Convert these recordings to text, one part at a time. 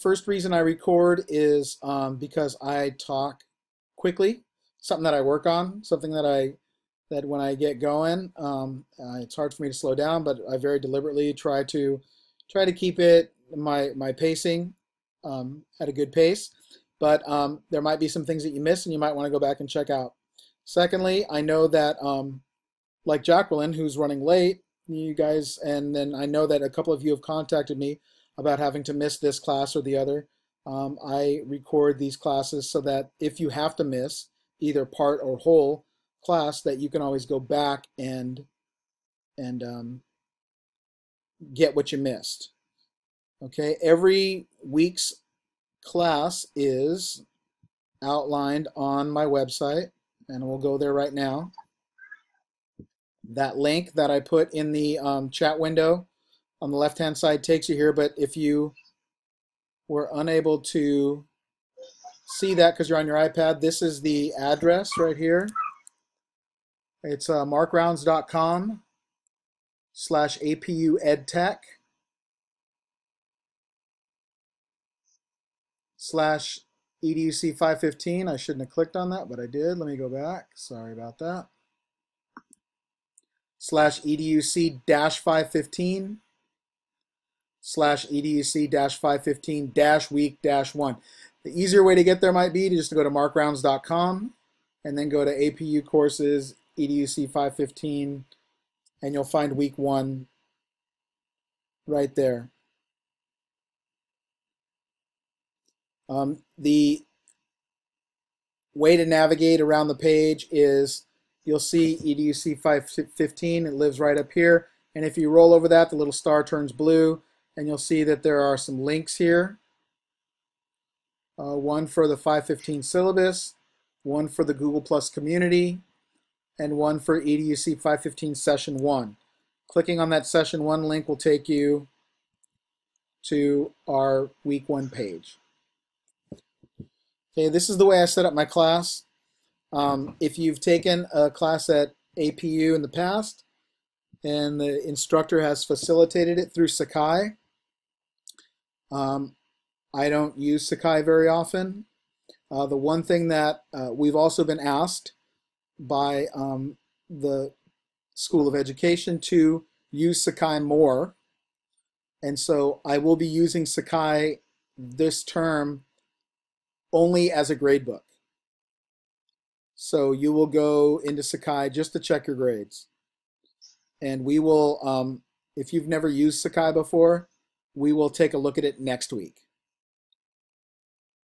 first reason I record is because I talk quickly, something that I work on, something that when I get going, it's hard for me to slow down, but I very deliberately try to keep it my pacing at a good pace. But there might be some things that you miss, and you might want to go back and check out. Secondly, I know that like Jacqueline, who's running late, you guys, and then I know that a couple of you have contacted me about having to miss this class or the other. I record these classes so that if you have to miss either part or whole class, that you can always go back and get what you missed. Okay, every week's class is outlined on my website, and we'll go there right now. That link that I put in the chat window on the left-hand side takes you here, but if you were unable to see that because you're on your iPad, this is the address right here. It's markrounds.com/APUEdTech/EDUC 515. I shouldn't have clicked on that, but I did. Let me go back. Sorry about that. /EDUC-515/EDUC-515-week-1. The easier way to get there might be to just go to markrounds.com and then go to APU courses EDUC 515, and you'll find week 1 right there. The way to navigate around the page is you'll see EDUC 515. It lives right up here. And if you roll over that, the little star turns blue, and you'll see that there are some links here. One for the 515 syllabus, one for the Google Plus community, and one for EDUC 515 Session 1. Clicking on that Session 1 link will take you to our Week 1 page. Okay, this is the way I set up my class. If you've taken a class at APU in the past and the instructor has facilitated it through Sakai, I don't use Sakai very often. The one thing that we've also been asked by the School of Education to use Sakai more, and so I will be using Sakai this term only as a gradebook. So you will go into Sakai just to check your grades. And we will, if you've never used Sakai before, we will take a look at it next week.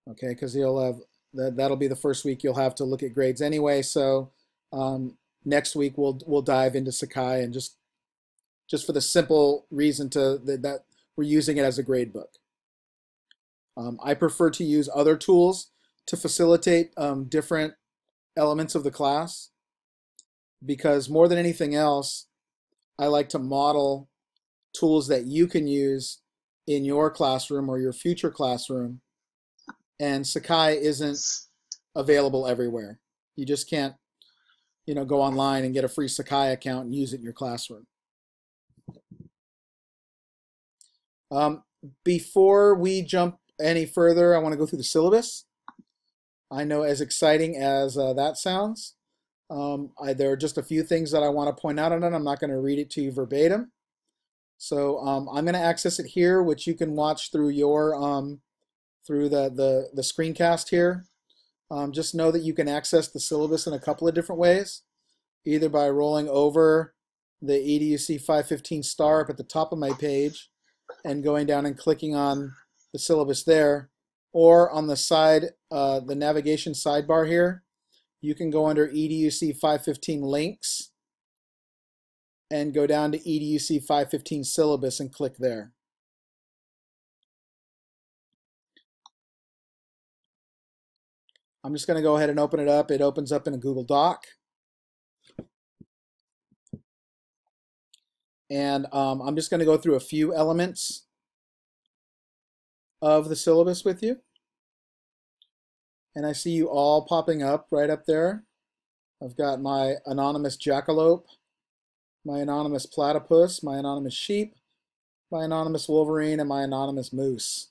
Okay, because you'll have, that'll be the first week you'll have to look at grades anyway. So next week we'll dive into Sakai, and just for the simple reason that we're using it as a gradebook. I prefer to use other tools to facilitate different elements of the class, because more than anything else, I like to model tools that you can use in your classroom or your future classroom, and Sakai isn't available everywhere. You just can't, go online and get a free Sakai account and use it in your classroom. Before we jump any further, I want to go through the syllabus. I know, as exciting as that sounds, there are just a few things that I want to point out on it. I'm not going to read it to you verbatim. So I'm going to access it here, which you can watch through your through the screencast here. Just know that you can access the syllabus in a couple of different ways, either by rolling over the EDUC 515 star up at the top of my page and going down and clicking on the syllabus there, or on the side, the navigation sidebar here, you can go under EDUC 515 links and go down to EDUC 515 syllabus and click there. I'm just going to go ahead and open it up. It opens up in a Google Doc. And I'm just going to go through a few elements of the syllabus with you. And I see you all popping up right up there. I've got my anonymous jackalope, my anonymous platypus, my anonymous sheep, my anonymous wolverine, and my anonymous moose.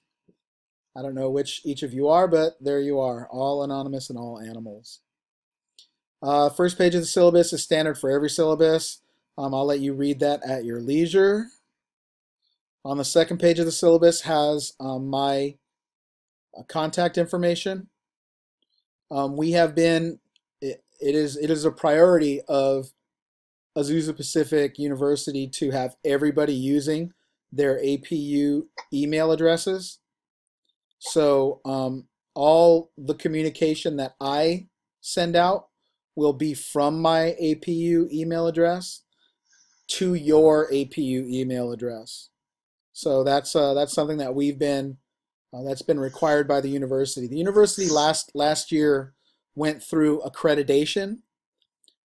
I don't know which each of you are, but there you are, all anonymous and all animals. First page of the syllabus is standard for every syllabus. I'll let you read that at your leisure. On the second page of the syllabus has my contact information. We have been, it is a priority of Azusa Pacific University to have everybody using their APU email addresses. So all the communication that I send out will be from my APU email address to your APU email address. So that's something that we've been that's been required by the university. The university last year went through accreditation,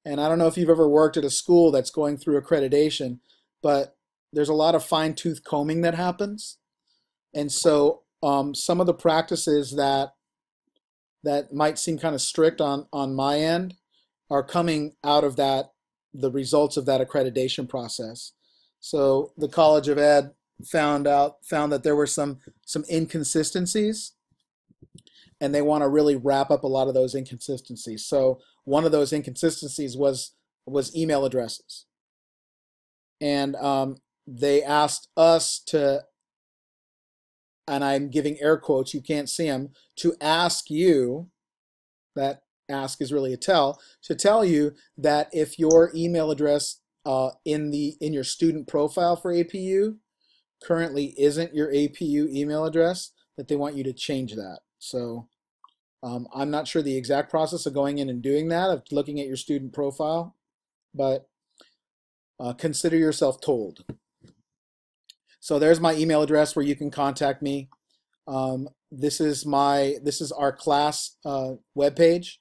and I don't know if you've ever worked at a school that's going through accreditation, but there's a lot of fine-tooth combing that happens, and so some of the practices that might seem kind of strict on my end are coming out of the results of that accreditation process. So the College of Ed found that there were some inconsistencies, and they want to really wrap up a lot of those inconsistencies. So one of those inconsistencies was email addresses, and they asked us to, and I'm giving air quotes, you can't see them, to ask you, that ask is really a tell, to tell you that if your email address in your student profile for APU currently isn't your APU email address, that they want you to change that. So I'm not sure the exact process of going in and doing that, of looking at your student profile, but consider yourself told. So there's my email address where you can contact me. This is our class webpage,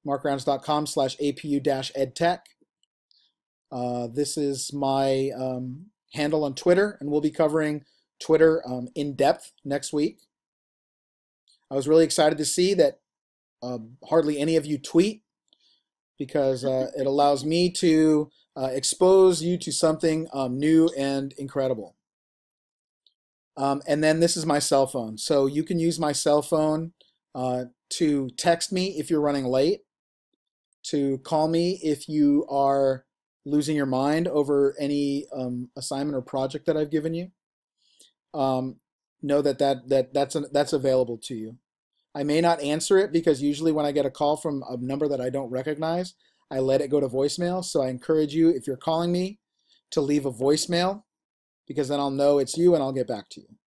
markrounds.com/APU-edtech. This is my handle on Twitter, and we'll be covering Twitter in depth next week. I was really excited to see that hardly any of you tweet, because it allows me to expose you to something new and incredible. And then this is my cell phone. So you can use my cell phone to text me if you're running late, to call me if you are losing your mind over any assignment or project that I've given you. Know that's available to you. I may not answer it, because usually when I get a call from a number that I don't recognize, I let it go to voicemail. So I encourage you, if you're calling me, to leave a voicemail, because then I'll know it's you and I'll get back to you.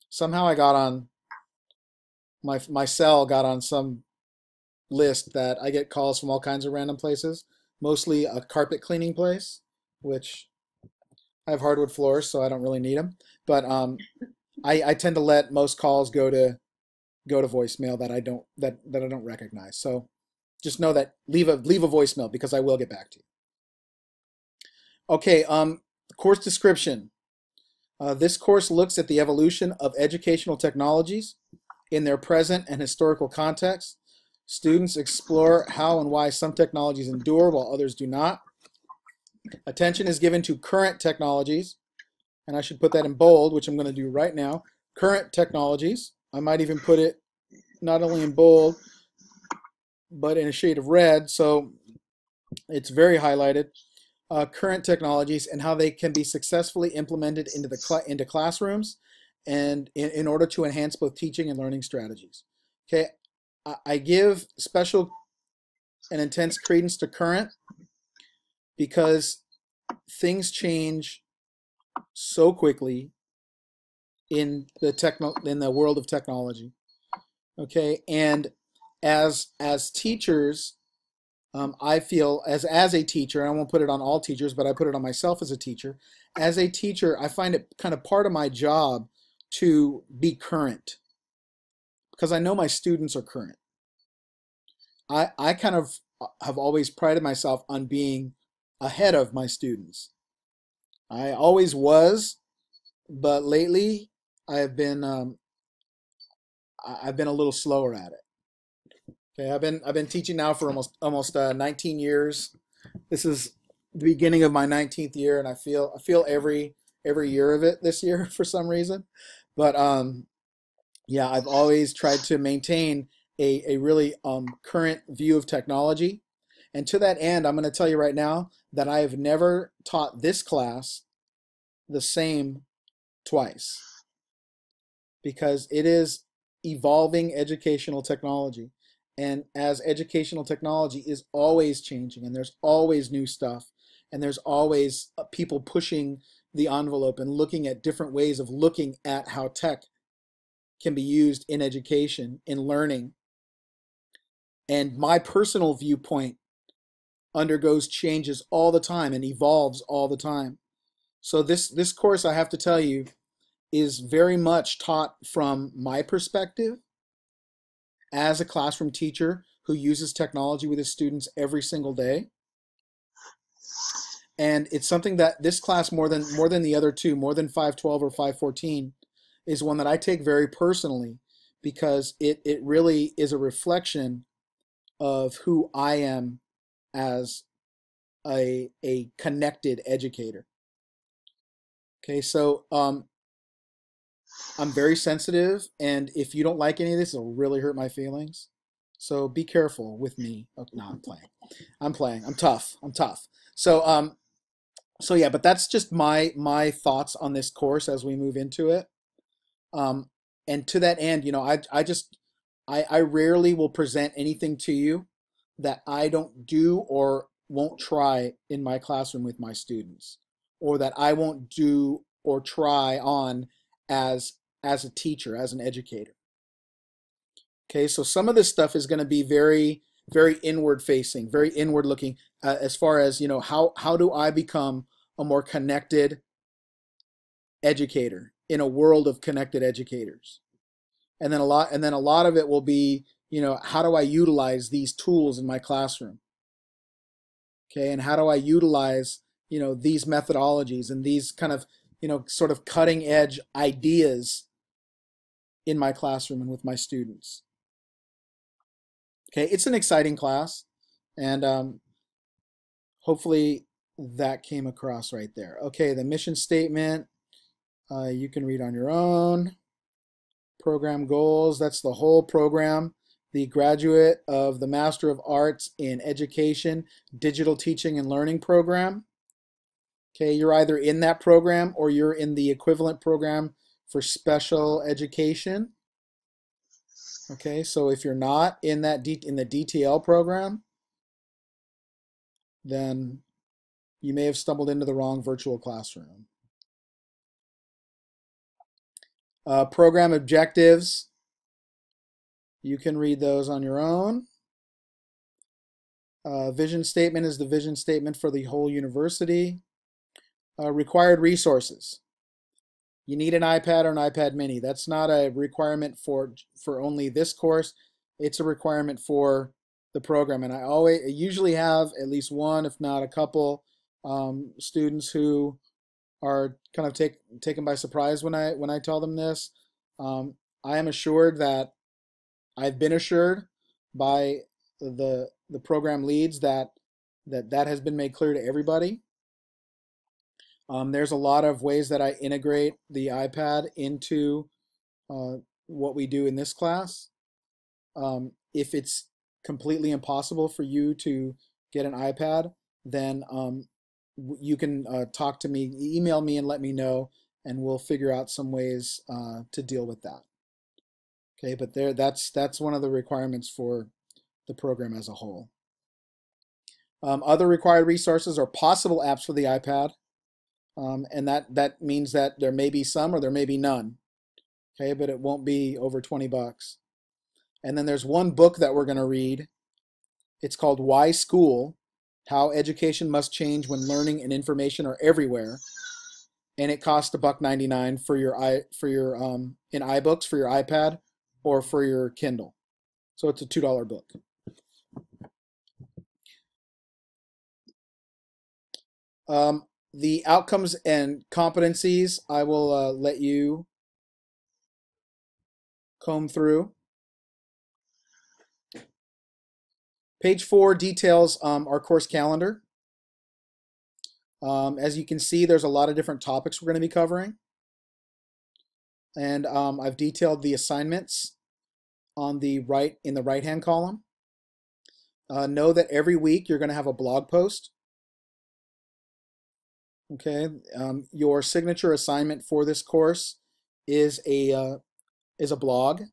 Somehow I got on, my cell got on some list that I get calls from all kinds of random places, mostly a carpet cleaning place, which I have hardwood floors, so I don't really need them. But I tend to let most calls go to voicemail that I don't recognize. So just know that leave a voicemail, because I will get back to you. Okay, course description. This course looks at the evolution of educational technologies in their present and historical context. Students explore how and why some technologies endure while others do not. Attention is given to current technologies, and I should put that in bold, which I'm going to do right now. Current technologies. I might even put it not only in bold, but in a shade of red, so it's very highlighted. Current technologies and how they can be successfully implemented into classrooms, and in order to enhance both teaching and learning strategies. Okay, I give special and intense credence to current, because things change so quickly in the world of technology. Okay, and as teachers, I feel as a teacher, and I won't put it on all teachers, but I put it on myself as a teacher. As a teacher, I find it kind of part of my job to be current, because I know my students are current. I kind of have always prided myself on being ahead of my students. I always was, but lately I've been a little slower at it. Okay, I've been teaching now for almost 19 years. This is the beginning of my 19th year, and I feel every year of it this year for some reason. But yeah, I've always tried to maintain a really current view of technology. And to that end, I'm going to tell you right now that I have never taught this class the same twice because it is evolving educational technology. And as educational technology is always changing and there's always new stuff and there's always people pushing the envelope and looking at different ways of looking at how tech can be used in education, in learning. And my personal viewpoint undergoes changes all the time and evolves all the time. So this course, I have to tell you, is very much taught from my perspective as a classroom teacher who uses technology with his students every single day. And it's something that this class, more than the other two, more than 512 or 514, is one that I take very personally because it really is a reflection of who I am as a connected educator. Okay, so I'm very sensitive, and if you don't like any of this, it'll really hurt my feelings. So be careful with me. Oh, no, I'm playing. I'm playing. I'm tough. I'm tough. So yeah, but that's just my thoughts on this course as we move into it. And to that end, you know, I rarely will present anything to you that I don't do or won't try in my classroom with my students, or that I won't do or try on as a teacher, as an educator. Okay, so some of this stuff is going to be very, very inward facing, very inward looking, as far as, you know, how do I become a more connected educator in a world of connected educators? And then a lot of it will be, you know, how do I utilize these tools in my classroom? Okay, and how do I utilize, you know, these methodologies and these kind of, you know, sort of cutting edge ideas in my classroom and with my students? Okay, it's an exciting class, and hopefully that came across right there. Okay, the mission statement, you can read on your own. Program goals, that's the whole program. The graduate of the Master of Arts in Education, Digital Teaching and Learning program. Okay, you're either in that program or you're in the equivalent program for special education. Okay, so if you're not in that in the DTL program, then you may have stumbled into the wrong virtual classroom. Program objectives, you can read those on your own. Vision statement is the vision statement for the whole university. Required resources. You need an iPad or an iPad mini. That's not a requirement for only this course. It's a requirement for the program. And I usually have at least one, if not a couple, students who are kind of taken by surprise when I tell them this. I am assured that I've been assured by the program leads that has been made clear to everybody. There's a lot of ways that I integrate the iPad into what we do in this class. If it's completely impossible for you to get an iPad, then you can talk to me, email me and let me know, and we'll figure out some ways to deal with that. Okay, but that's one of the requirements for the program as a whole. Other required resources are possible apps for the iPad. And that means that there may be some or there may be none. Okay, but it won't be over 20 bucks. And then there's one book that we're going to read. It's called Why School? How Education Must Change When Learning and Information Are Everywhere. And it costs $1.99 for your in iBooks for your iPad or for your Kindle. So it's a $2 book. The outcomes and competencies, I will let you comb through. Page 4 details our course calendar. As you can see, there's a lot of different topics we're going to be covering. And I've detailed the assignments on the right in the right-hand column. Know that every week you're going to have a blog post. Okay, your signature assignment for this course is a blog,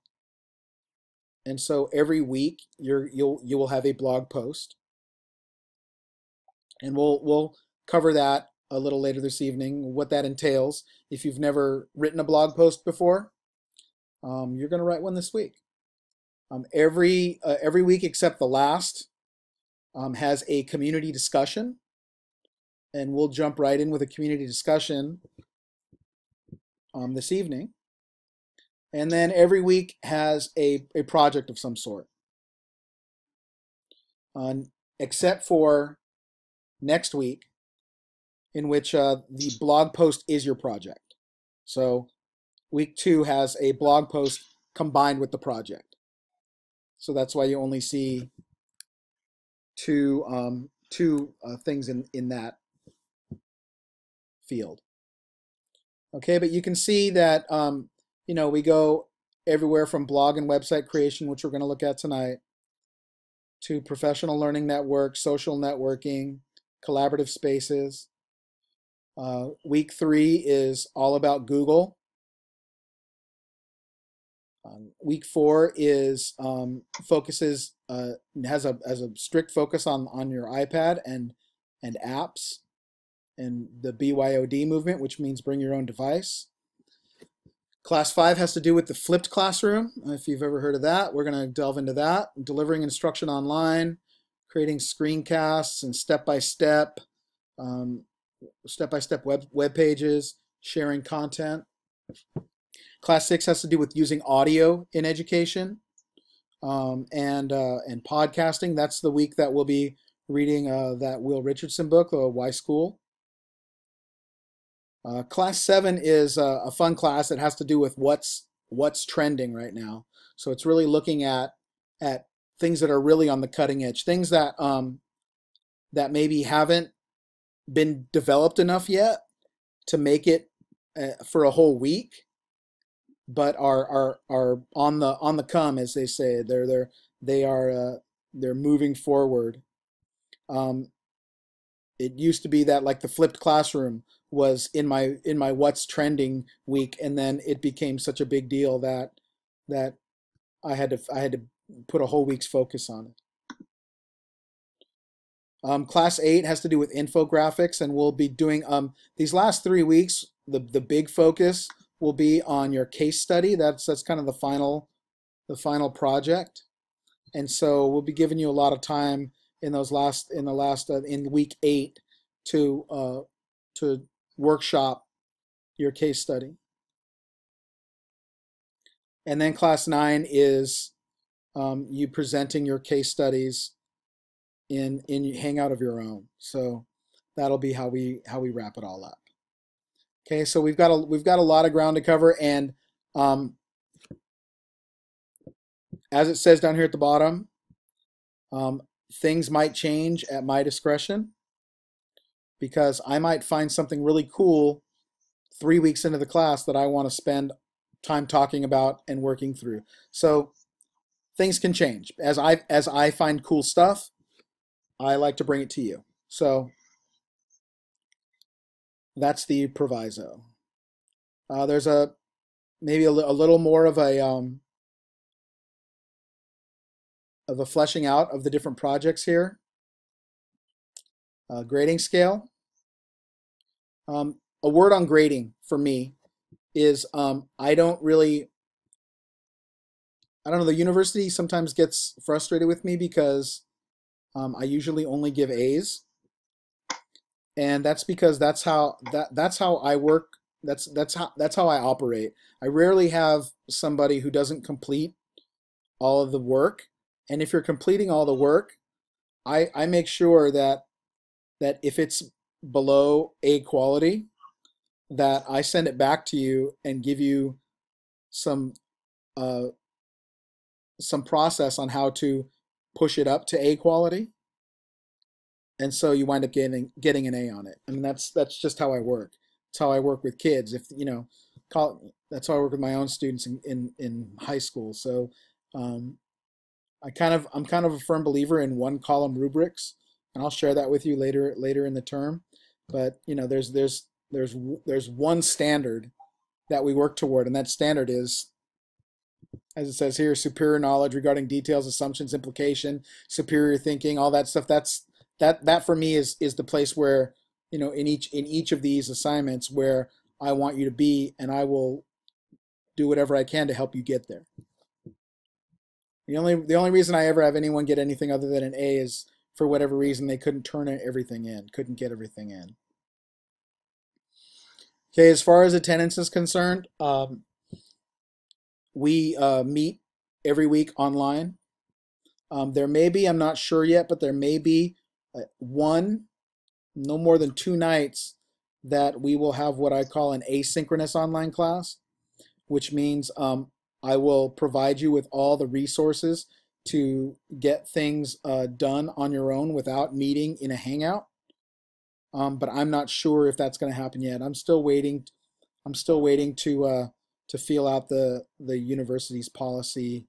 and so every week you will have a blog post, and we'll cover that a little later this evening, what that entails. If you've never written a blog post before, you're going to write one this week. Every week except the last has a community discussion, and we'll jump right in with a community discussion this evening. And then every week has a project of some sort, except for next week, in which the blog post is your project. So week 2 has a blog post combined with the project. So that's why you only see two things in that field. Okay, but you can see that we go everywhere from blog and website creation, which we're going to look at tonight, to professional learning network, social networking, collaborative spaces. Week 3 is all about Google. Week 4 is has a strict focus on your iPad and apps and the BYOD movement, which means bring your own device. Class 5 has to do with the flipped classroom, if you've ever heard of that. We're going to delve into that. Delivering instruction online, creating screencasts and step-by-step web pages, sharing content. Class 6 has to do with using audio in education and podcasting. That's the week that we'll be reading that Will Richardson book, Why School. Class 7 is a fun class that has to do with what's trending right now. So it's really looking at things that are really on the cutting edge, things that that maybe haven't been developed enough yet to make it for a whole week, but are on the come, as they say. They're moving forward. It used to be that, like, the flipped classroom was in my what's trending week, and then it became such a big deal that I had to put a whole week's focus on it. Class 8 has to do with infographics, and we'll be doing these last 3 weeks. The big focus will be on your case study. That's kind of the final project, and so we'll be giving you a lot of time in week 8 to workshop your case study. And then class 9 is you presenting your case studies in Hangout of your own. So that'll be how we wrap it all up. Okay, so we've got a lot of ground to cover, and as it says down here at the bottom, things might change at my discretion, because I might find something really cool 3 weeks into the class that I want to spend time talking about and working through. So things can change. As I find cool stuff, I like to bring it to you. So that's the proviso. There's maybe a little more of a fleshing out of the different projects here. Grading scale. A word on grading for me is I don't know, the university sometimes gets frustrated with me because I usually only give A's, and that's because that's how I work. That's how I operate. I rarely have somebody who doesn't complete all of the work, and if you're completing all the work, I make sure that if it's below A quality, that I send it back to you and give you some process on how to push it up to A quality, and so you wind up getting an A on it. I mean, that's just how I work. It's how I work with kids. If that's how I work with my own students in high school. So um, I'm kind of a firm believer in one column rubrics, and I'll share that with you later in the term. But you know, there's one standard that we work toward, and that standard is, as it says here, superior knowledge regarding details, assumptions, implication, superior thinking, all that stuff. That for me is the place where, you know, in each of these assignments where I want you to be, and I will do whatever I can to help you get there. The only reason I ever have anyone get anything other than an A is for whatever reason they couldn't turn everything in, couldn't get everything in. Okay, as far as attendance is concerned, we meet every week online. There may be, I'm not sure yet, but there may be one, no more than 2 nights that we will have what I call an asynchronous online class, which means I will provide you with all the resources to get things done on your own without meeting in a Hangout. But I'm not sure if that's going to happen yet. I'm still waiting. I'm still waiting to feel out the university's policy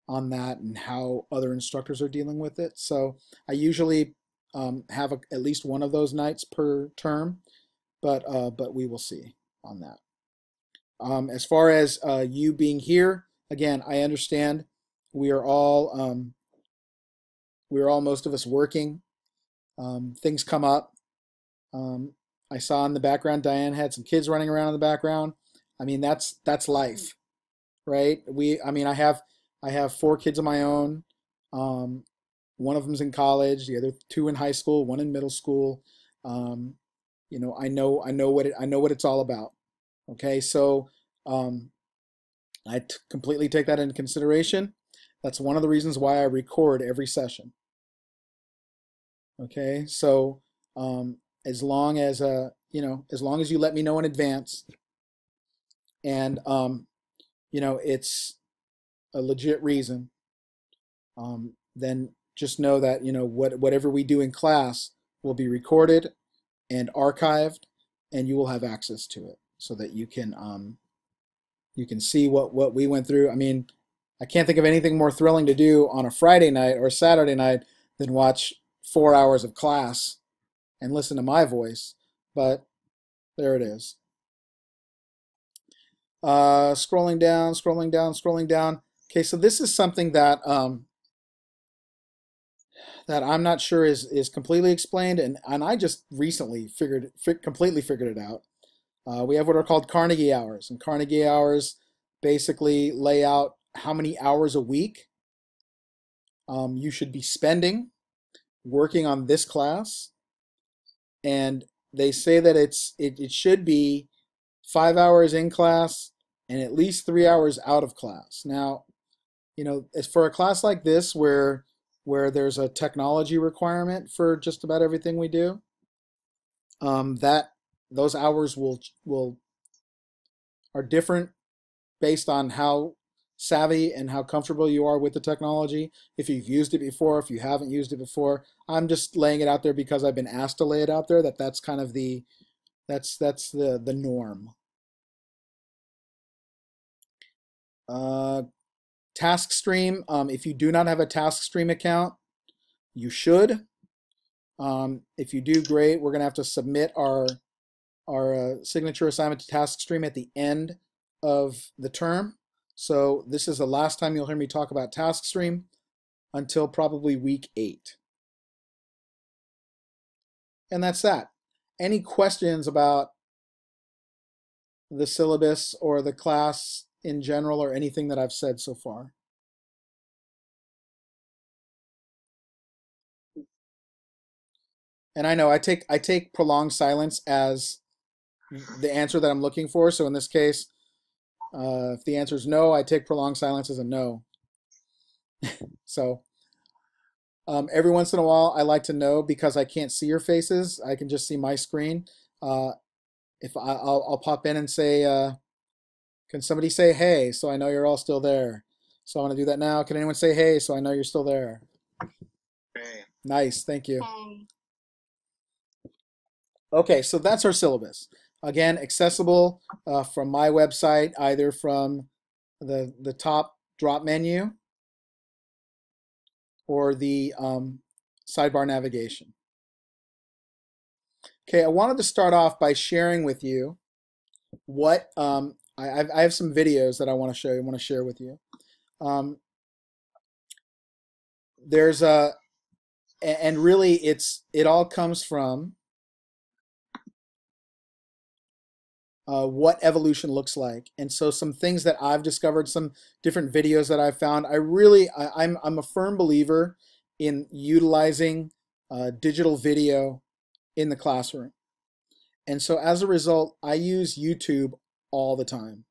on that and how other instructors are dealing with it. So I usually have at least one of those nights per term, but we will see on that. As far as you being here, again, I understand we are all most of us working. Things come up. I saw in the background, Diane had some kids running around in the background. I mean, that's life, right? I mean, I have 4 kids of my own. One of them's in college, the other 2 in high school, 1 in middle school. You know, I know what it's all about. Okay, so I completely take that into consideration. That's one of the reasons why I record every session. Okay, so as long as you know, as long as you let me know in advance, and you know, it's a legit reason, then just know that, you know, whatever we do in class will be recorded and archived, and you will have access to it so that you can see what we went through. I mean, I can't think of anything more thrilling to do on a Friday night or Saturday night than watch 4 hours of class and listen to my voice, but there it is. Scrolling down, scrolling down, scrolling down. Okay, so this is something that that I'm not sure is completely explained, and I just recently completely figured it out. We have what are called Carnegie hours, and Carnegie hours basically lay out how many hours a week you should be spending working on this class, and they say that it should be 5 hours in class and at least 3 hours out of class. Now, you know, as for a class like this where there's a technology requirement for just about everything we do, that those hours are different based on how savvy and how comfortable you are with the technology. If you've used it before, if you haven't used it before, I'm just laying it out there because I've been asked to lay it out there. That's kind of that's the norm. Task stream. If you do not have a task stream account, you should. If you do, great. We're going to have to submit our signature assignment to task stream at the end of the term. So this is the last time you'll hear me talk about task stream until probably week 8. And that's that. Any questions about the syllabus or the class in general or anything that I've said so far? And I know I take prolonged silence as the answer that I'm looking for. So in this case, if the answer is no, I take prolonged silence as a no. So every once in a while, I like to know, because I can't see your faces. I can just see my screen. If I'll pop in and say, can somebody say hey, so I know you're all still there? So I want to do that now. Can anyone say hey, so I know you're still there? Hey. Nice, thank you. Okay, so that's our syllabus. Again, accessible from my website, either from the top drop menu or the sidebar navigation. Okay, I wanted to start off by sharing with you what I have some videos that I want to show you, want to share with you. There's a, and really it all comes from what evolution looks like. And so some things that I've discovered, some different videos that I've found, I'm a firm believer in utilizing digital video in the classroom. And so as a result, I use YouTube all the time.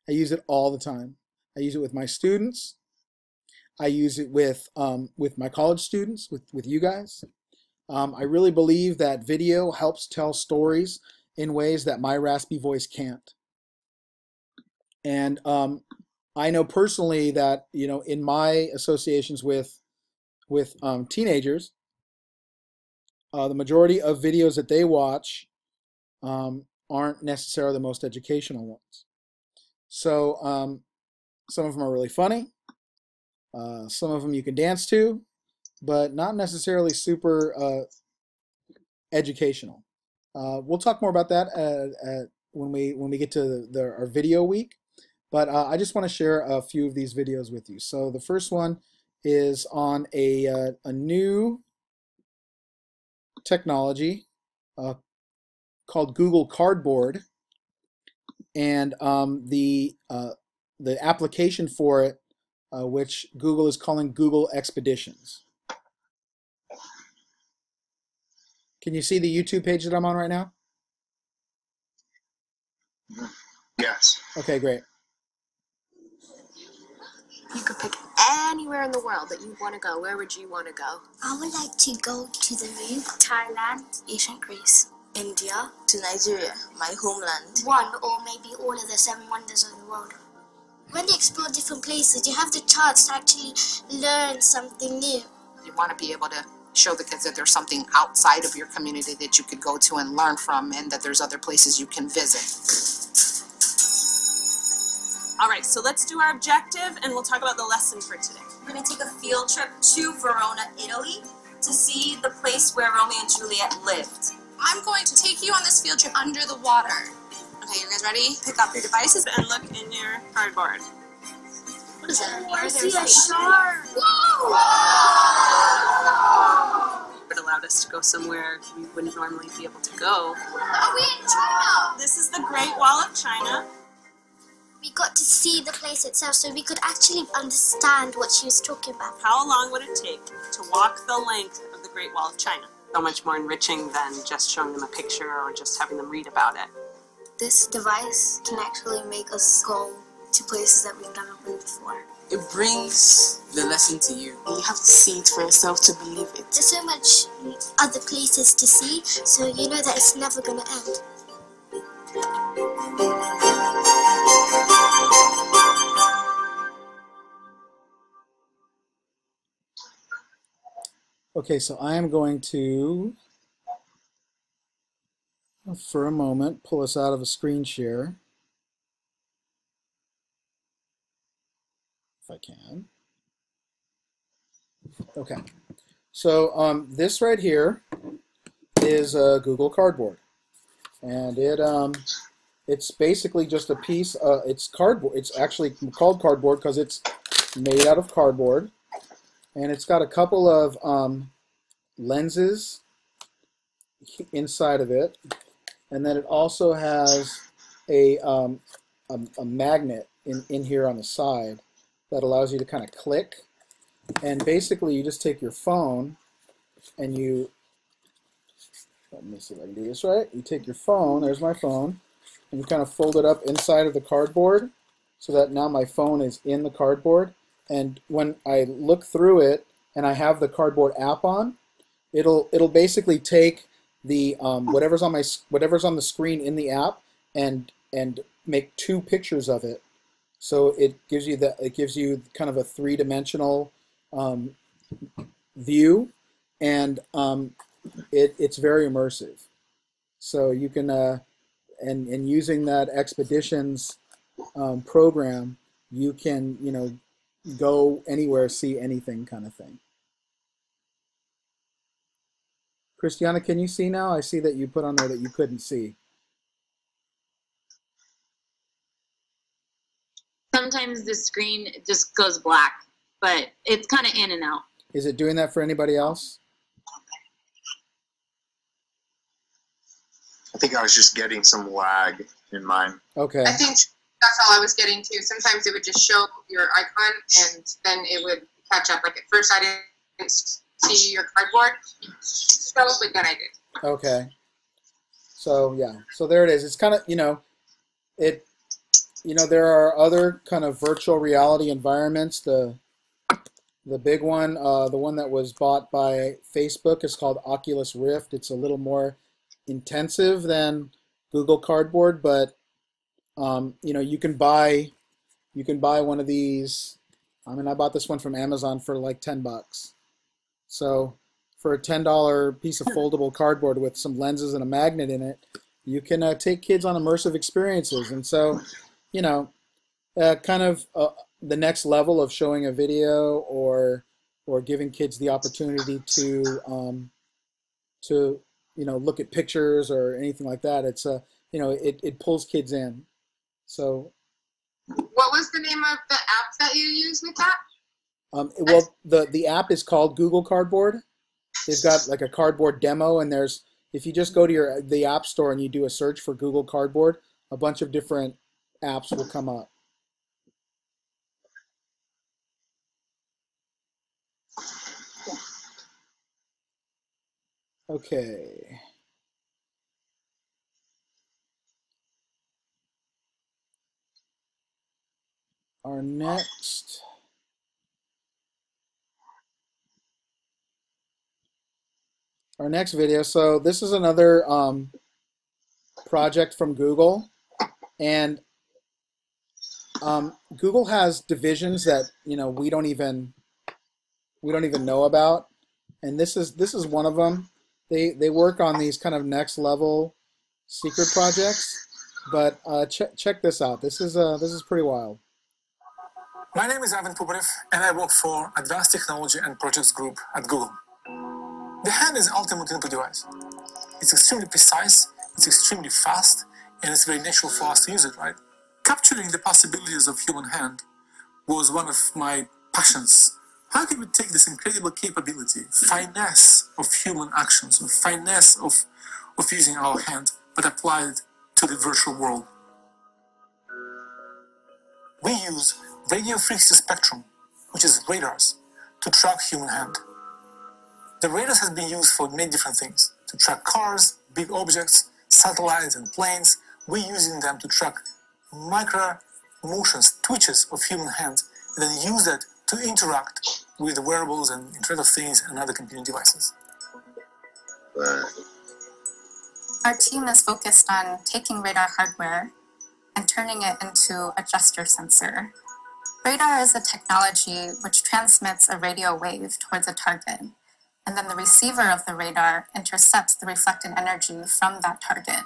I use it all the time. I use it with my students. I use it with my college students, with you guys. I really believe that video helps tell stories in ways that my raspy voice can't. And I know personally that, you know, in my associations with teenagers, the majority of videos that they watch aren't necessarily the most educational ones. So some of them are really funny. Some of them you can dance to, but not necessarily super educational. We'll talk more about that when we get to our video week. But I just want to share a few of these videos with you. So the first one is on a new technology called Google Cardboard, and the application for it, which Google is calling Google Expeditions. Can you see the YouTube page that I'm on right now? Yes. Okay, great. You could pick anywhere in the world that you want to go. Where would you want to go? I would like to go to the moon, Thailand, ancient Greece, India, to Nigeria, my homeland. one or maybe all of the 7 wonders of the world. When you explore different places, you have the chance to actually learn something new. You want to be able to show the kids that there's something outside of your community that you could go to and learn from, and that there's other places you can visit. All right, so let's do our objective and we'll talk about the lesson for today. We're going to take a field trip to Verona, Italy, to see the place where Romeo and Juliet lived. I'm going to take you on this field trip under the water. Okay, you guys ready? Pick up your devices and look in your cardboard. What is that? I see a shark. Whoa! It allowed us to go somewhere we wouldn't normally be able to go. Are we in China? This is the Great Wall of China. We got to see the place itself, so we could actually understand what she was talking about. How long would it take to walk the length of the Great Wall of China? So much more enriching than just showing them a picture or just having them read about it. This device can actually make us go to places that we've never been before. It brings the lesson to you. You have to see it for yourself to believe it. There's so much other places to see, so you know that it's never going to end. Okay, so I am going to, for a moment, pull us out of a screen share, if I can. Okay, so this right here is Google Cardboard, and it's basically just a piece. It's cardboard. It's actually called cardboard because it's made out of cardboard. And it's got a couple of lenses inside of it, and then it also has a magnet in here on the side that allows you to kind of click. And basically, you just take your phone and you, let me see if I can do this right. You take your phone, there's my phone, and you kind of fold it up inside of the cardboard so that now my phone is in the cardboard. And when I look through it and I have the cardboard app on, it'll basically take the whatever's on the screen in the app and make 2 pictures of it. So it gives you kind of a 3-dimensional view, and it's very immersive. So you can, and using that Expeditions program, you can, you know, go anywhere, see anything kind of thing. Christiana, can you see now? I see that you put on there that you couldn't see. Sometimes the screen just goes black, but it's kind of in and out. Is it doing that for anybody else? I think I was just getting some lag in mine. Okay. I think that's all I was getting to. Sometimes it would just show your icon and then it would catch up. Like at first I didn't see your cardboard show, but then I did. Okay. So yeah, so there it is. It's kind of, you know, there are other kind of virtual reality environments. The big one, the one that was bought by Facebook is called Oculus Rift. It's a little more intensive than Google Cardboard, but you know, you can buy one of these. I mean, I bought this one from Amazon for like $10. So for a $10 piece of foldable cardboard with some lenses and a magnet in it, you can take kids on immersive experiences. And so, you know, kind of the next level of showing a video or giving kids the opportunity to you know, look at pictures or anything like that. It's you know, it pulls kids in. So What was the name of the app that you use with that? well, the app is called Google Cardboard. They've got like a cardboard demo, and if you just go to the App Store and you do a search for Google Cardboard, a bunch of different apps will come up. Okay. Our next video. So this is another project from Google, and Google has divisions that, you know, we don't even know about, and this is one of them. They work on these kind of next level secret projects, but check this out. This is pretty wild. My name is Ivan Pubarev, and I work for Advanced Technology and Projects Group at Google. The hand is the ultimate input device. It's extremely precise, it's extremely fast, and it's very natural for us to use it, right? Capturing the possibilities of human hand was one of my passions. How can we take this incredible capability, finesse of human actions, or finesse of using our hand, but apply it to the virtual world? We use radio frequency spectrum, which is radars, to track human hand. The radars has been used for many different things, to track cars, big objects, satellites and planes. We're using them to track micro motions, twitches of human hands, and then use that to interact with the wearables and Internet of Things and other computing devices. Our team is focused on taking radar hardware and turning it into a gesture sensor. Radar is a technology which transmits a radio wave towards a target, and then the receiver of the radar intercepts the reflected energy from that target.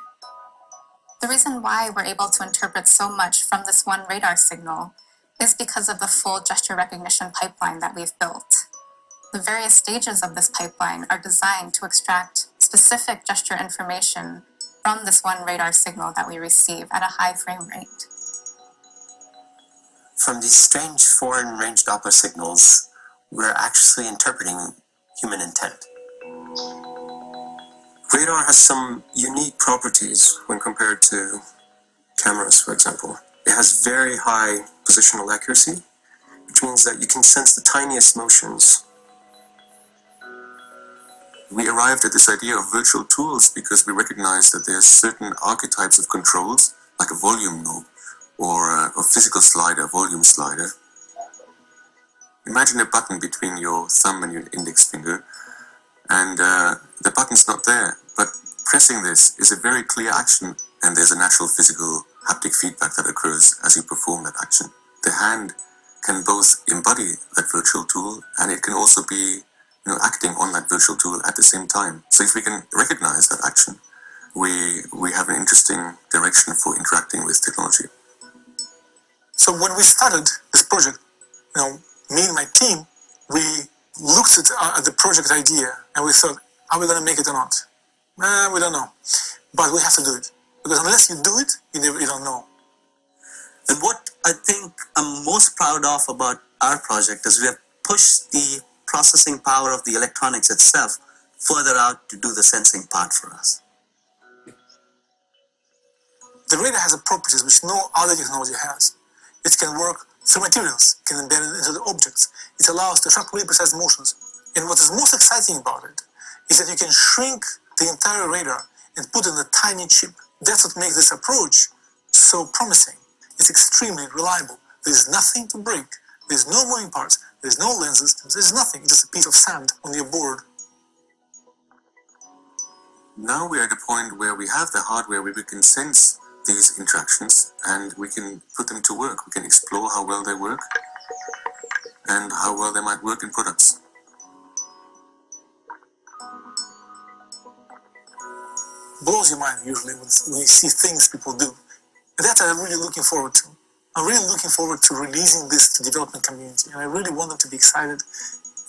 The reason why we're able to interpret so much from this one radar signal is because of the full gesture recognition pipeline that we've built. The various stages of this pipeline are designed to extract specific gesture information from this one radar signal that we receive at a high frame rate. From these strange foreign range Doppler signals, we're actually interpreting human intent. Radar has some unique properties when compared to cameras, for example. It has very high positional accuracy, which means that you can sense the tiniest motions. We arrived at this idea of virtual tools because we recognized that there's certain archetypes of controls, like a volume knob or a physical slider, volume slider. Imagine a button between your thumb and your index finger, and the button's not there, but pressing this is a very clear action, and there's a natural physical haptic feedback that occurs as you perform that action. The hand can both embody that virtual tool, and it can also be acting on that virtual tool at the same time. So if we can recognize that action, we have an interesting direction for interacting with technology. So when we started this project, me and my team, we looked at the project idea and we thought, are we going to make it or not? We don't know, but we have to do it, because unless you do it, you don't know. And what I think I'm most proud of about our project is we have pushed the processing power of the electronics itself further out to do the sensing part for us. The radar has properties which no other technology has. It can work through materials, can embed it into the objects. It allows to track really precise motions. And what is most exciting about it is that you can shrink the entire radar and put in a tiny chip. That's what makes this approach so promising. It's extremely reliable. There's nothing to break. There's no moving parts. There's no lenses. There's nothing. It's just a piece of sand on your board. Now we're at a point where we have the hardware where we can sense these interactions and we can put them to work. We can explore how well they work and how well they might work in products. Blows your mind usually when you see things people do. And that I'm really looking forward to. I'm really looking forward to releasing this to the development community, and I really want them to be excited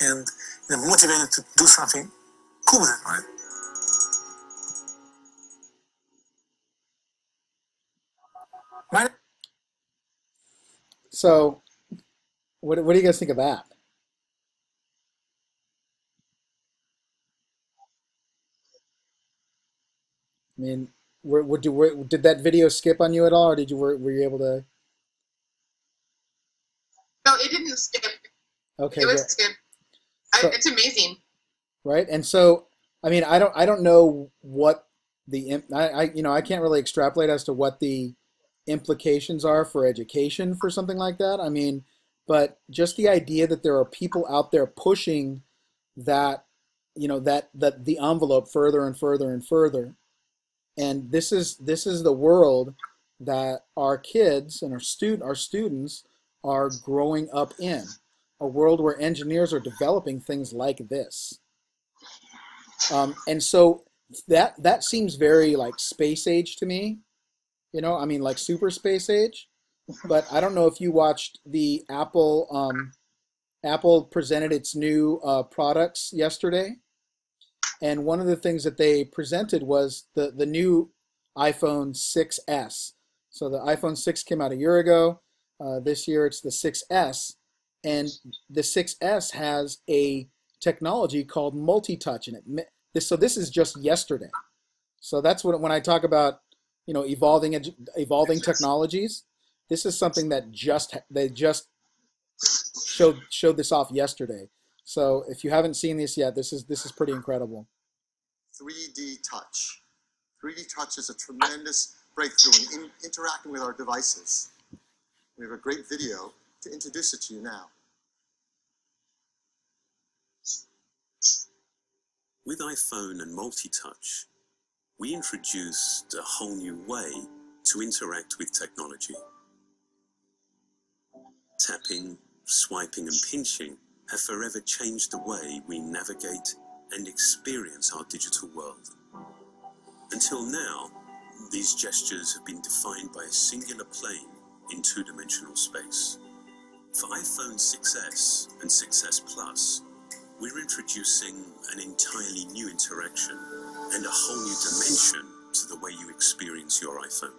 and motivated to do something cool with it, right? So, what do you guys think of that? I mean, did that video skip on you at all, or were you able to? No, it didn't skip. Okay, it was good. It's amazing. Right, and so I mean, I don't know what I can't really extrapolate as to what the implications are for education for something like that. I mean, but just the idea that there are people out there pushing that, that the envelope further and further and further. And this is the world that our kids and our students are growing up in, a world where engineers are developing things like this. And so that seems very like space age to me, I mean, like super space age. But I don't know if you watched the Apple. Apple presented its new products yesterday. And one of the things that they presented was the new iPhone 6S. So the iPhone 6 came out a year ago. This year it's the 6S. And the 6S has a technology called multi-touch in it. So this is just yesterday. So that's when I talk about, evolving technologies. This is something that they just showed this off yesterday. So if you haven't seen this yet, this is pretty incredible. 3D touch. 3D touch is a tremendous breakthrough in interacting with our devices. We have a great video to introduce it to you now. With iPhone and multi-touch, we introduced a whole new way to interact with technology. Tapping, swiping and pinching have forever changed the way we navigate and experience our digital world. Until now, these gestures have been defined by a singular plane in two-dimensional space. For iPhone 6S and 6S Plus, we're introducing an entirely new interaction and a whole new dimension to the way you experience your iPhone.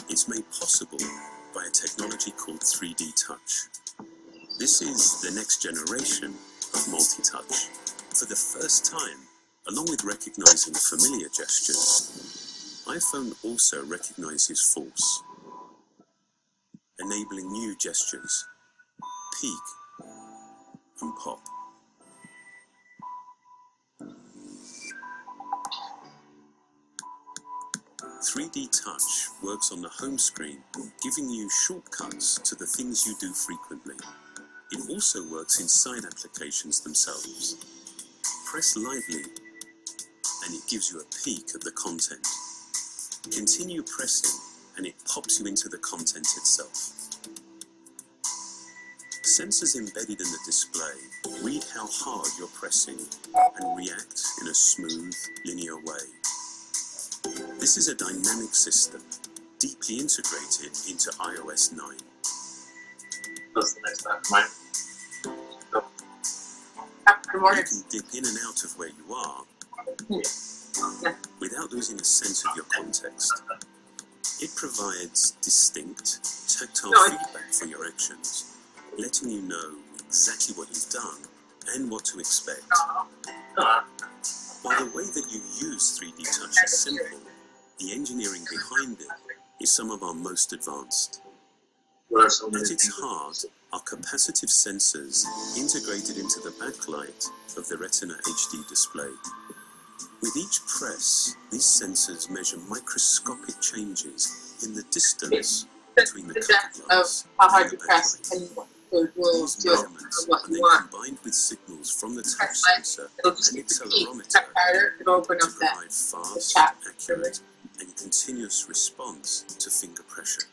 It's made possible by a technology called 3D touch. This is the next generation of multi-touch. For the first time, along with recognizing familiar gestures, iPhone also recognizes force, enabling new gestures, peek and pop. "3D Touch" works on the home screen, giving you shortcuts to the things you do frequently. It also works inside applications themselves. Press lightly, and it gives you a peek at the content. Continue pressing, and it pops you into the content itself. Sensors embedded in the display read how hard you're pressing and react in a smooth, linear way. This is a dynamic system, deeply integrated into iOS 9. That's the next time. Mine. You can dip in and out of where you are without losing a sense of your context. It provides distinct, tactile feedback for your actions, letting you know exactly what you've done and what to expect. While the way that you use 3D Touch is simple, the engineering behind it is some of our most advanced. At its heart are capacitive sensors integrated into the backlight of the Retina HD display. With each press, these sensors measure microscopic changes in the distance between the contact glass and the backlight. These measurements are then combined with signals from the touch sensor and accelerometer to provide fast, accurate, and continuous response to finger pressure.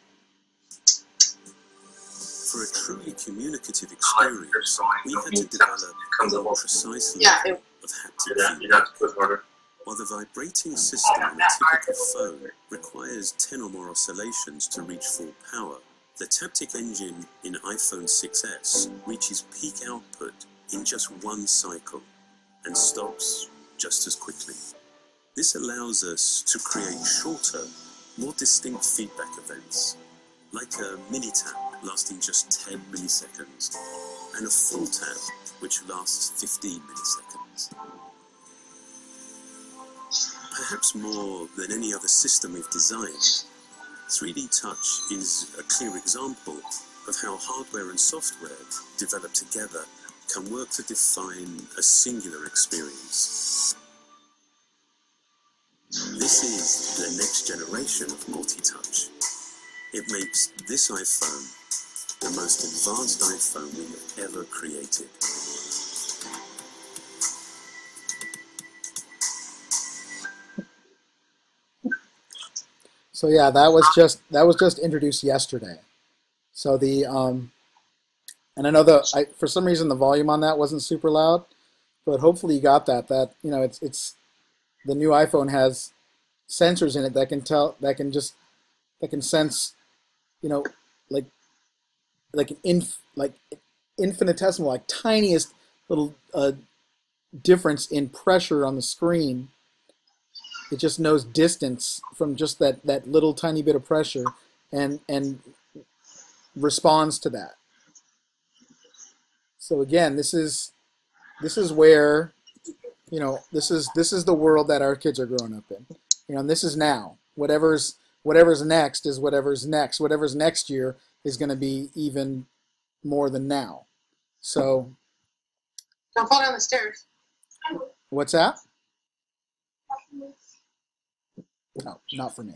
For a truly communicative experience, we had to develop a more precise level of haptic feedback. While the vibrating system on a typical phone requires 10 or more oscillations to reach full power, the Taptic engine in iPhone 6s reaches peak output in just one cycle and stops just as quickly. This allows us to create shorter, more distinct feedback events, like a mini tap lasting just 10 milliseconds and a full tap which lasts 15 milliseconds. Perhaps more than any other system we've designed, 3D Touch is a clear example of how hardware and software developed together can work to define a singular experience. This is the next generation of multi-touch. It makes this iPhone the most advanced iPhone we have ever created. So yeah, that was just introduced yesterday. So the and I know for some reason the volume on that wasn't super loud, but hopefully you got that. That it's the new iPhone has sensors in it that can sense, like infinitesimal, like tiniest little difference in pressure on the screen. It just knows distance from just that little tiny bit of pressure and responds to that. So again, this is where, this is the world that our kids are growing up in. And this is now. Whatever's next is whatever's next. Whatever's next year is going to be even more than now. So don't fall down the stairs. What's that? No, not for me.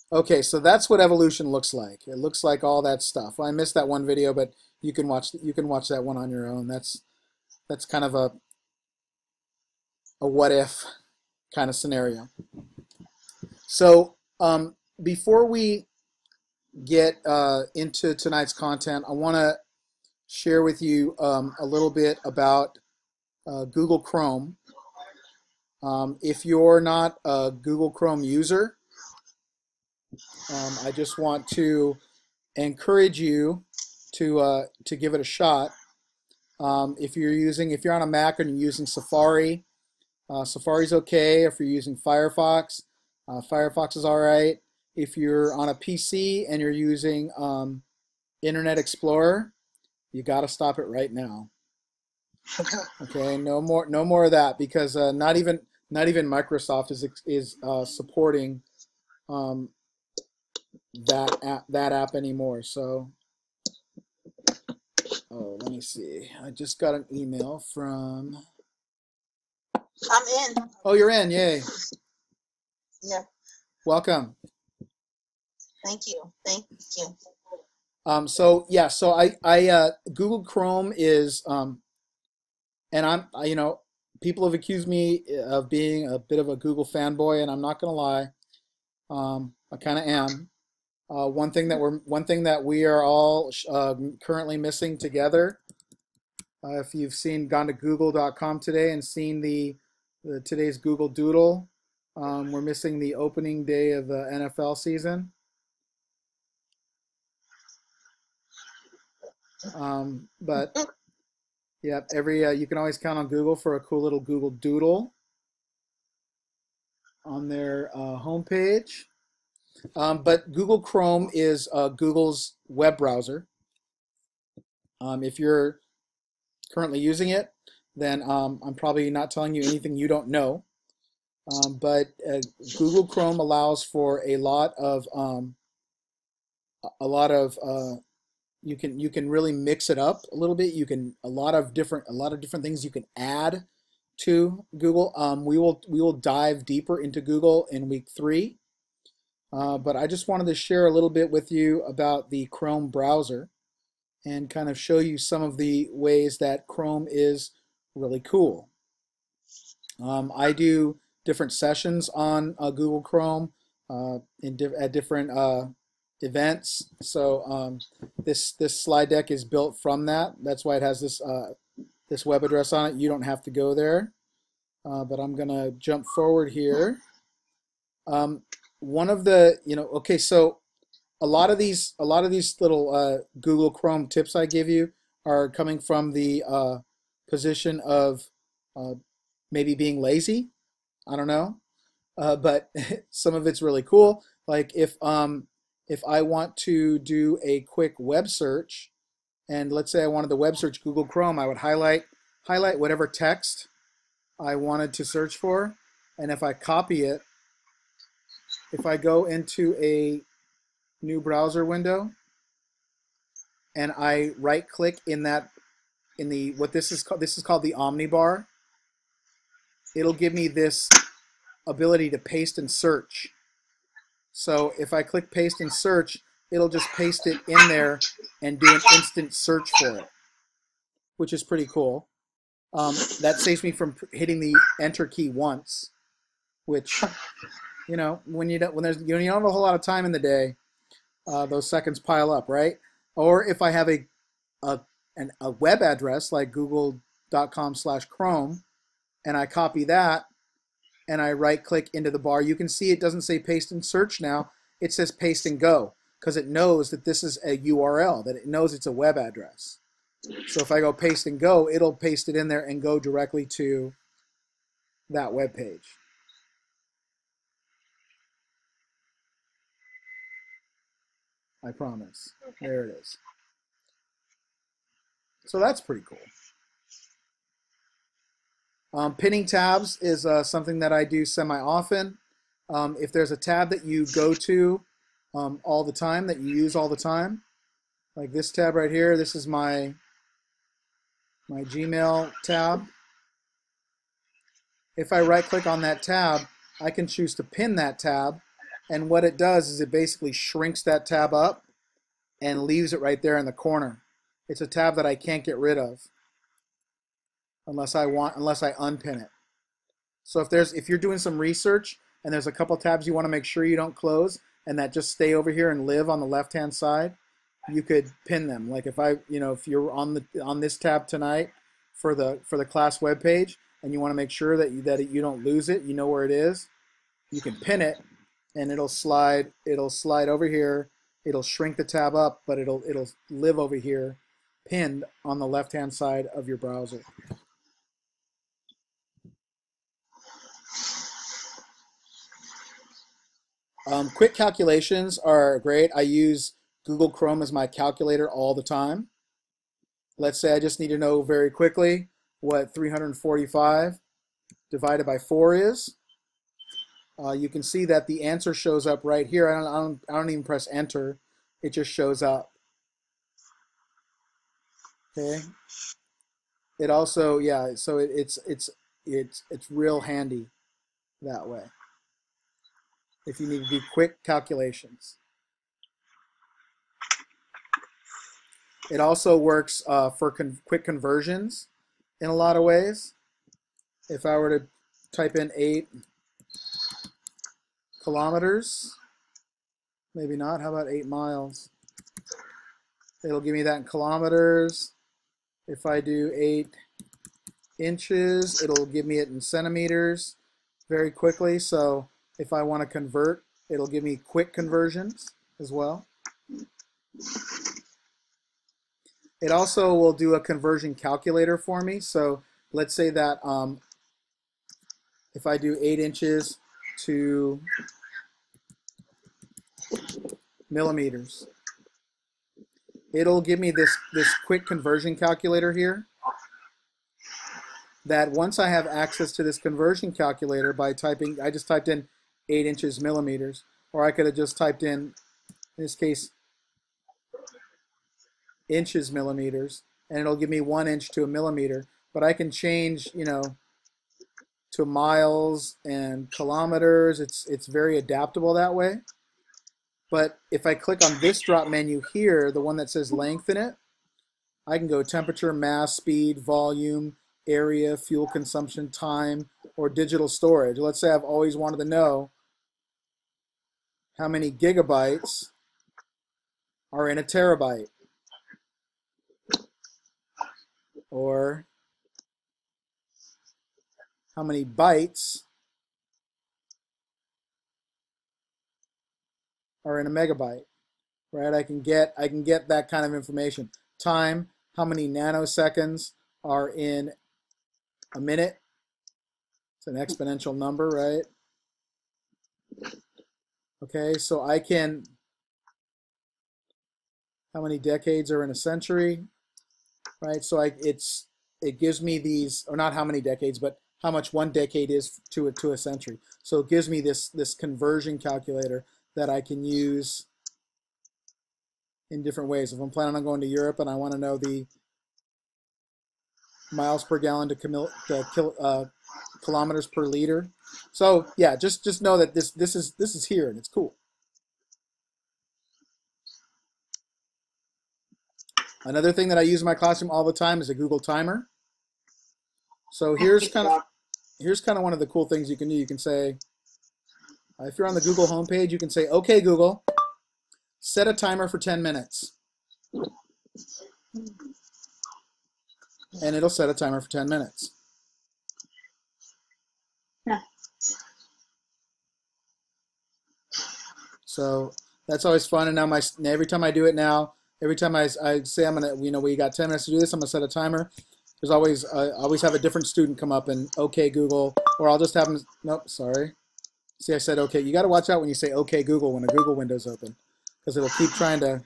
Okay, so that's what evolution looks like. It looks like all that stuff. Well, I missed that one video, but you can watch that one on your own. That's kind of a what if kind of scenario. So before we get into tonight's content, I want to share with you a little bit about Google Chrome. If you're not a Google Chrome user, I just want to encourage you to give it a shot. If you're on a Mac and you're using Safari, Safari's okay. If you're using Firefox, Firefox is all right. If you're on a PC and you're using Internet Explorer, you got to stop it right now. Okay, no more of that, because not even Microsoft is supporting that app anymore. So, let me see. I just got an email from. I'm in. Oh, you're in! Yay! Yeah. Welcome. Thank you. Thank you. So I Google Chrome is and people have accused me of being a bit of a Google fanboy, and I'm not gonna lie, I kind of am. One thing that we are all currently missing together. If you've gone to google.com today and seen today's Google Doodle, we're missing the opening day of the NFL season. But yeah, you can always count on Google for a cool little Google Doodle on their homepage. But Google Chrome is Google's web browser. If you're currently using it, then I'm probably not telling you anything you don't know. But Google Chrome allows for a lot of you can really mix it up a little bit. You can a lot of different things you can add to Google. We will dive deeper into Google in week 3. But I just wanted to share a little bit with you about the Chrome browser and kind of show you some of the ways that Chrome is really cool. I do different sessions on Google Chrome at different events. So this slide deck is built from that. That's why it has this web address on it. You don't have to go there. But I'm gonna jump forward here. One of the, okay, so a lot of these little Google Chrome tips I give you are coming from the position of maybe being lazy. I don't know, but some of it's really cool. Like if I want to do a quick web search, and let's say I wanted to web search Google Chrome, I would highlight whatever text I wanted to search for, and if I copy it, if I go into a new browser window and I right click what this is called the Omnibar, it'll give me this ability to paste and search. So if I click paste and search, it'll just paste it in there and do an instant search for it, which is pretty cool. That saves me from hitting the enter key once, which, when you don't have a whole lot of time in the day, those seconds pile up, right? Or if I have a web address like google.com/Chrome, and I copy that and I right click into the bar, you can see it doesn't say paste and search now, it says paste and go, because it knows that this is a URL, that it knows it's a web address. So if I go paste and go, it'll paste it in there and go directly to that web page. I promise. Okay. There it is. So that's pretty cool. Pinning tabs is something that I do semi-often. If there's a tab that you go to all the time, that you use all the time, like this tab right here, this is my Gmail tab. If I right-click on that tab, I can choose to pin that tab, and what it does is it basically shrinks that tab up and leaves it right there in the corner. It's a tab that I can't get rid of unless I unpin it. So if you're doing some research and there's a couple tabs you want to make sure you don't close and that just stay over here and live on the left-hand side, you could pin them. Like if you're on this tab tonight for the class web page and you want to make sure that you don't lose it, you know where it is, you can pin it and it'll slide over here. It'll shrink the tab up, but it'll live over here pinned on the left-hand side of your browser. Quick calculations are great. I use Google Chrome as my calculator all the time. Let's say I just need to know very quickly what 345 divided by 4 is. You can see that the answer shows up right here. I don't even press enter. It just shows up. Okay. It also, yeah, so it's real handy that way if you need to do quick calculations. It also works for quick conversions in a lot of ways. If I were to type in 8 kilometers, Maybe not. How about 8 miles? It'll give me that in kilometers. If I do 8 inches, it'll give me it in centimeters very quickly. So if I want to convert, it'll give me quick conversions as well. It also will do a conversion calculator for me. So let's say that if I do 8 inches to millimeters, it'll give me this quick conversion calculator here, that once I have access to this conversion calculator by typing, I just typed in 8 inches millimeters, or I could have just typed in this case, inches millimeters, and it'll give me 1 inch to a millimeter. But I can change, you know, to miles and kilometers. It's very adaptable that way. But if I click on this drop menu here, the one that says length in it, I can go temperature, mass, speed, volume, area, fuel consumption, time, or digital storage. Let's say I've always wanted to know how many gigabytes are in a terabyte, or how many bytes are in a megabyte, right? I can get that kind of information. Time, how many nanoseconds are in a minute? It's an exponential number, right? Okay, so I can, how many decades are in a century, right? So it gives me these, or not how many decades, but how much 1 decade is to a century. So it gives me this conversion calculator that I can use in different ways. If I'm planning on going to Europe and I want to know the miles per gallon to kilometers per liter. So yeah, just know that this is here and it's cool. Another thing that I use in my classroom all the time is a Google timer. So here's kind of one of the cool things you can do. You can say, if you're on the Google homepage, you can say, "Okay, Google, set a timer for 10 minutes." And it'll set a timer for 10 minutes. Yeah. So that's always fun. And now every time I do it now, every time I say I'm gonna, you know, we got 10 minutes to do this, I'm gonna set a timer. There's always I always have a different student come up and "Okay, Google," or I'll just have them. Nope, sorry. See, I said okay. You got to watch out when you say "Okay, Google" when a Google window's open, because it'll keep trying to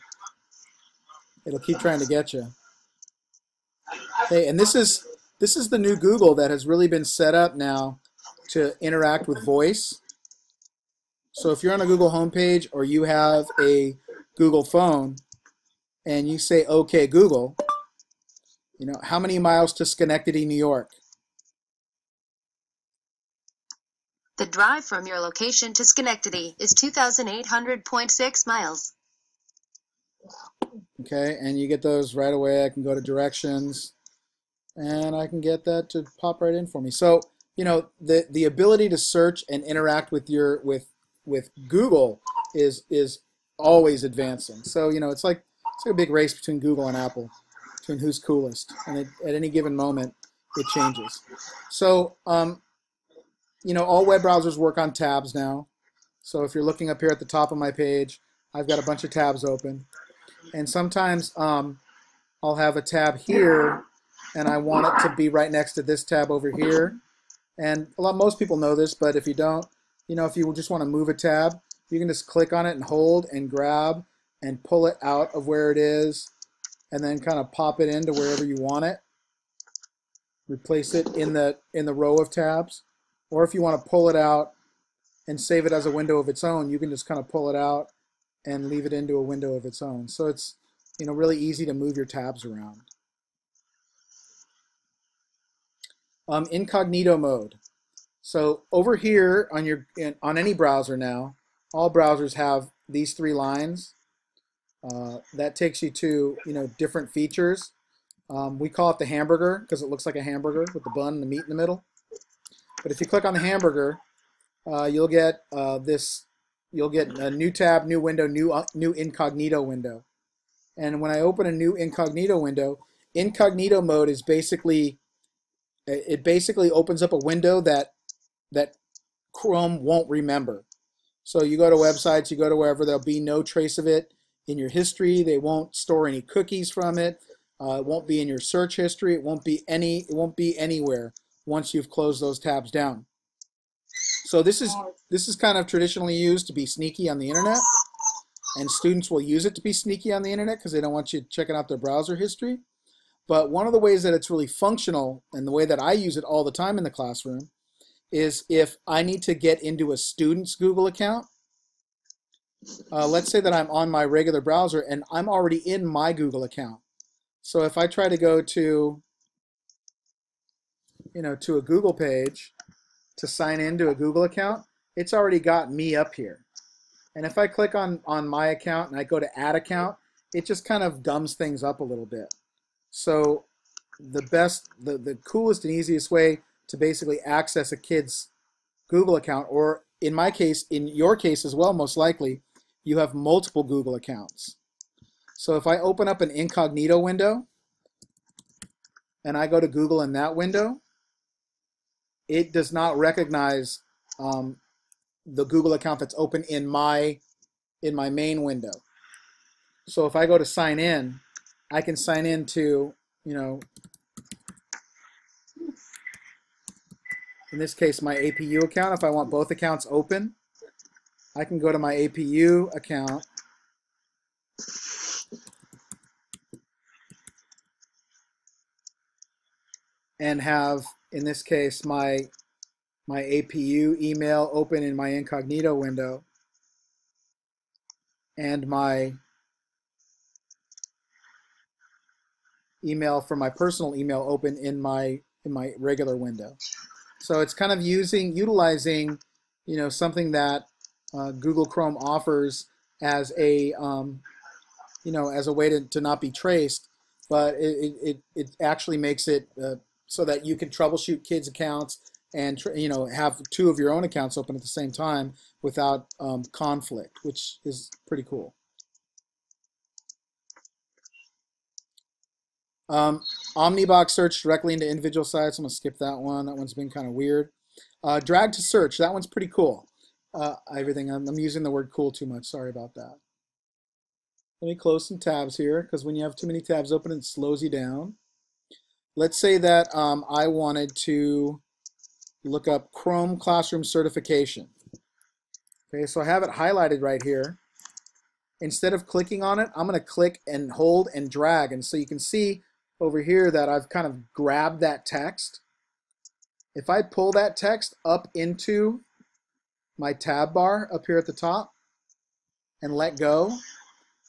get you. Hey, and this is the new Google that has really been set up now to interact with voice. So if you're on a Google homepage or you have a Google phone and you say "Okay, Google," you know, how many miles to Schenectady, New York? The drive from your location to Schenectady is 2,800.6 miles. Okay, and you get those right away. I can go to directions, and I can get that to pop right in for me. So, you know, the ability to search and interact with with Google is always advancing. So, you know, it's like a big race between Google and Apple, between who's coolest, and at any given moment, it changes. So, you know, all web browsers work on tabs now. So if you're looking up here at the top of my page, I've got a bunch of tabs open. And sometimes I'll have a tab here, and I want it to be right next to this tab over here. And most people know this, but if you don't, you know, if you just want to move a tab, you can just click on it and hold and grab and pull it out of where it is, and then kind of pop it into wherever you want it. Replace it in the row of tabs. Or if you want to pull it out and save it as a window of its own, you can just kind of pull it out and leave it into a window of its own. So it's, you know, really easy to move your tabs around. Incognito mode. So over here on any browser now, all browsers have these 3 lines. That takes you to, you know, different features. We call it the hamburger because it looks like a hamburger with the bun and the meat in the middle. But if you click on the hamburger, you'll get this you'll get a new tab, new window, new incognito window. And when I open a new incognito window, incognito mode is basically, it basically opens up a window that Chrome won't remember. So you go to websites, you go to wherever, there'll be no trace of it in your history. They won't store any cookies from it. It won't be in your search history. It won't be anywhere once you've closed those tabs down. So this is kind of traditionally used to be sneaky on the internet, and students will use it to be sneaky on the internet because they don't want you checking out their browser history. But one of the ways that it's really functional, and the way that I use it all the time in the classroom, is if I need to get into a student's Google account. Let's say that I'm on my regular browser and I'm already in my Google account. So if I try to go to, to a Google page to sign into a Google account, it's already got me up here. And if I click on my account and I go to add account, it just kind of gums things up a little bit. So the coolest and easiest way to basically access a kid's Google account, or in my case, in your case as well, most likely, you have multiple Google accounts. So if I open up an incognito window and I go to Google in that window, it does not recognize the Google account that's open in my main window. So if I go to sign in, I can sign into, in this case, my APU account. If I want both accounts open, I can go to my APU account and have, in this case, my APU email open in my incognito window and my email from my personal email open in my regular window. So it's kind of utilizing, something that Google Chrome offers as a, as a way to not be traced, but it actually makes it so that you can troubleshoot kids' accounts and have two of your own accounts open at the same time without conflict, which is pretty cool. Omnibox search directly into individual sites. I'm going to skip that one. That one's been kind of weird. Drag to search. That one's pretty cool. I'm using the word cool too much. Sorry about that. Let me close some tabs here, because when you have too many tabs open, it slows you down. Let's say that I wanted to look up Chrome Classroom Certification. Okay, so I have it highlighted right here. Instead of clicking on it, I'm going to click and hold and drag. And so you can see over here that I've kind of grabbed that text. If I pull that text up into my tab bar up here at the top and let go,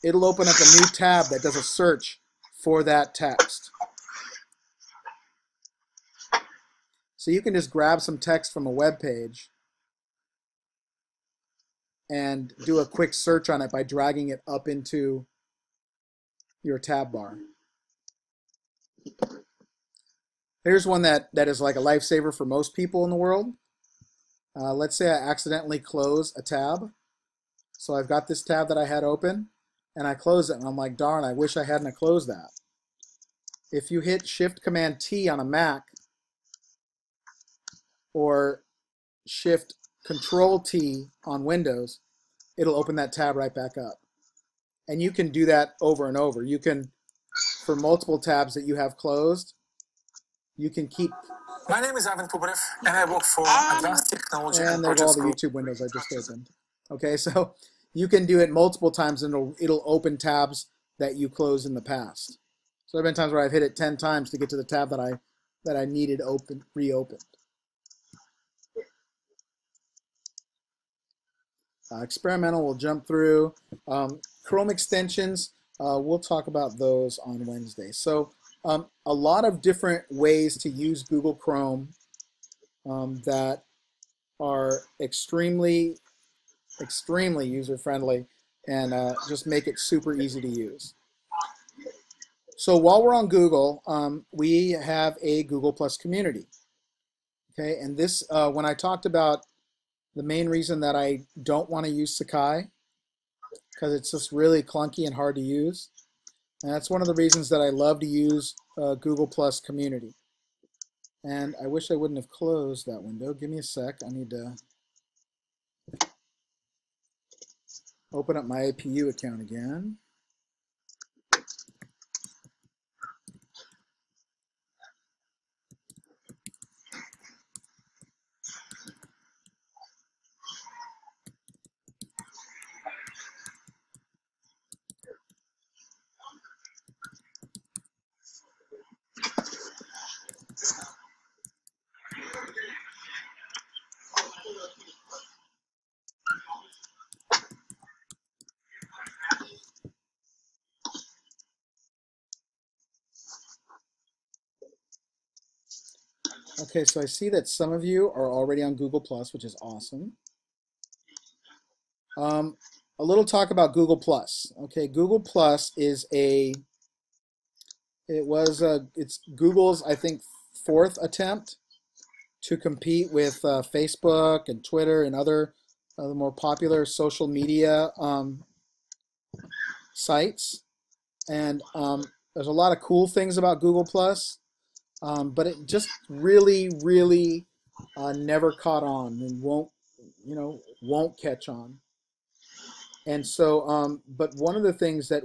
it'll open up a new tab that does a search for that text. So you can just grab some text from a web page and do a quick search on it by dragging it up into your tab bar. Here's one that is like a lifesaver for most people in the world. Let's say I accidentally close a tab. So I've got this tab that I had open, and I close it, and I'm like, darn, I wish I hadn't closed that. If you hit Shift-Command-T on a Mac, or Shift-Control-T on Windows, it'll open that tab right back up. And you can do that over and over. You can, for multiple tabs that you have closed, you can keep. My name is Ivan Pubarev, and I work for Advanced Technology and there are all the YouTube windows I just opened. Okay, so you can do it multiple times, and it'll open tabs that you closed in the past. So there have been times where I've hit it 10 times to get to the tab that I needed reopened. Experimental, we'll jump through. Chrome extensions, we'll talk about those on Wednesday. So a lot of different ways to use Google Chrome that are extremely user-friendly and just make it super easy to use. So while we're on Google, we have a Google Plus community. Okay, and this, when I talked about the main reason that I don't want to use Sakai, because it's just really clunky and hard to use. And that's one of the reasons that I love to use Google Plus Community. And I wish I wouldn't have closed that window. Give me a sec. I need to open up my APU account again. Okay, so I see that some of you are already on Google Plus, which is awesome. A little talk about Google Plus. Okay, Google Plus is it's Google's, I think, fourth attempt to compete with Facebook and Twitter and other more popular social media sites. And there's a lot of cool things about Google Plus, but it just really, really never caught on and won't catch on. And so, but one of the things that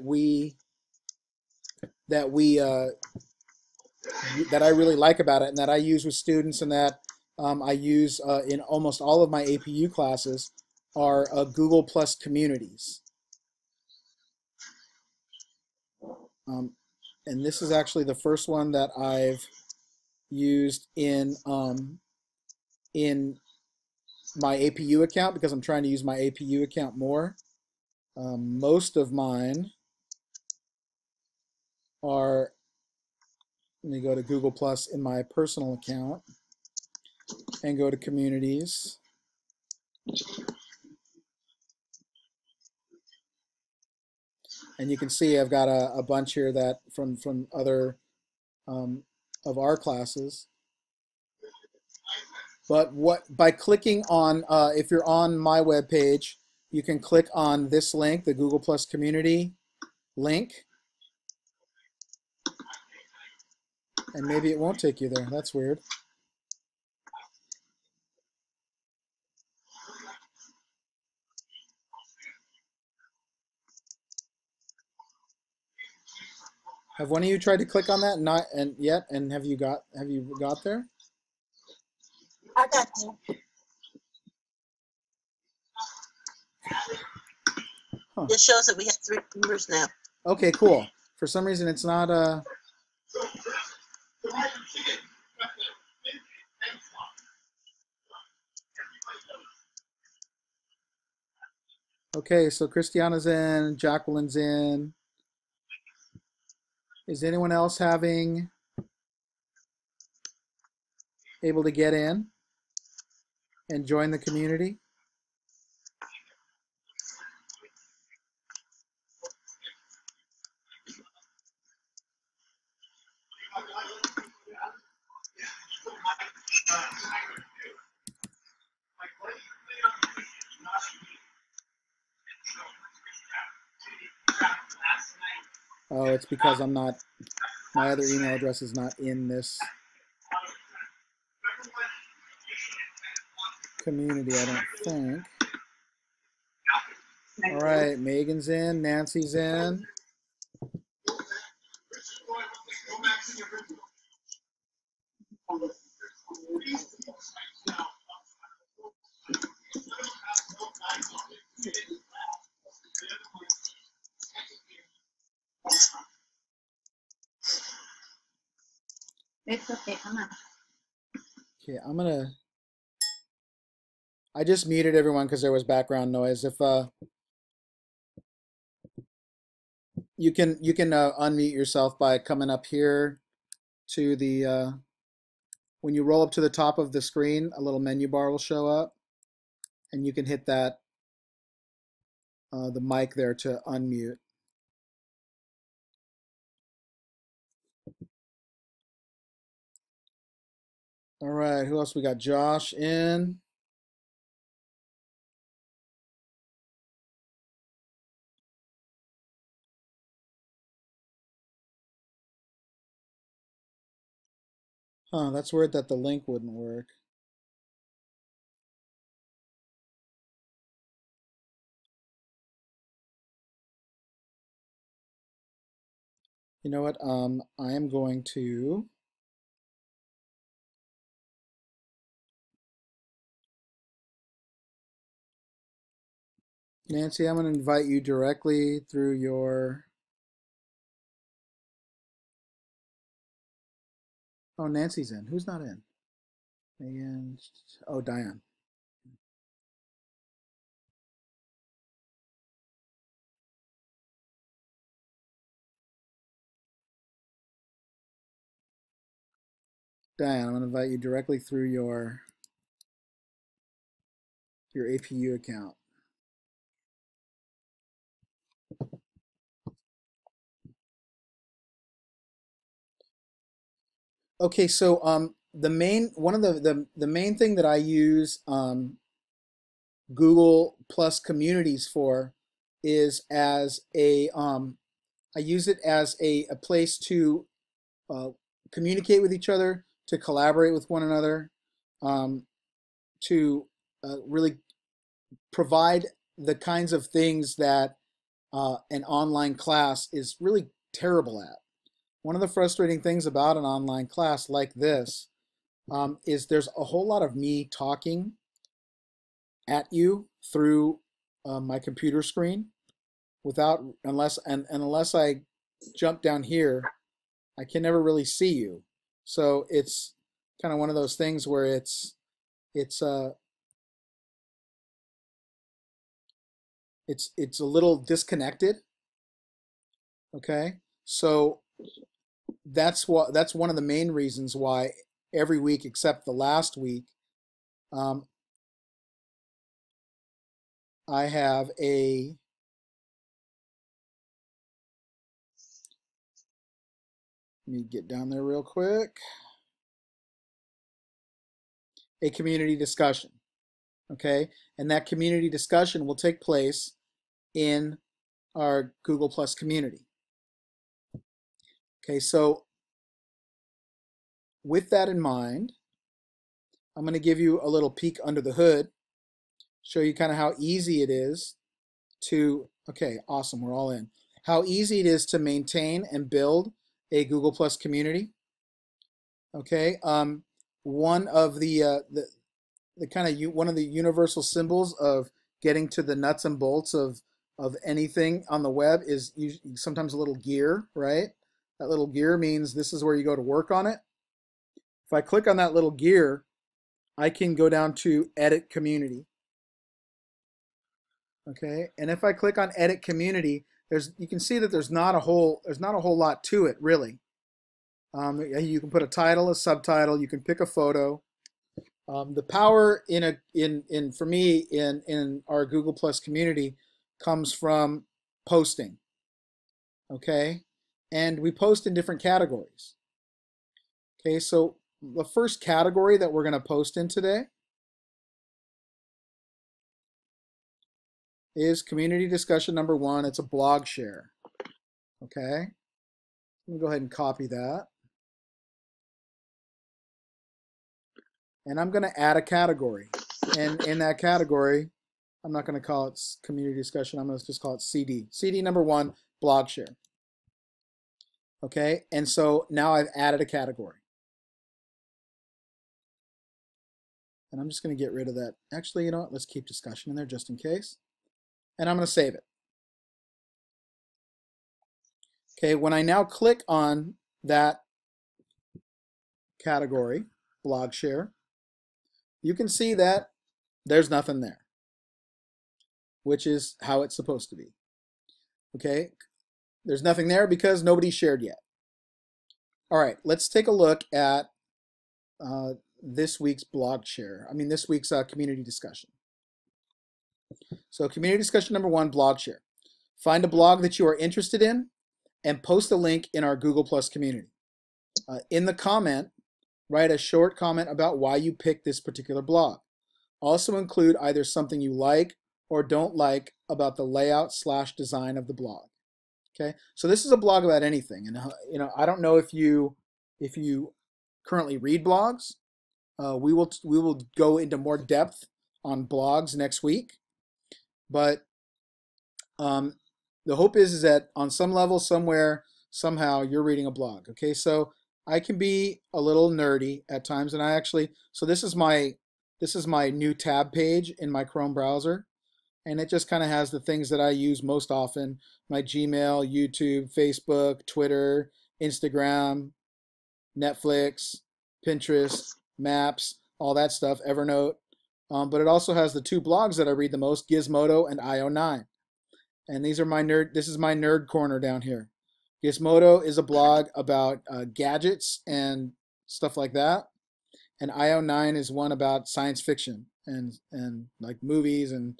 I really like about it, and that I use with students, and that I use in almost all of my APU classes, are Google Plus communities. And this is actually the first one that I've used in my APU account, because I'm trying to use my APU account more. Most of mine are, let me go to Google Plus in my personal account and go to communities. And you can see I've got a bunch here that from other of our classes. But by clicking on, if you're on my web page, you can click on this link, the Google Plus Community link, and maybe it won't take you there. That's weird. Have one of you tried to click on that? Not and yet? And have you got there? I got you. Huh. It shows that we have 3 members now. Okay, cool. For some reason, it's not Okay, so Christiana's in, Jacqueline's in. Is anyone else able to get in and join the community? Oh, it's because I'm not, my other email address is not in this community, I don't think. All right, Megan's in, Nancy's in. It's okay, come on. Okay, I just muted everyone because there was background noise. If you can unmute yourself by coming up here to the when you roll up to the top of the screen, a little menu bar will show up, and you can hit that the mic there to unmute. All right, who else we got? Josh in. Huh, that's weird that the link wouldn't work. You know what? I am going to Nancy, I'm going to invite you directly through your... Oh, Nancy's in. Who's not in? Megan. Oh, Diane. Diane, I'm going to invite you directly through your APU account. Okay, so the main thing that I use Google Plus Communities for is as a I use it as a place to communicate with each other, to collaborate with one another, to really provide the kinds of things that an online class is really terrible at. One of the frustrating things about an online class like this is there's a whole lot of me talking at you through my computer screen unless I jump down here, I can never really see you. So it's kind of one of those things where it's a little disconnected. Okay, so that's one of the main reasons why every week except the last week I have a let me get down there real quick. A community discussion. Okay, and that community discussion will take place in our Google Plus community. Okay, so with that in mind, I'm going to give you a little peek under the hood, show you kind of how easy it is to, okay, awesome, we're all in. How easy it is to maintain and build a Google Plus community. Okay, one of the one of the universal symbols of getting to the nuts and bolts of anything on the web is sometimes a little gear, right? That little gear means this is where you go to work on it. If I click on that little gear, I can go down to Edit Community. Okay, and if I click on Edit Community, you can see that there's not a whole lot to it really. You can put a title, a subtitle, you can pick a photo. The power for me in our Google Plus community comes from posting. Okay, and we post in different categories. Okay, so the first category that we're going to post in today is community discussion number 1. It's a blog share. Okay, let me go ahead and copy that. And I'm going to add a category. And in that category, I'm not going to call it community discussion. I'm going to just call it CD. CD number 1, blog share. Okay, and so now I've added a category. And I'm just going to get rid of that. Actually, you know what? Let's keep discussion in there just in case. And I'm going to save it. Okay, when I now click on that category, blog share, you can see that there's nothing there, which is how it's supposed to be. Okay, there's nothing there because nobody shared yet. All right, let's take a look at this week's this week's community discussion. So community discussion number 1, blog share. Find a blog that you are interested in and post a link in our Google Plus community. In the comment, write a short comment about why you picked this particular blog. Also include either something you like or don't like about the layout / design of the blog. Okay, so this is a blog about anything, and I don't know if you currently read blogs. We will go into more depth on blogs next week, but the hope is that on some level, somewhere, somehow, you're reading a blog. Okay, so I can be a little nerdy at times, and I actually, so this is my new tab page in my Chrome browser, and it just kind of has the things that I use most often: my Gmail, YouTube, Facebook, Twitter, Instagram, Netflix, Pinterest, Maps, all that stuff, Evernote. But it also has the two blogs that I read the most, Gizmodo and IO9. And these are my this is my nerd corner down here. Gizmodo is a blog about gadgets and stuff like that. And IO9 is one about science fiction and like movies and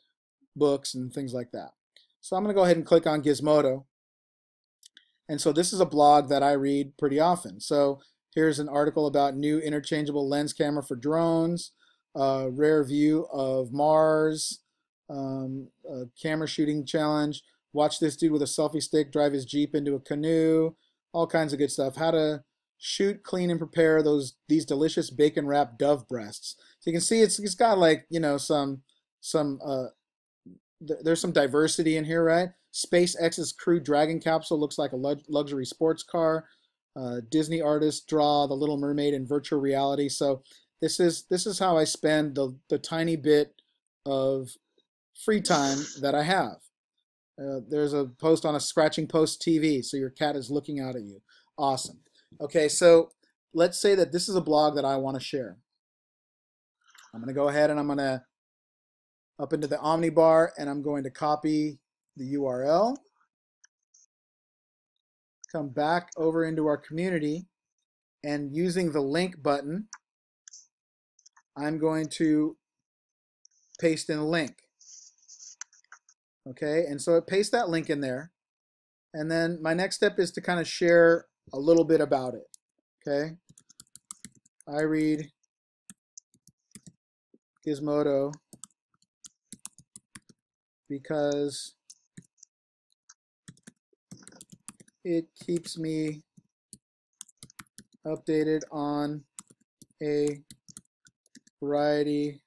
books and things like that. So I'm going to go ahead and click on Gizmodo. And so this is a blog that I read pretty often. So here's an article about new interchangeable lens camera for drones, rare view of Mars, camera shooting challenge, watch this dude with a selfie stick drive his Jeep into a canoe, all kinds of good stuff. How to shoot, clean, and prepare these delicious bacon wrapped dove breasts. So you can see it's got, like, you know, there's some diversity in here, right? SpaceX's Crew Dragon capsule looks like a luxury sports car. Disney artists draw the Little Mermaid in virtual reality. So this is how I spend the tiny bit of free time that I have. There's a post on a Scratching Post TV, so your cat is looking out at you. Awesome. Okay, so let's say that this is a blog that I want to share. I'm going to go ahead and I'm going to up into the Omnibar, and I'm going to copy the URL, come back over into our community, and using the link button, I'm going to paste in a link. Okay, and so it pastes that link in there, and then my next step is to kind of share a little bit about it. Okay, I read Gizmodo because it keeps me updated on a variety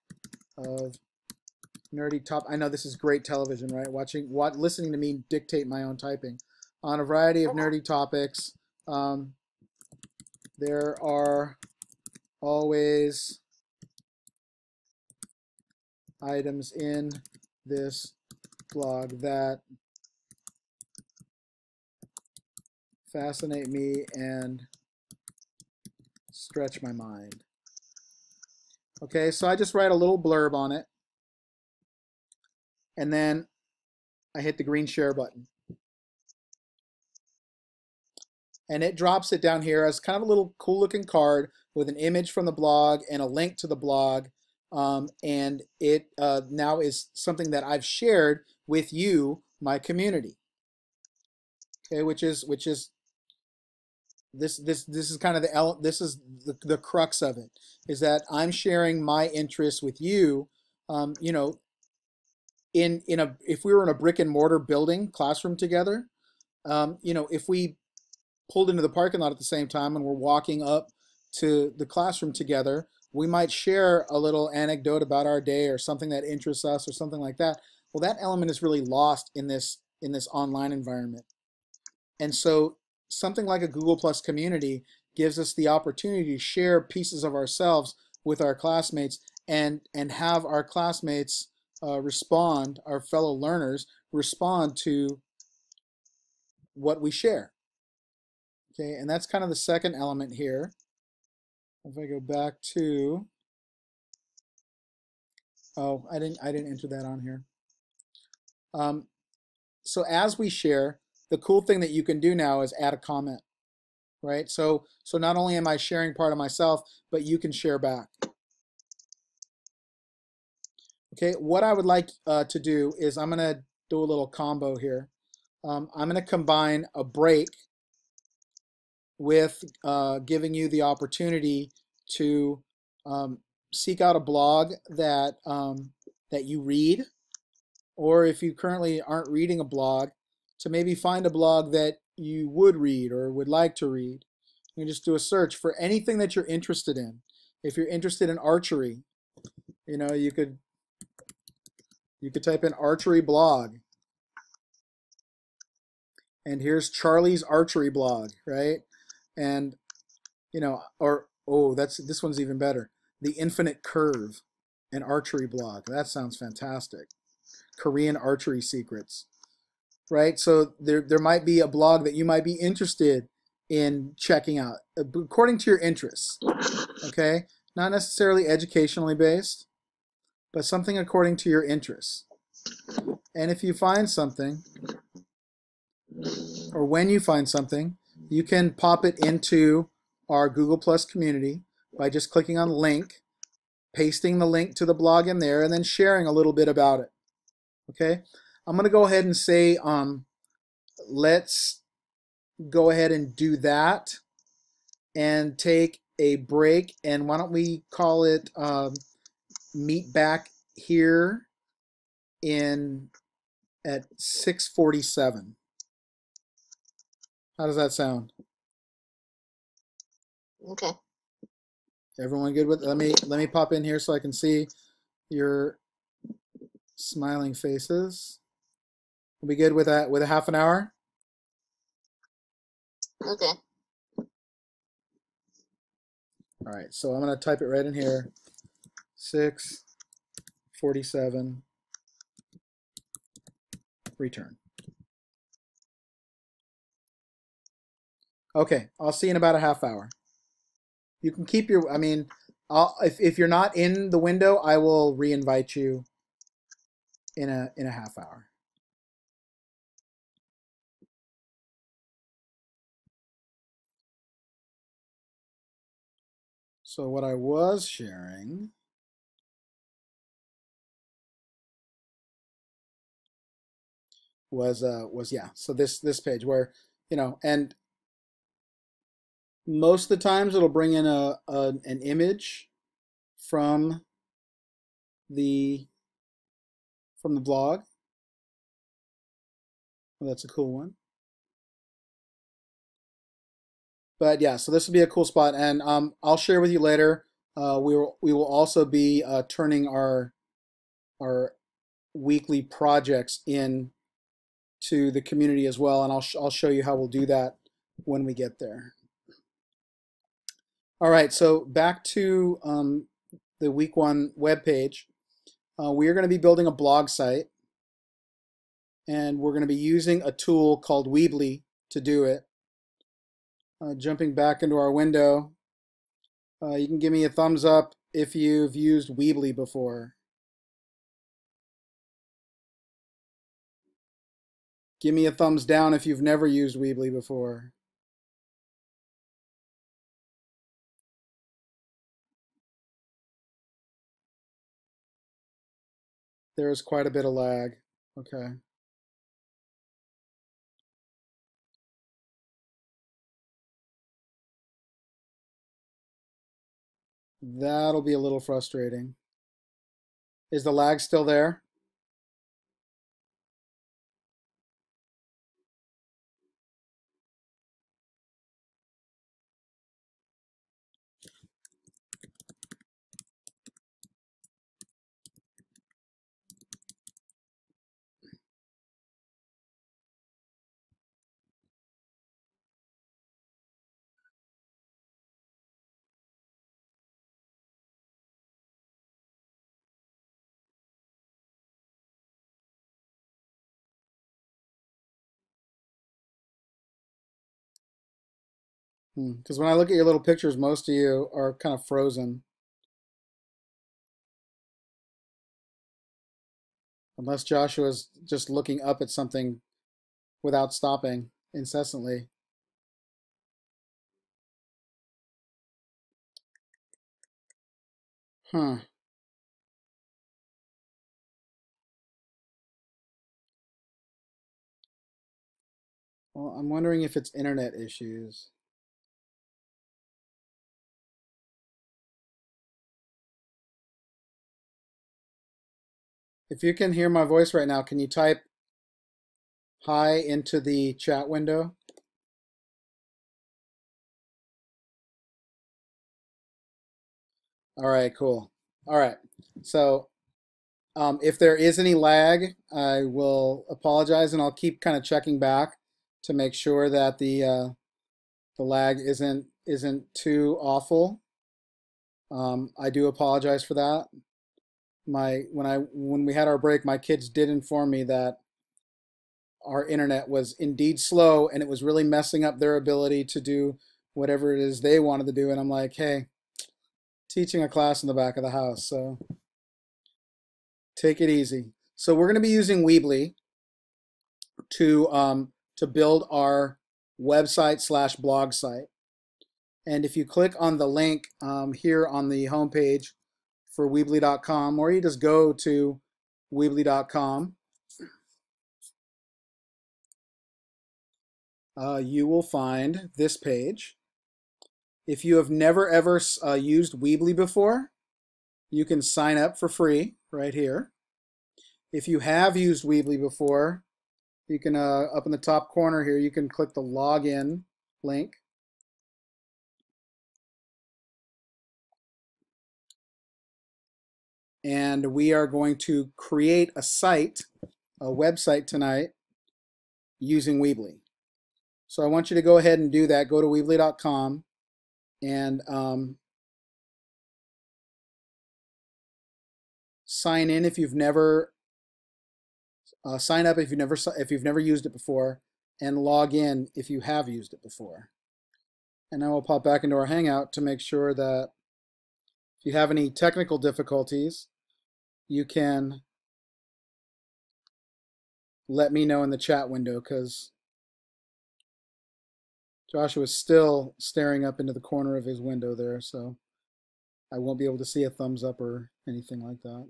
of nerdy I know this is great television, right? Listening to me dictate my own typing. On a variety of nerdy topics. There are always items in this blog that fascinate me and stretch my mind. Okay, so I just write a little blurb on it, and then I hit the green share button. And it drops it down here as kind of a little cool looking card with an image from the blog and a link to the blog. And it now is something that I've shared with you, my community. Okay, which is this is kind of the crux of it, is that I'm sharing my interests with you. You know, if we were in a brick and mortar building classroom together, you know, if we pulled into the parking lot at the same time and we're walking up to the classroom together, we might share a little anecdote about our day or something that interests us or something like that. Well, that element is really lost in this online environment. And so something like a Google Plus community gives us the opportunity to share pieces of ourselves with our classmates and have our classmates our fellow learners respond to what we share. Okay, and that's kind of the second element here. If I go back to, oh, I didn't enter that on here. So as we share, the cool thing that you can do now is add a comment, right? So not only am I sharing part of myself, but you can share back. Okay, what I would like to do is I'm going to do a little combo here. I'm going to combine a break with giving you the opportunity to seek out a blog that that you read, or if you currently aren't reading a blog, to maybe find a blog that you would read or would like to read. You just do a search for anything that you're interested in. If you're interested in archery, you know, you could type in archery blog. And here's Charlie's archery blog, right? And you know, or oh, this one's even better. The Infinite Curve, an archery blog. That sounds fantastic. Korean archery secrets, right? So there might be a blog that you might be interested in checking out according to your interests. Okay, not necessarily educationally based, but something according to your interests. And if you find something, or when you find something, you can pop it into our Google Plus community by just clicking on link, pasting the link to the blog in there, and then sharing a little bit about it. Okay, I'm going to go ahead and say, let's go ahead and do that and take a break. And why don't we call it meet back here at 6:47. How does that sound? Okay. Everyone good with? Let me pop in here so I can see your smiling faces. We'll be good with that, with a half an hour? Okay. All right, so I'm going to type it right in here. 6:47, return. Okay, I'll see you in about a half hour. You can keep your, I mean, if you're not in the window, I will re-invite you in a half hour. So what I was sharing was yeah, so this page where, you know, and most of the times it'll bring in an image from the blog. Well, that's a cool one. But yeah, so this will be a cool spot, and I'll share with you later. We will also be turning our weekly projects in to the community as well, and I'll show you how we'll do that when we get there. All right, so back to the week 1 web page. We are going to be building a blog site, and we're going to be using a tool called Weebly to do it. Jumping back into our window, you can give me a thumbs up if you've used Weebly before. Give me a thumbs down if you've never used Weebly before. There's quite a bit of lag. Okay. That'll be a little frustrating. Is the lag still there? Because when I look at your little pictures, most of you are kind of frozen. Unless Joshua's just looking up at something without stopping incessantly. Huh. Well, I'm wondering if it's internet issues. If you can hear my voice right now, can you type hi into the chat window? All right, cool. All right. So if there is any lag, I will apologize, and I'll keep kind of checking back to make sure that the lag isn't too awful. I do apologize for that. When we had our break, my kids did inform me that our internet was indeed slow, and it was really messing up their ability to do whatever it is they wanted to do. And I'm like, hey, teaching a class in the back of the house, so take it easy. So we're going to be using Weebly to build our website / blog site. And if you click on the link here on the homepage for Weebly.com, or you just go to Weebly.com, you will find this page. If you have never ever used Weebly before, you can sign up for free right here. If you have used Weebly before, you can, up in the top corner here, you can click the login link. And we are going to create a site, a website tonight using Weebly. So I want you to go ahead and do that. Go to Weebly.com and sign in if you've never sign up if you've never used it before, and log in if you have used it before. And then we'll pop back into our Hangout to make sure that if you have any technical difficulties, you can let me know in the chat window, because Joshua's still staring up into the corner of his window there, so I won't be able to see a thumbs up or anything like that.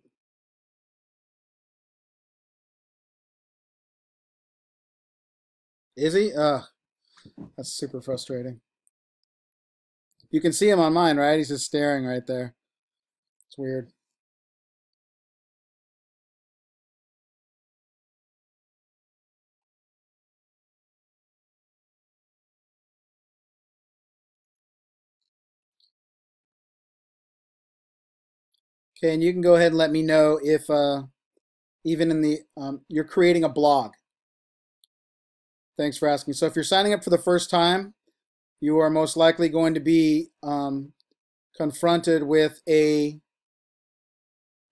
Is he? That's super frustrating. You can see him on mine, right? He's just staring right there. It's weird. Okay, and you can go ahead and let me know if even in the you're creating a blog. Thanks for asking. So if you're signing up for the first time, you are most likely going to be confronted with a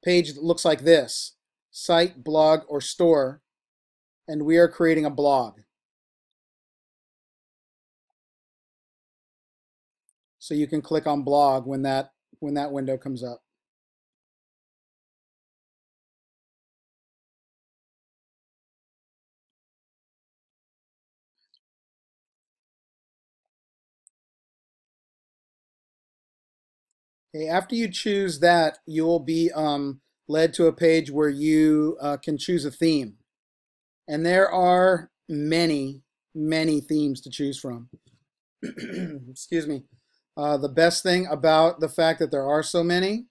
page that looks like this: site, blog, or store, and we are creating a blog. So you can click on blog when that window comes up. Okay, after you choose that, you will be led to a page where you can choose a theme. And there are many, many themes to choose from. Excuse me. The best thing about the fact that there are so many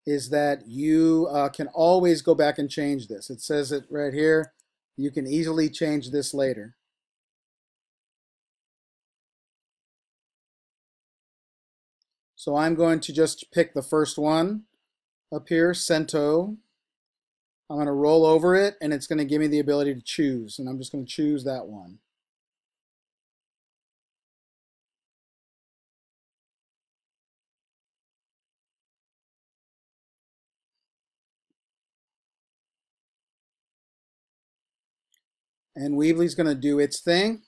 is that you can always go back and change this. It says it right here. You can easily change this later. So I'm going to just pick the first one up here, Cento. I'm going to roll over it, and it's going to give me the ability to choose. And I'm just going to choose that one. And Weebly's going to do its thing.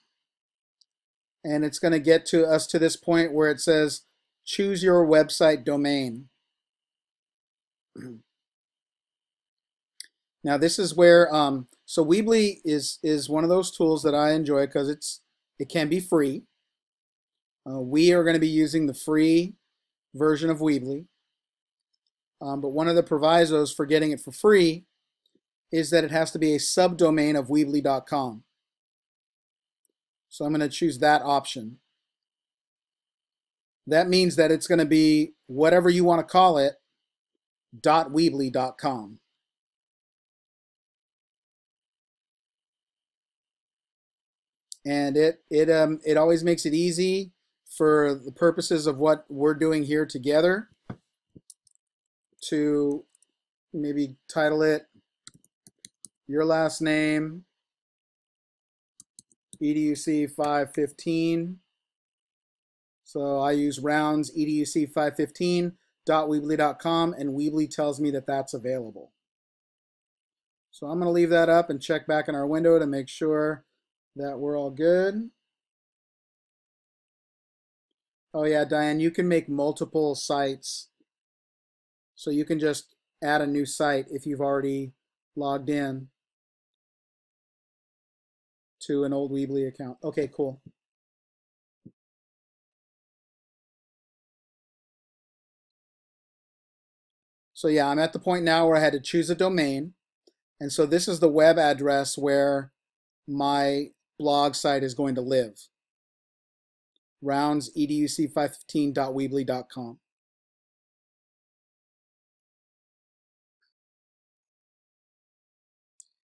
And it's going to get to us to this point where it says, choose your website domain. Now this is where, so Weebly is one of those tools that I enjoy because it can be free. We are going to be using the free version of Weebly. But one of the provisos for getting it for free is that it has to be a subdomain of Weebly.com. So I'm going to choose that option. That means that it's going to be whatever you want to call it, .weebly.com. And it always makes it easy for the purposes of what we're doing here together. to maybe title it your last name, EDUC 515. So I use rounds EDUC 515.weebly.com, and Weebly tells me that that's available. So I'm going to leave that up and check back in our window to make sure that we're all good. Oh yeah, Diane, you can make multiple sites. So you can just add a new site if you've already logged in to an old Weebly account. Okay, cool. So yeah, I'm at the point now where I had to choose a domain. And so this is the web address where my blog site is going to live. roundseduc515.weebly.com.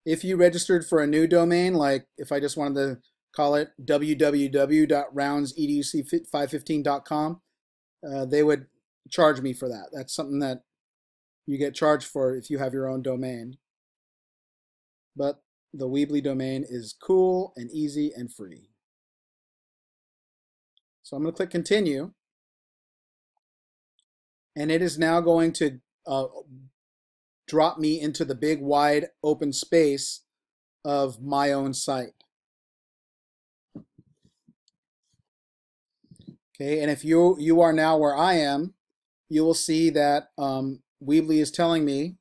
If you registered for a new domain, like if I just wanted to call it www.roundseduc515.com, they would charge me for that. That's something that you get charged for if you have your own domain. But the Weebly domain is cool and easy and free. So I'm going to click continue. And it is now going to drop me into the big wide open space of my own site. Okay, and if you are now where I am, you will see that Weebly is telling me,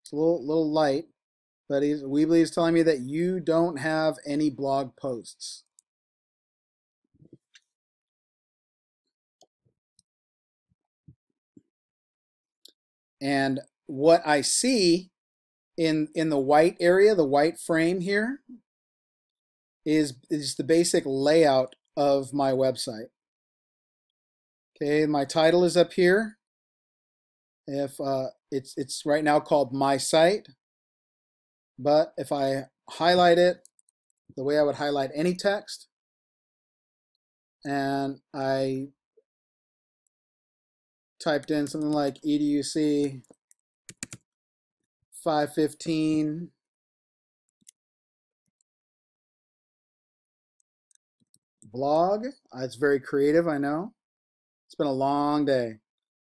it's a little light, but Weebly is telling me that you don't have any blog posts. And what I see in the white area, the white frame here, is the basic layout of my website. Okay, my title is up here. If it's right now called My Site, but if I highlight it the way I would highlight any text, and I typed in something like EDUC 515 blog. It's very creative, I know. It's been a long day.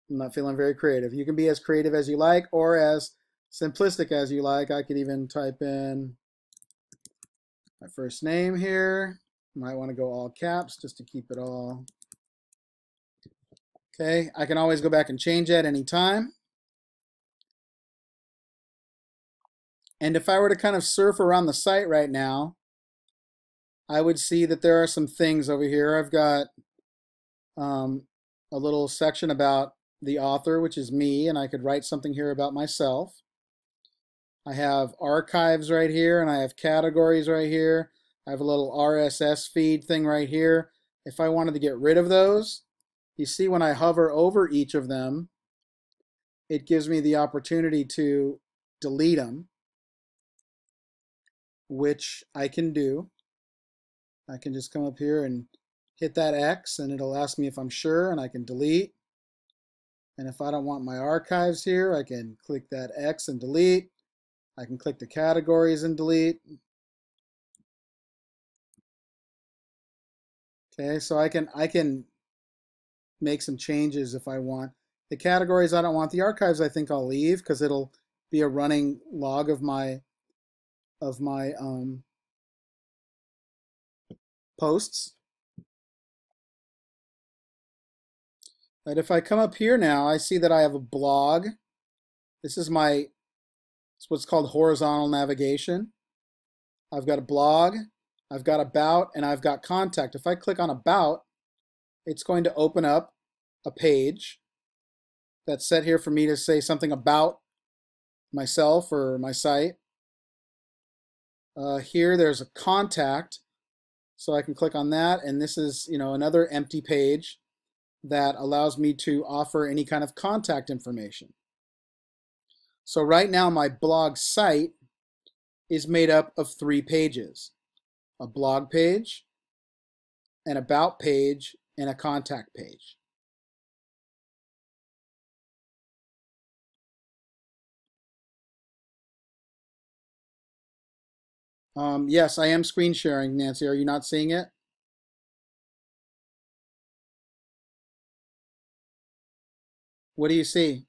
I'm not feeling very creative. You can be as creative as you like or as simplistic as you like. I could even type in my first name here. Might want to go all caps just to keep it all. Okay, I can always go back and change that anytime. And if I were to kind of surf around the site right now, I would see that there are some things over here. I've got a little section about the author, which is me, and I could write something here about myself. I have archives right here, and I have categories right here. I have a little RSS feed thing right here. If I wanted to get rid of those, you see when I hover over each of them, it gives me the opportunity to delete them, which I can do. I can just come up here and hit that X, and it'll ask me if I'm sure, and I can delete. And if I don't want my archives here, I can click that X and delete. I can click the categories and delete. Okay, so I can make some changes if I want. The categories I don't want. The archives I think I'll leave because it'll be a running log of my posts. But if I come up here now, I see that I have a blog. This is it's what's called horizontal navigation. I've got a blog, I've got about, and I've got contact. If I click on about, it's going to open up a page that's set here for me to say something about myself or my site. Here there's a contact, so I can click on that, and this is another empty page that allows me to offer any kind of contact information. So right now my blog site is made up of 3 pages: a blog page, an about page, and a contact page. Yes, I am screen sharing, Nancy. Are you not seeing it? What do you see?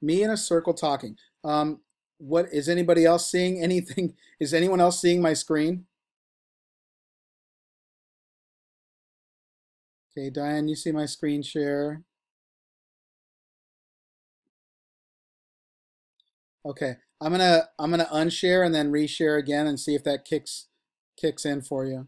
Me in a circle talking. What is anybody else seeing anything? Is anyone else seeing my screen? Okay, Diane, you see my screen share? Okay, I'm gonna unshare and then reshare again and see if that kicks in for you.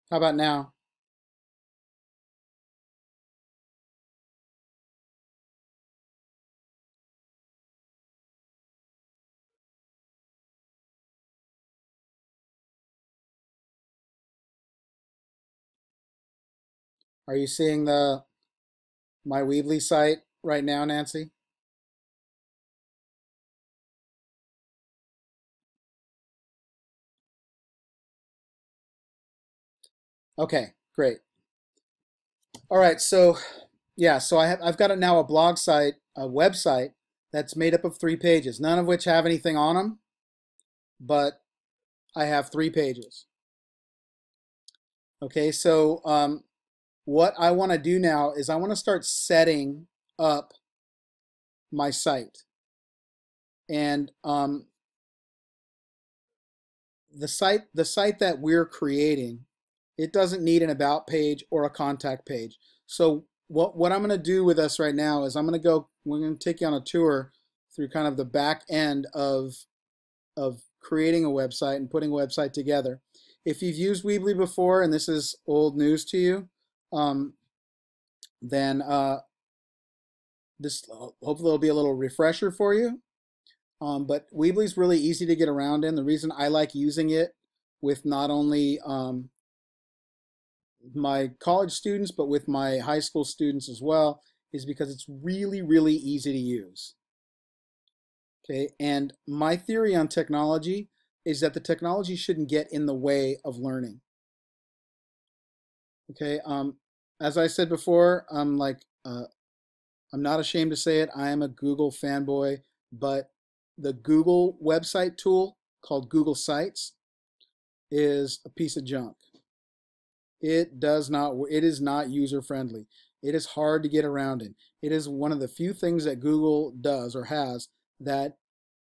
How about now? Are you seeing my Weebly site right now, Nancy? Okay, great. All right, so yeah, so I've got now a blog site, a website that's made up of 3 pages, none of which have anything on them, but I have 3 pages. Okay, so what I want to do now is I want to start setting up my site. And the site that we're creating, it doesn't need an about page or a contact page. So what I'm going to do with us right now is we're going to take you on a tour through kind of the back end of creating a website and putting a website together. If you've used Weebly before and this is old news to you, then this hopefully will be a little refresher for you. But Weebly's really easy to get around in. The reason I like using it with not only my college students, but with my high school students as well, is because it's really, really easy to use. Okay, and my theory on technology is that the technology shouldn't get in the way of learning. Okay, as I said before, I'm not ashamed to say it, I am a Google fanboy, but the Google website tool called Google Sites is a piece of junk. It is not user friendly. It is hard to get around in. It is one of the few things that Google does or has that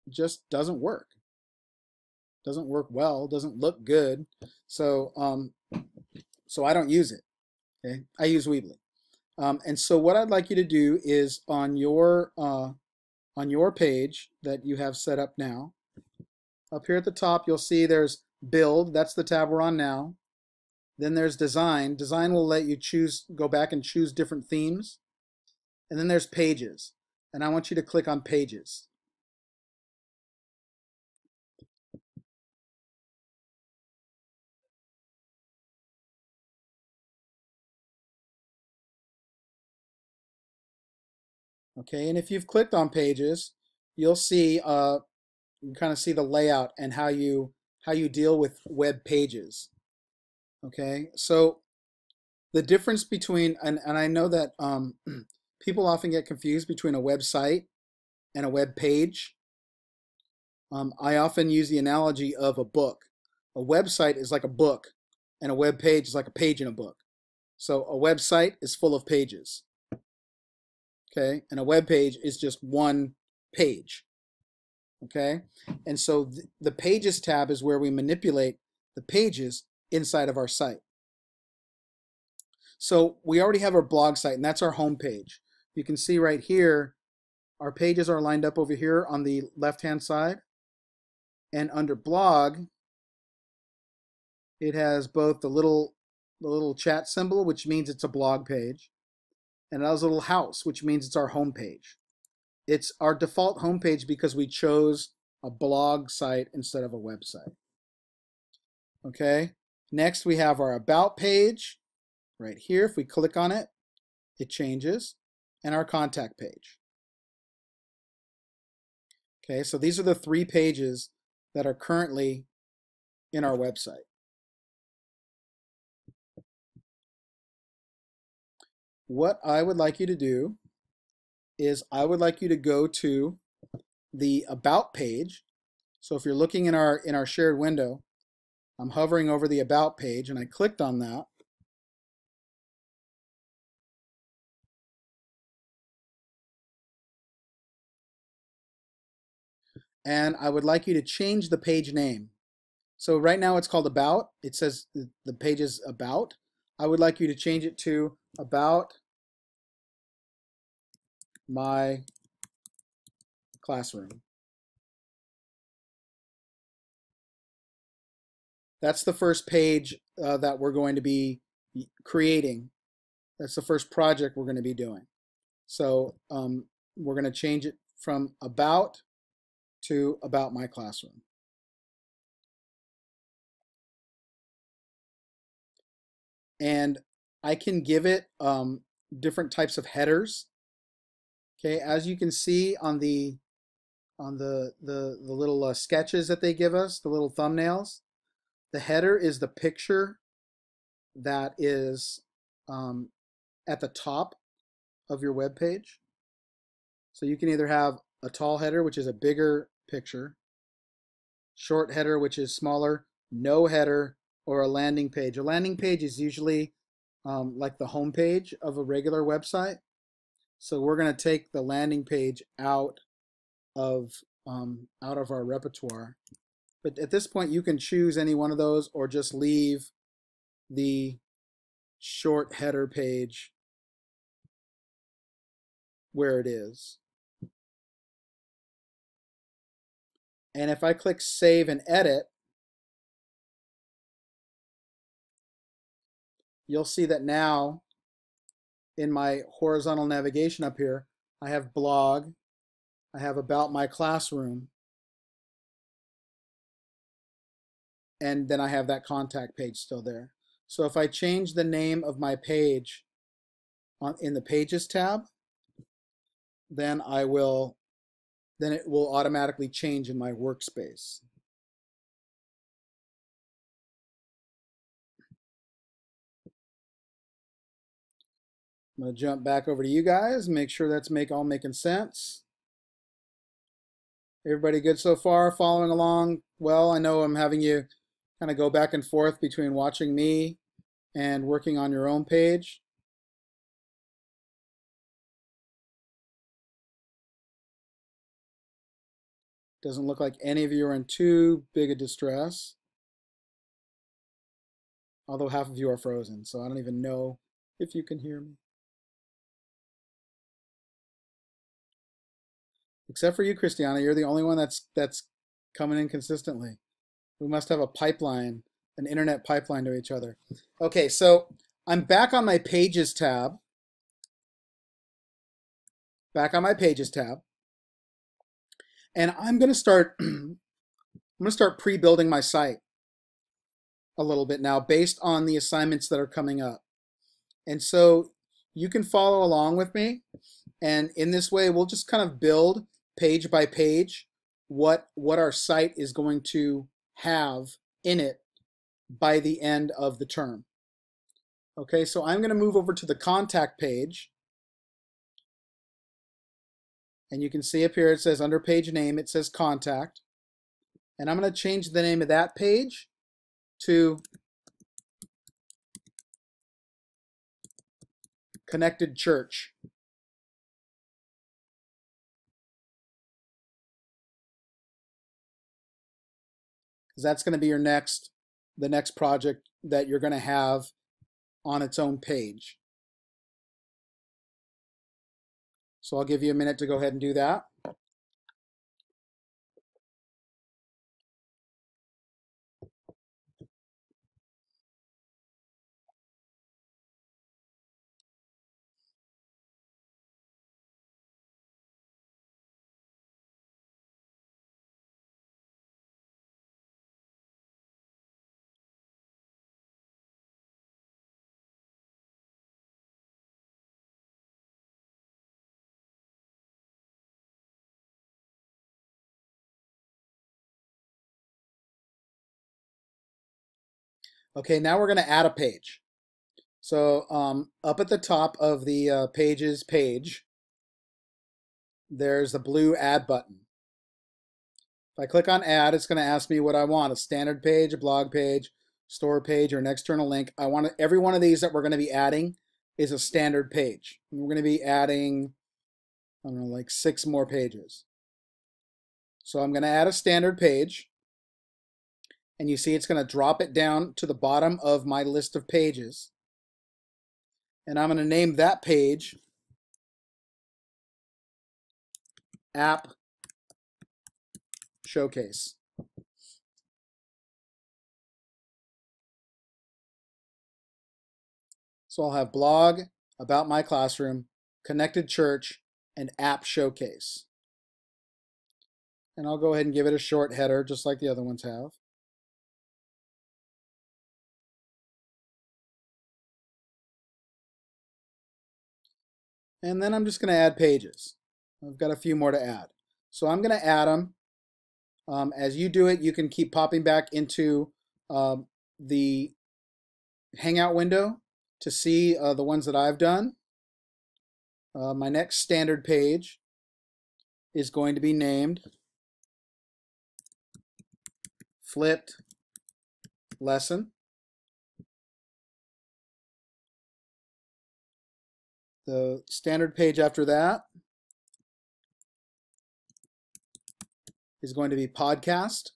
just doesn't work. Doesn't work well, doesn't look good. So so I don't use it. Okay? I use Weebly. And so what I'd like you to do is on your page that you have set up now, up here at the top you'll see there's Build, that's the tab we're on now. Then there's Design. Design will let you go back and choose different themes. And then there's Pages. And I want you to click on Pages. Okay, and if you've clicked on Pages, you'll see you kind of see the layout and how you deal with web pages. Okay, so the difference between, and I know that people often get confused between a website and a web page. I often use the analogy of a book. A website is like a book, and a web page is like a page in a book. So a website is full of pages. Okay, and a web page is just one page. Okay, and so the Pages tab is where we manipulate the pages inside of our site. So we already have our blog site, and that's our home page. You can see right here, our pages are lined up over here on the left-hand side. And under blog, it has both the little chat symbol, which means it's a blog page, and it has a little house, which means it's our home page. It's our default home page because we chose a blog site instead of a website. Okay, next we have our About page right here. If we click on it, it changes, and our contact page. Okay, so these are the 3 pages that are currently in our website. What I would like you to do is I would like you to go to the About page. So if you're looking in our shared window, I'm hovering over the About page and I clicked on that. And I would like you to change the page name. So right now it's called About. It says the page is About. I would like you to change it to About My Classroom. That's the first page that we're going to be creating. That's the first project we're going to be doing. So we're going to change it from About to About My Classroom. And I can give it different types of headers. Okay, as you can see on the little sketches that they give us, the little thumbnails, the header is the picture that is at the top of your web page. So you can either have a tall header, which is a bigger picture, short header, which is smaller, no header, or a landing page. A landing page is usually like the home page of a regular website. So we're going to take the landing page out of our repertoire. But at this point, you can choose any one of those or just leave the short header page where it is. And if I click Save and Edit, you'll see that now in my horizontal navigation up here, I have Blog, I have About My Classroom, and then I have that contact page still there. So if I change the name of my page in the Pages tab, then it will automatically change in my workspace. I'm going to jump back over to you guys, make sure that's all making sense. Everybody good so far? Following along well? I know I'm having you kind of go back and forth between watching me and working on your own page. Doesn't look like any of you are in too big a distress. Although half of you are frozen, so I don't even know if you can hear me. Except for you, Christiana, you're the only one that's coming in consistently. We must have a pipeline, an internet pipeline to each other. Okay, so I'm back on my Pages tab. Back on my Pages tab. And I'm going to start pre-building my site a little bit now based on the assignments that are coming up. And so you can follow along with me. And in this way, we'll just kind of build page by page what our site is going to have in it by the end of the term. Okay, so I'm going to move over to the contact page. And you can see up here it says under page name, it says contact. And I'm going to change the name of that page to Connected Church. Because that's going to be the next project that you're going to have on its own page. So I'll give you a minute to go ahead and do that. Okay, now we're going to add a page. So up at the top of the Pages page, there's the blue Add button. If I click on Add, it's going to ask me what I want, a standard page, a blog page, store page, or an external link. I want every one of these that we're going to be adding is a standard page. And we're going to be adding, I don't know, like 6 more pages. So I'm going to add a standard page. And you see it's going to drop it down to the bottom of my list of pages. And I'm going to name that page App Showcase. So I'll have blog, about my classroom, connected church, and app showcase. And I'll go ahead and give it a short header just like the other ones have. And then I'm just going to add pages. I've got a few more to add. So I'm going to add them. As you do it, you can keep popping back into the Hangout window to see the ones that I've done. My next standard page is going to be named Flipped Lesson. The standard page after that is going to be Podcast.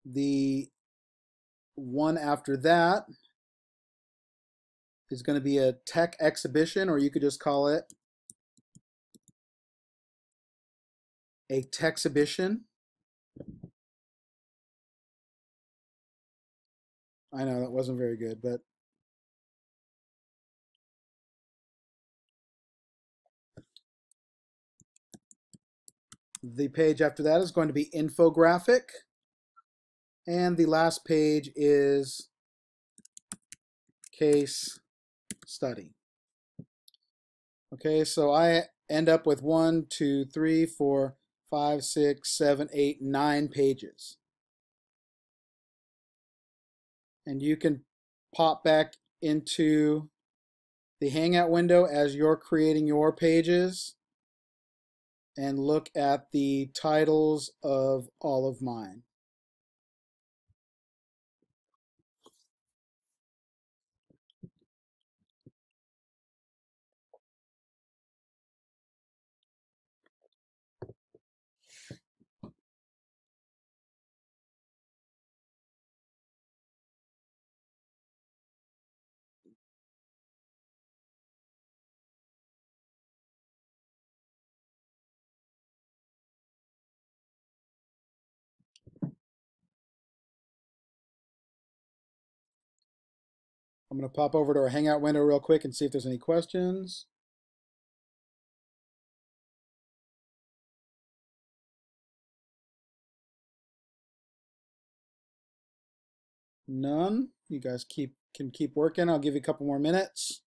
The one after that is going to be a tech exhibition, or you could just call it a techsibition. I know that wasn't very good, but the page after that is going to be infographic. And the last page is case study. Okay, so I end up with 1, 2, 3, 4, 5, 6, 7, 8, 9 pages. And you can pop back into the Hangout window as you're creating your pages and look at the titles of all of mine. I'm going to pop over to our Hangout window real quick and see if there's any questions. None. You guys can keep working. I'll give you a couple more minutes.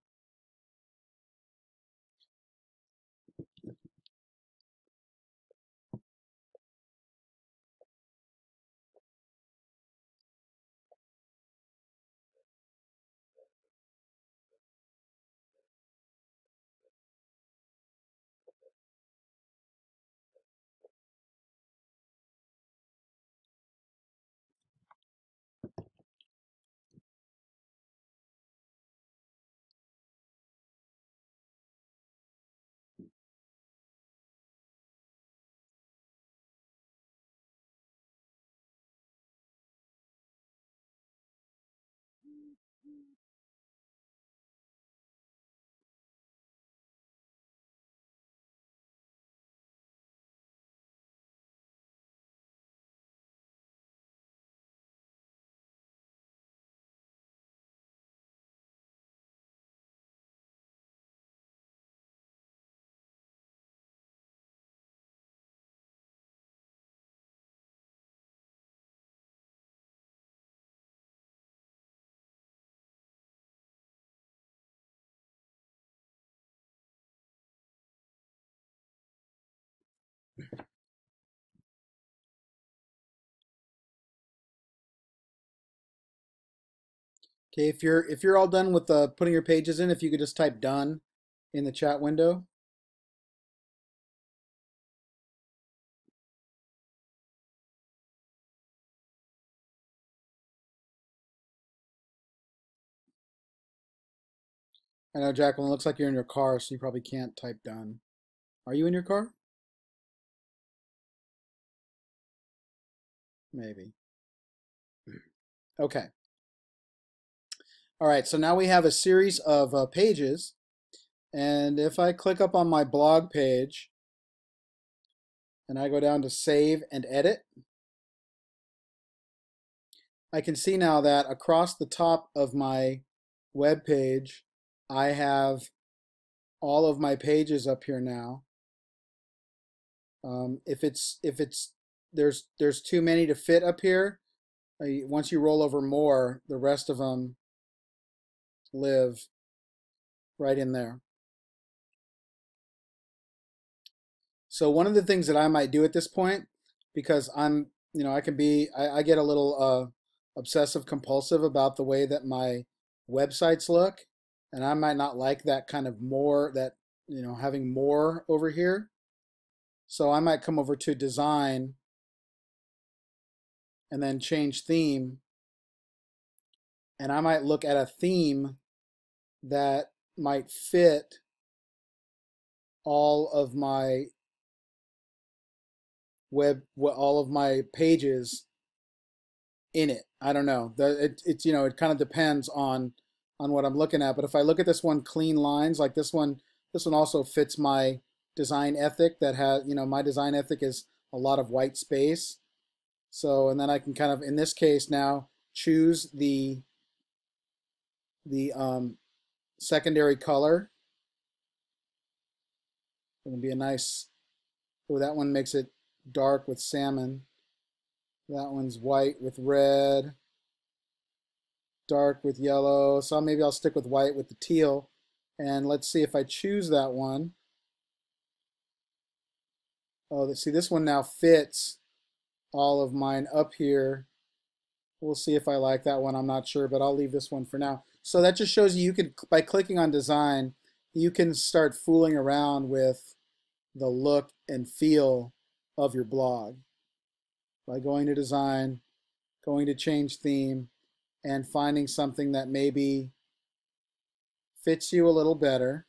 Okay, if you're all done with putting your pages in, if you could just type done in the chat window. I know, Jacqueline, it looks like you're in your car, so you probably can't type done. Are you in your car? Maybe. Okay. All right, so now we have a series of pages, and if I click up on my blog page and I go down to save and edit, I can see now that across the top of my web page I have all of my pages up here now. If there's too many to fit up here, once you roll over more, the rest of them live right in there. So one of the things that I might do at this point, because I get a little obsessive compulsive about the way that my websites look, and I might not like that kind of more, that, having more over here. So I might come over to design and then change theme, and I might look at a theme that might fit all of my all of my pages in it. I don't know. It kind of depends on what I'm looking at. But if I look at this one, clean lines, like this one also fits my design ethic that has, my design ethic is a lot of white space. So, and then I can kind of, in this case now, choose the secondary color. It can be a nice, oh, that one makes it dark with salmon. That one's white with red, dark with yellow. So maybe I'll stick with white with the teal. And let's see if I choose that one. Oh, see, this one now fits all of mine up here. We'll see if I like that one. I'm not sure, but I'll leave this one for now. So that just shows you can, by clicking on design, you can start fooling around with the look and feel of your blog by going to design, going to change theme, and finding something that maybe fits you a little better.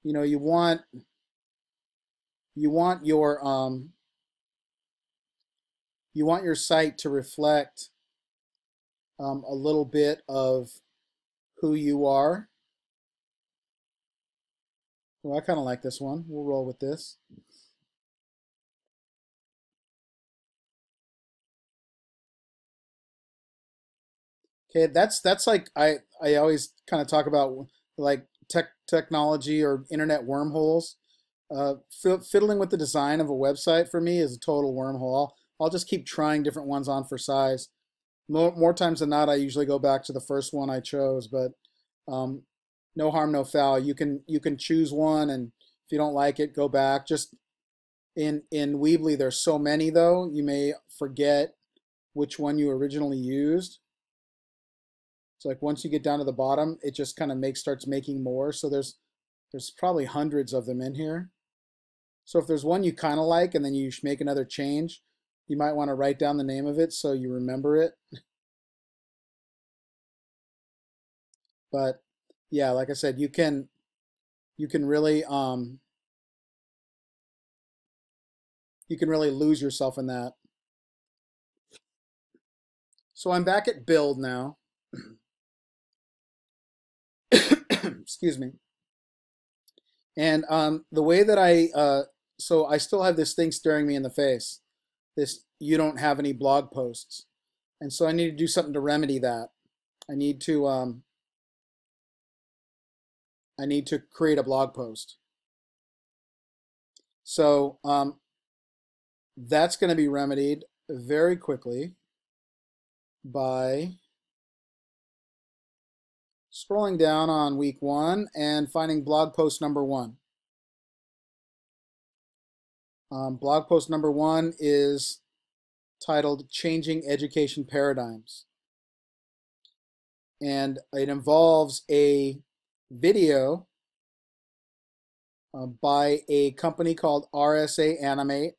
You want your site to reflect a little bit of who you are. Well, I kind of like this one. We'll roll with this. Okay, that's like I always kind of talk about, like technology or internet wormholes. Fiddling with the design of a website for me is a total wormhole. I'll just keep trying different ones on for size. More times than not, I usually go back to the first one I chose, but no harm, no foul. You can choose one, and if you don't like it, go back. Just in Weebly, there's so many though, you may forget which one you originally used. So like once you get down to the bottom, it just kind of starts making more. So there's probably hundreds of them in here. So if there's one you kind of like and then you make another change, you might want to write down the name of it so you remember it. But yeah, like I said, you can really lose yourself in that. So I'm back at build now. Excuse me. And the way that so I still have this thing staring me in the face. This, you don't have any blog posts. And so I need to do something to remedy that. I need to create a blog post. So that's going to be remedied very quickly by scrolling down on week 1 and finding blog post number 1. Blog post number 1 is titled Changing Education Paradigms. and it involves a video by a company called RSA Animate.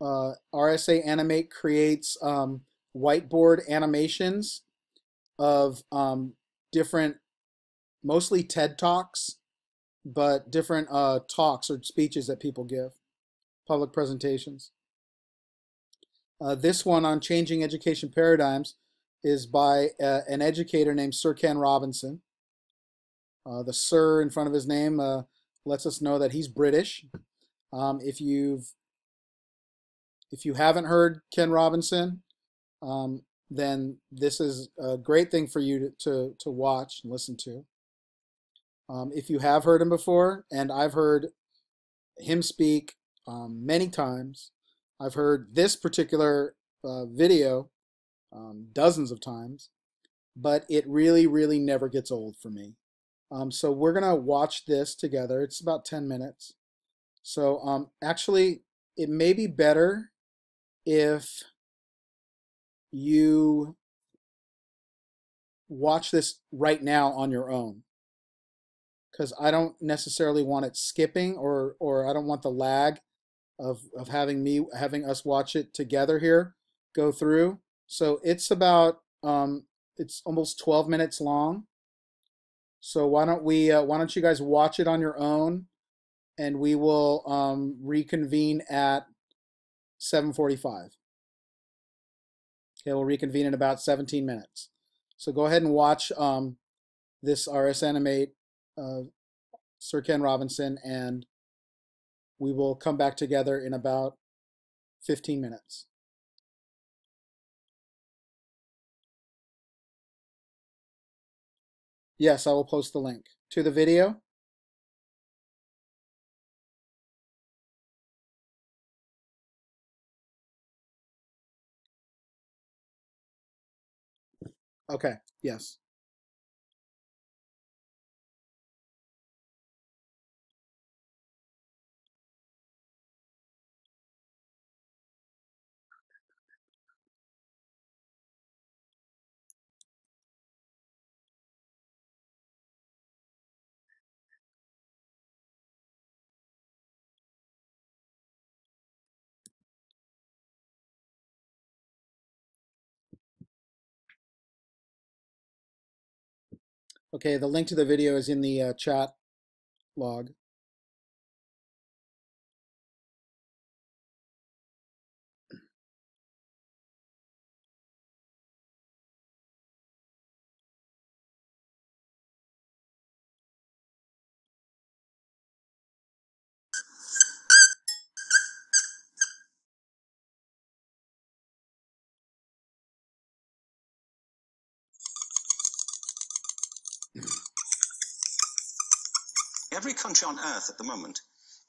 RSA Animate creates whiteboard animations of different, mostly TED Talks, but different talks or speeches that people give, public presentations. This one on changing education paradigms is by an educator named Sir Ken Robinson. The Sir in front of his name lets us know that he's British. If you haven't heard Ken Robinson, then this is a great thing for you to watch and listen to. If you have heard him before, and I've heard him speak many times, I've heard this particular video dozens of times, but it really, really never gets old for me. So we're going to watch this together. It's about 10 minutes. So actually, it may be better if you watch this right now on your own, because I don't necessarily want it skipping, or I don't want the lag of having us watch it together here go through. So it's about it's almost 12 minutes long. So why don't you guys watch it on your own, and we will reconvene at 7:45. Okay, we'll reconvene in about 17 minutes. So go ahead and watch this RS Animate Sir Ken Robinson, and we will come back together in about 15 minutes. Yes, I will post the link to the video. Okay, yes. Okay, the link to the video is in the chat log. Every country on earth at the moment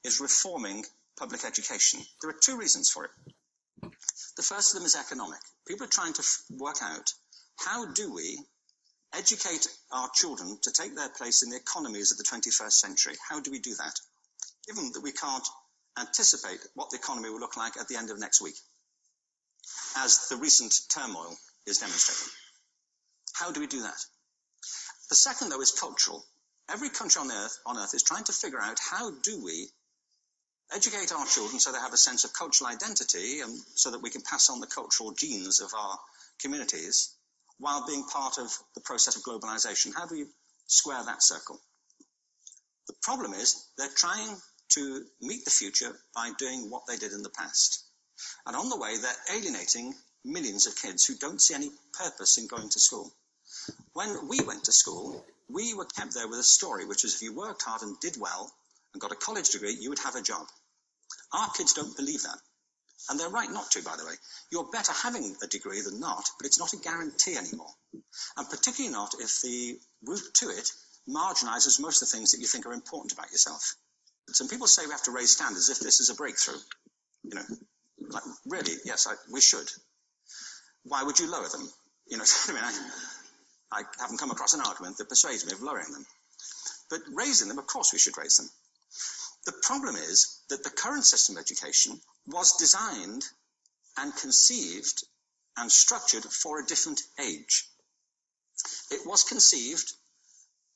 is reforming public education. There are two reasons for it. The first of them is economic. People are trying to work out, how do we educate our children to take their place in the economies of the 21st century? How do we do that, given that we can't anticipate what the economy will look like at the end of next week, as the recent turmoil is demonstrating? How do we do that? The second, though, is cultural. Every country on earth is trying to figure out, how do we educate our children so they have a sense of cultural identity, and so that we can pass on the cultural genes of our communities while being part of the process of globalization. How do we square that circle? The problem is they're trying to meet the future by doing what they did in the past. And on the way, they're alienating millions of kids who don't see any purpose in going to school. When we went to school, we were kept there with a story, which is if you worked hard and did well and got a college degree, you would have a job. Our kids don't believe that. And they're right not to, by the way. You're better having a degree than not, but it's not a guarantee anymore. And particularly not if the route to it marginalizes most of the things that you think are important about yourself. Some people say we have to raise standards if this is a breakthrough. You know, like, really, yes, we should. Why would you lower them? You know, I mean, I haven't come across an argument that persuades me of lowering them. But raising them, of course we should raise them. The problem is that the current system of education was designed and conceived and structured for a different age. It was conceived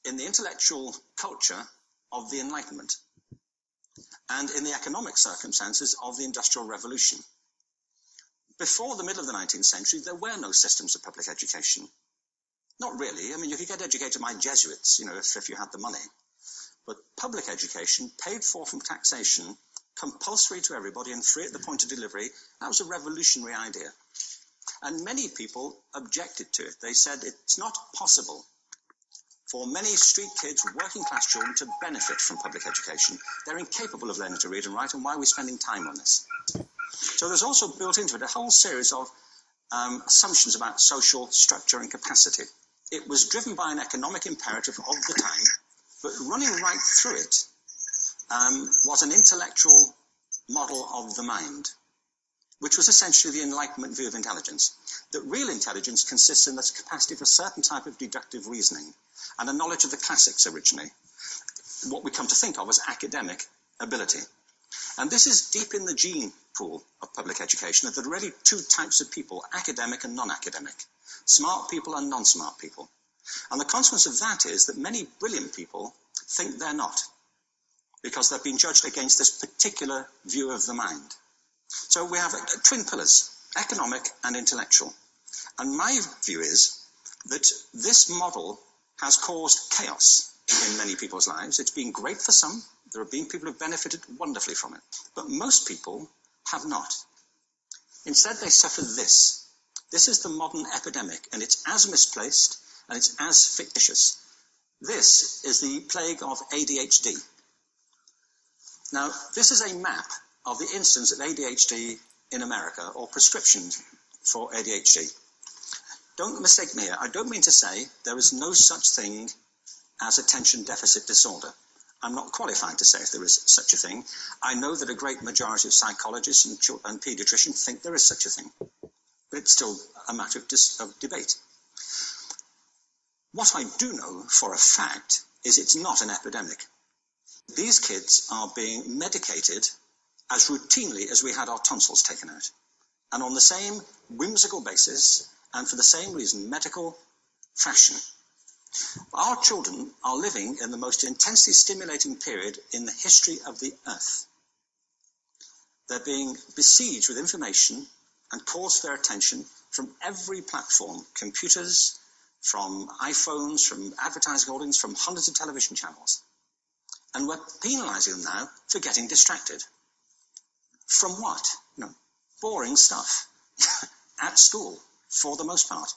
in the intellectual culture of the Enlightenment and in the economic circumstances of the Industrial Revolution. Before the middle of the 19th century, there were no systems of public education. Not really. I mean, you could get educated by Jesuits, you know, if you had the money. But public education, paid for from taxation, compulsory to everybody and free at the point of delivery, that was a revolutionary idea. And many people objected to it. They said it's not possible for many street kids, working class children, to benefit from public education. They're incapable of learning to read and write, and why are we spending time on this? So there's also built into it a whole series of assumptions about social structure and capacity. It was driven by an economic imperative of the time, but running right through it was an intellectual model of the mind, which was essentially the Enlightenment view of intelligence. That real intelligence consists in the capacity for a certain type of deductive reasoning and a knowledge of the classics originally, what we come to think of as academic ability. And this is deep in the gene pool of public education, that there are really two types of people, academic and non-academic, smart people and non-smart people. And the consequence of that is that many brilliant people think they're not, because they've been judged against this particular view of the mind. So we have twin pillars, economic and intellectual. And my view is that this model has caused chaos in many people's lives. It's been great for some. There have been people who have benefited wonderfully from it. But most people have not. Instead, they suffer this. This is the modern epidemic, and it's as misplaced and it's as fictitious. This is the plague of ADHD. Now, this is a map of the incidence of ADHD in America, or prescriptions for ADHD. Don't mistake me here. I don't mean to say there is no such thing as attention deficit disorder. I'm not qualified to say if there is such a thing. I know that a great majority of psychologists and paediatricians think there is such a thing, but it's still a matter of debate. What I do know for a fact is it's not an epidemic. These kids are being medicated as routinely as we had our tonsils taken out, and on the same whimsical basis and for the same reason, medical fashion. Our children are living in the most intensely stimulating period in the history of the earth. They're being besieged with information and calls for their attention from every platform, computers, from iPhones, from advertising holdings, from hundreds of television channels. And we're penalizing them now for getting distracted. From what? You know, boring stuff at school, for the most part.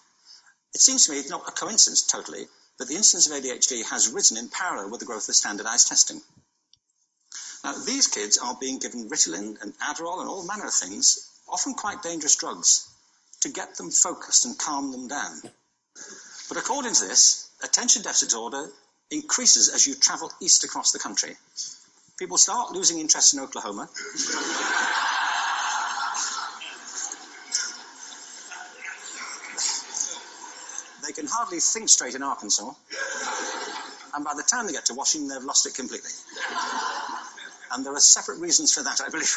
It seems to me it's not a coincidence totally that the incidence of ADHD has risen in parallel with the growth of standardized testing. Now, these kids are being given Ritalin and Adderall and all manner of things, often quite dangerous drugs, to get them focused and calm them down. But according to this, attention deficit disorder increases as you travel east across the country. People start losing interest in Oklahoma. They can hardly think straight in Arkansas. And by the time they get to Washington, they've lost it completely. And there are separate reasons for that, I believe.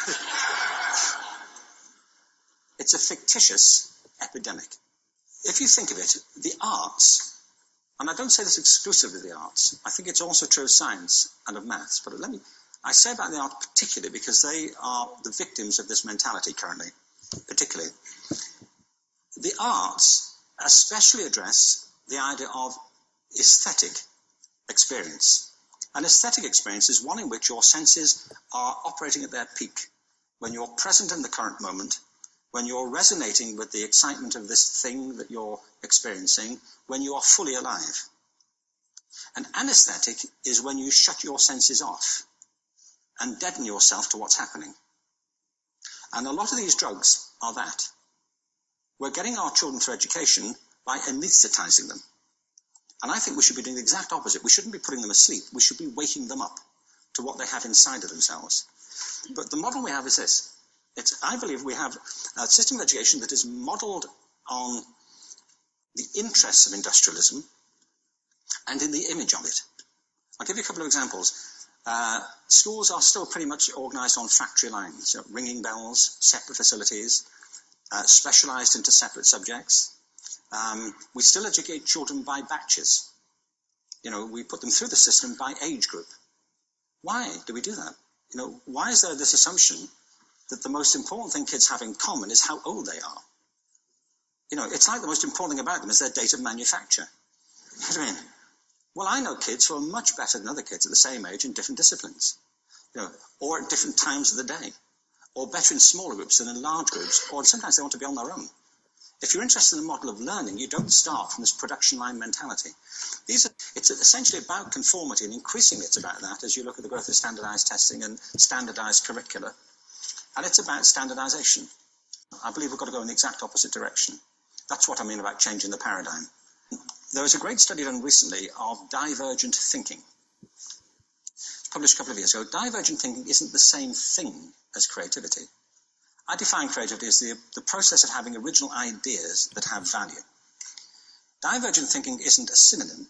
It's a fictitious epidemic. If you think of it, the arts, and I don't say this exclusively of the arts, I think it's also true of science and of maths, but I say about the arts particularly because they are the victims of this mentality currently, particularly. The arts especially address the idea of aesthetic experience. An aesthetic experience is one in which your senses are operating at their peak, when you're present in the current moment, when you're resonating with the excitement of this thing that you're experiencing, when you are fully alive. An anesthetic is when you shut your senses off and deaden yourself to what's happening. And a lot of these drugs are that. We're getting our children through education by anesthetizing them. And I think we should be doing the exact opposite. We shouldn't be putting them asleep. We should be waking them up to what they have inside of themselves. But the model we have is this. I believe we have a system of education that is modeled on the interests of industrialism and in the image of it. I'll give you a couple of examples. Schools are still pretty much organized on factory lines, ringing bells, separate facilities, specialized into separate subjects. We still educate children by batches. You know, we put them through the system by age group. Why do we do that? You know, why is there this assumption that the most important thing kids have in common is how old they are? You know, it's like the most important thing about them is their date of manufacture. You know what I mean? Well, I know kids who are much better than other kids at the same age in different disciplines, you know, or at different times of the day, or better in smaller groups than in large groups, or sometimes they want to be on their own. If you're interested in the model of learning, you don't start from this production line mentality. It's essentially about conformity, and increasingly it's about that as you look at the growth of standardized testing and standardized curricula. And it's about standardization. I believe we've got to go in the exact opposite direction. That's what I mean about changing the paradigm. There was a great study done recently of divergent thinking. It's published a couple of years ago. Divergent thinking isn't the same thing as creativity. I define creativity as the process of having original ideas that have value. Divergent thinking isn't a synonym,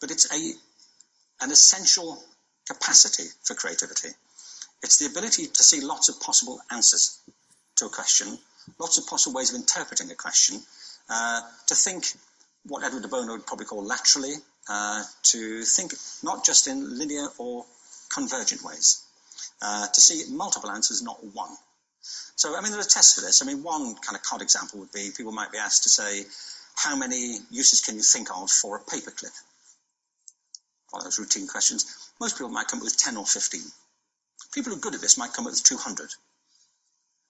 but it's an essential capacity for creativity. It's the ability to see lots of possible answers to a question, lots of possible ways of interpreting a question, to think what Edward de Bono would probably call laterally, to think not just in linear or convergent ways, to see multiple answers, not one. So, I mean, there are tests for this. I mean, one kind of cod example would be people might be asked to say, how many uses can you think of for a paperclip? One of those routine questions. Most people might come up with 10 or 15. People who are good at this might come up with 200.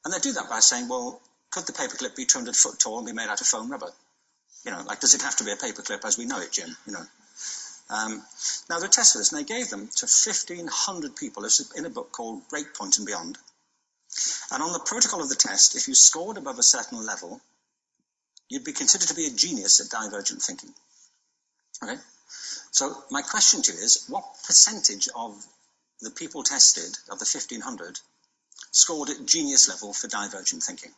And they do that by saying, well, could the paperclip be 200 foot tall and be made out of foam rubber? You know, like, does it have to be a paperclip as we know it, Jim? You know. Now, there are tests for this, and they gave them to 1,500 people. It's in a book called Breakpoint and Beyond. And on the protocol of the test, if you scored above a certain level, you'd be considered to be a genius at divergent thinking. Okay? So my question to you is, what percentage of the people tested, of the 1,500, scored at genius level for divergent thinking?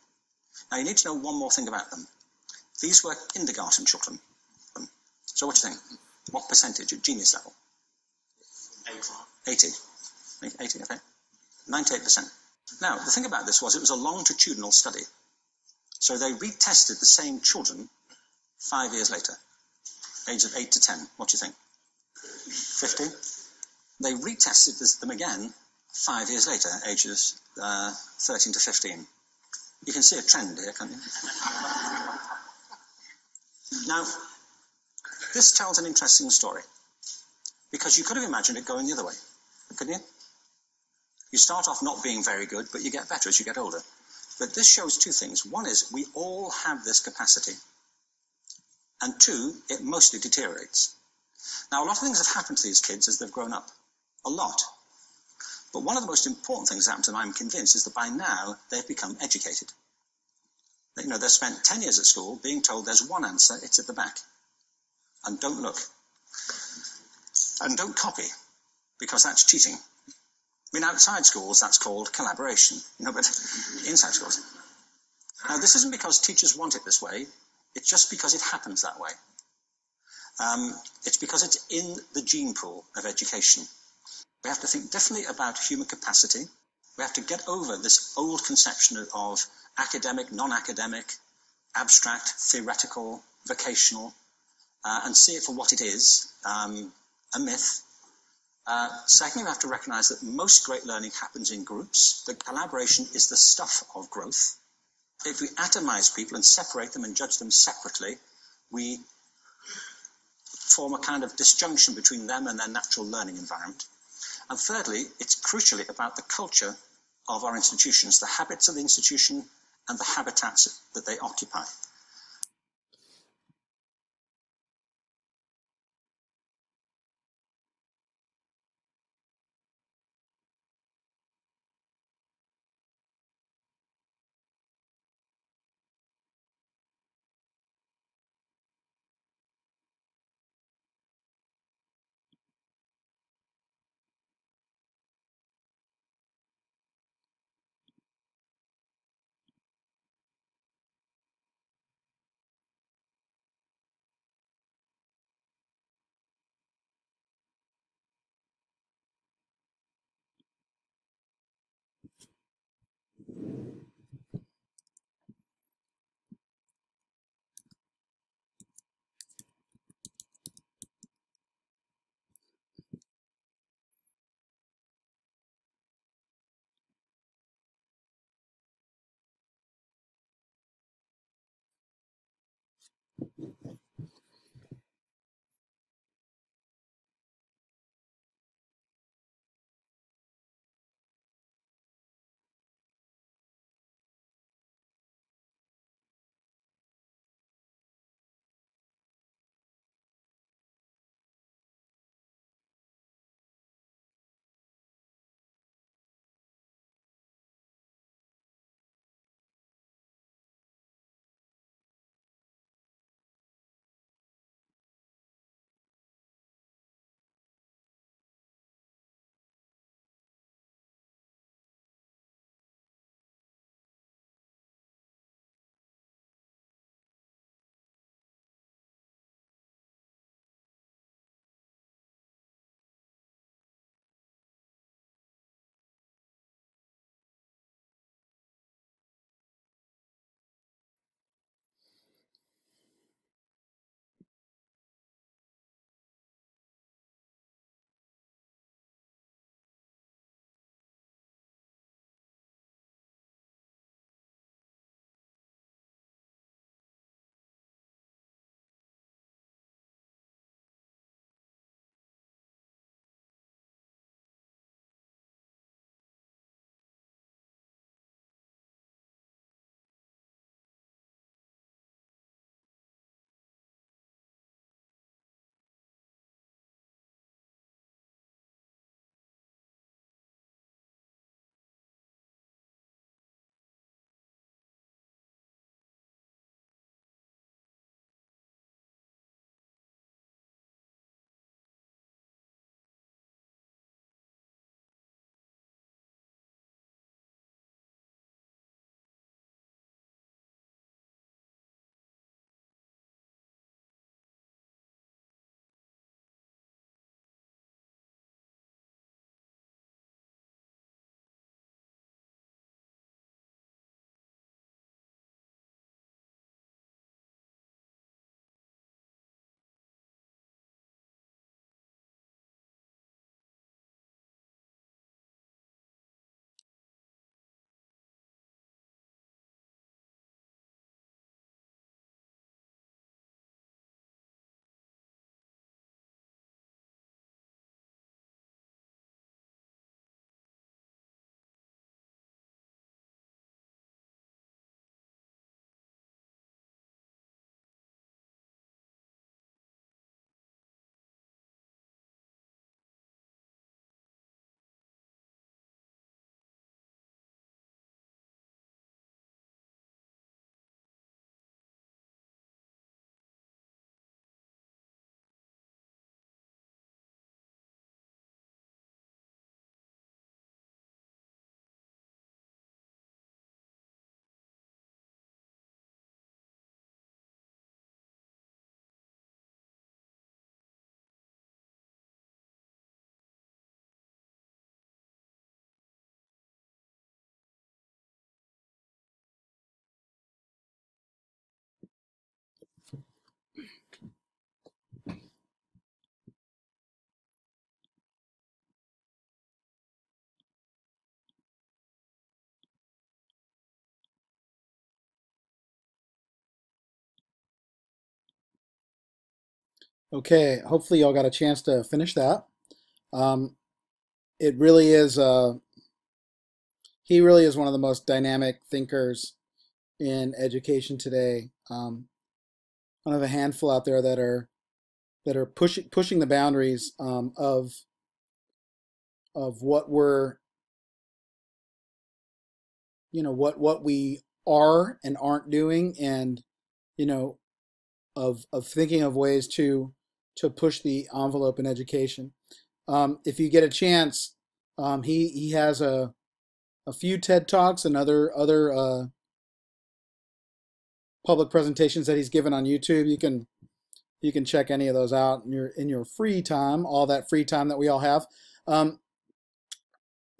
Now, you need to know one more thing about them. These were kindergarten children. So what do you think? What percentage at genius level? 80. 80, okay. 98%. Now, the thing about this was it was a longitudinal study. So they retested the same children 5 years later, ages of 8 to 10. What do you think? 50? They retested them again 5 years later, ages 13 to 15. You can see a trend here, can't you? Now, this tells an interesting story, because you could have imagined it going the other way, couldn't you? You start off not being very good, but you get better as you get older. But this shows two things. One is we all have this capacity. And two, it mostly deteriorates. Now, a lot of things have happened to these kids as they've grown up. A lot. But one of the most important things that happened to them, I'm convinced, is that by now they've become educated. You know, they've spent 10 years at school being told there's one answer, it's at the back. And don't look. And don't copy, because that's cheating. I mean, outside schools, that's called collaboration, you know, but inside schools. Now, this isn't because teachers want it this way, it's just because it happens that way. It's because it's in the gene pool of education. We have to think differently about human capacity. We have to get over this old conception of academic, non-academic, abstract, theoretical, vocational, and see it for what it is, a myth. Secondly, we have to recognize that most great learning happens in groups, that collaboration is the stuff of growth. If we atomize people and separate them and judge them separately, we form a kind of disjunction between them and their natural learning environment. And thirdly, it's crucially about the culture of our institutions, the habits of the institution and the habitats that they occupy. Okay, hopefully y'all got a chance to finish that. It really is, he really is one of the most dynamic thinkers in education today. One of a handful out there that are pushing the boundaries of what we're, what we are and aren't doing, and of thinking of ways to push the envelope in education. If you get a chance, he has a few TED Talks and other public presentations that he's given on YouTube. You can check any of those out in your free time, all that free time that we all have.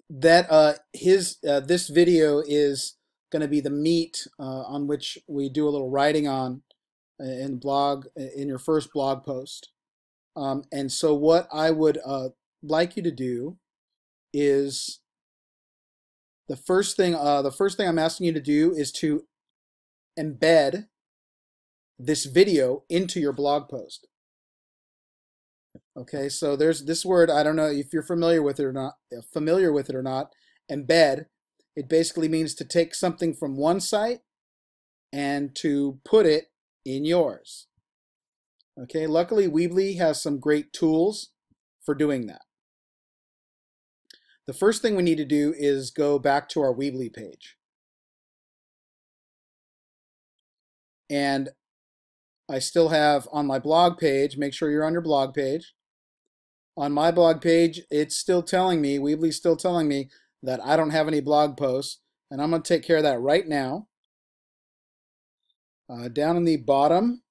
This video is going to be the meat on which we do a little writing on in your first blog post. And so what I would like you to do is the first thing I'm asking you to do is to embed this video into your blog post. Okay, so there's this word, I don't know if you're familiar with it or not, embed. It basically means to take something from one site and to put it in yours. Okay, luckily Weebly has some great tools for doing that. The first thing we need to do is go back to our Weebly page. And I still have on my blog page, make sure you're on your blog page. On my blog page, it's still telling me, Weebly's still telling me that I don't have any blog posts, and I'm going to take care of that right now. Down in the bottom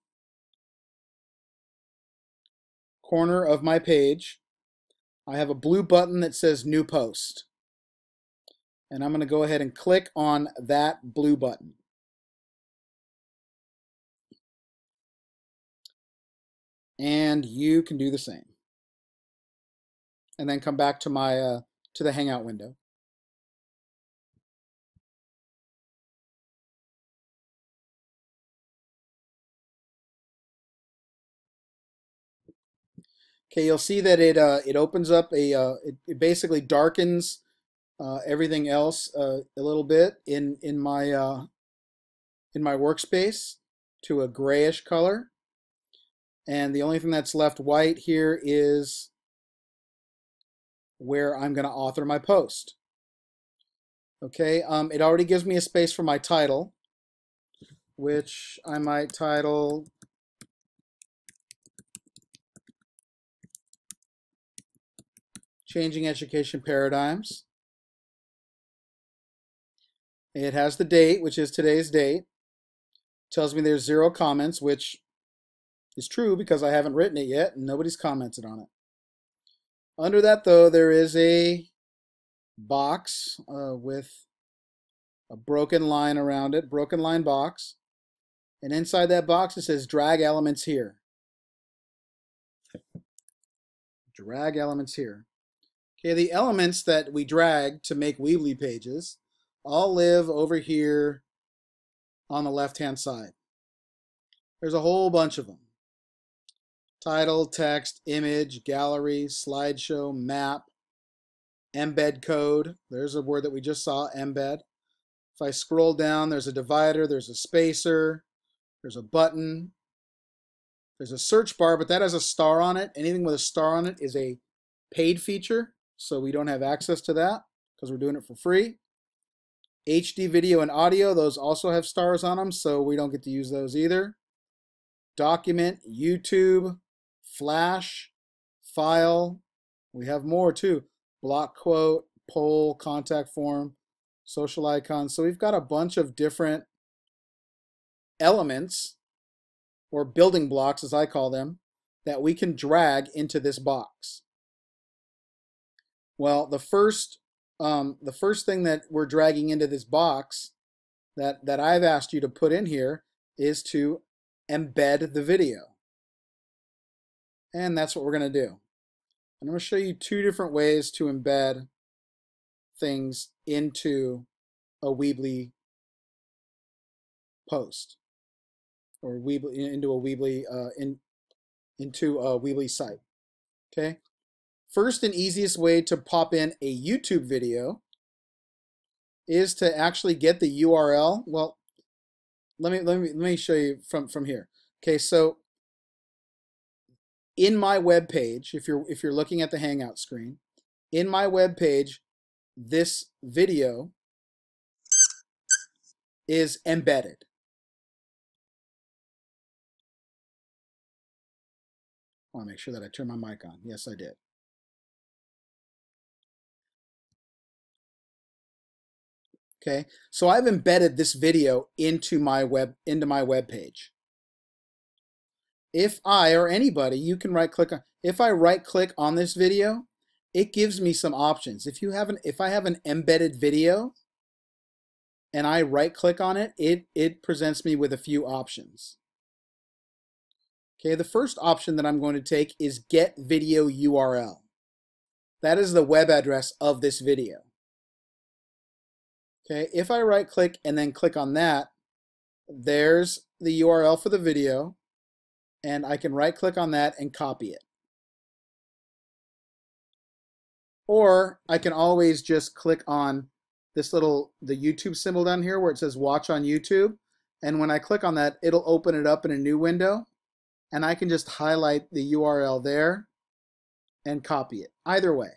corner of my page, I have a blue button that says New Post. And I'm going to go ahead and click on that blue button. And you can do the same. And then come back to my to the Hangout window. Okay, you'll see that it opens up it basically darkens everything else a little bit in my workspace to a grayish color, and the only thing that's left white here is where I'm going to author my post. Okay, it already gives me a space for my title, which I might title Changing Education Paradigms. It has the date, which is today's date. Tells me there's 0 comments, which is true because I haven't written it yet and nobody's commented on it. Under that, though, there is a box with a broken line around it, broken line box. And inside that box it says drag elements here. Drag elements here. Okay, the elements that we drag to make Weebly pages all live over here on the left-hand side. There's a whole bunch of them. Title, text, image, gallery, slideshow, map, embed code. There's a word that we just saw, embed. If I scroll down, there's a divider, there's a spacer, there's a button, there's a search bar, but that has a star on it. Anything with a star on it is a paid feature, so we don't have access to that because we're doing it for free. HD video and audio, those also have stars on them, so we don't get to use those either. Document, YouTube, Flash, File, we have more too. Block quote, poll, contact form, social icons. So we've got a bunch of different elements, or building blocks as I call them, that we can drag into this box. Well, the first thing that we're dragging into this box that I've asked you to put in here is to embed the video. And that's what we're going to do. And I'm going to show you 2 different ways to embed things into a Weebly post, or Weebly, into a Weebly Weebly site. Okay. First and easiest way to pop in a YouTube video is to actually get the URL. Well, let me show you from here. Okay, so in my web page, if you're looking at the Hangout screen, in my web page, this video is embedded. I want to make sure that I turn my mic on. Yes, I did. Okay, so I've embedded this video into my web page. If I, or anybody, you can right click on, if I right click on this video, it gives me some options. If I have an embedded video and I right click on it, it presents me with a few options. Okay, the first option that I'm going to take is get video URL. That is the web address of this video. Okay, if I right click and then click on that, there's the URL for the video, and I can right click on that and copy it. Or I can always just click on this the YouTube symbol down here where it says watch on YouTube, and when I click on that, it'll open it up in a new window, and I can just highlight the URL there and copy it. Either way.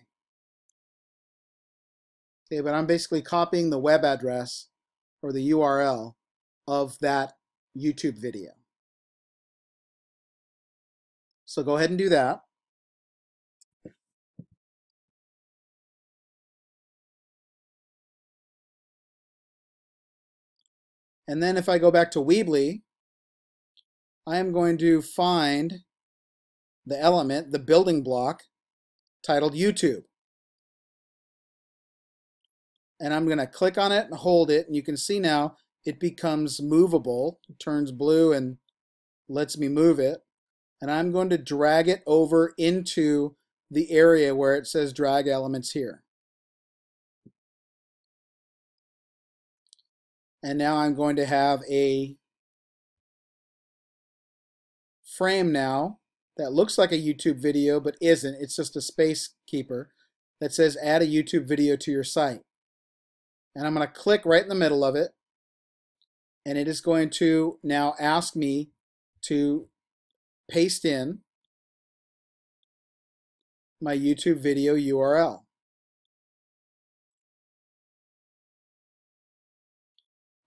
Okay, but I'm basically copying the web address or the URL of that YouTube video. So go ahead and do that. And then if I go back to Weebly, I am going to find the element, the building block, titled YouTube. And I'm going to click on it and hold it, and you can see now it becomes movable. It turns blue and lets me move it. And I'm going to drag it over into the area where it says drag elements here. And now I'm going to have a frame now that looks like a YouTube video but isn't. It's just a space keeper that says add a YouTube video to your site. And I'm going to click right in the middle of it, and it is going to now ask me to paste in my YouTube video URL.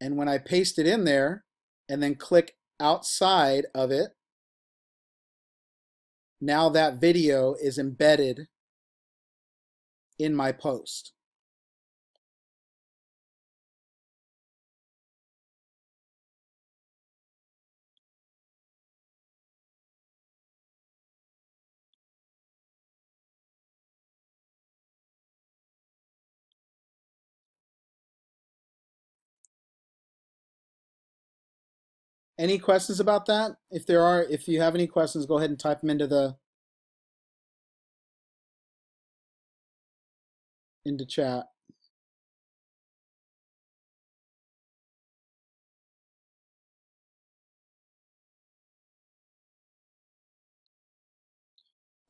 And when I paste it in there and then click outside of it, now that video is embedded in my post. Any questions about that? If you have any questions, go ahead and type them into chat.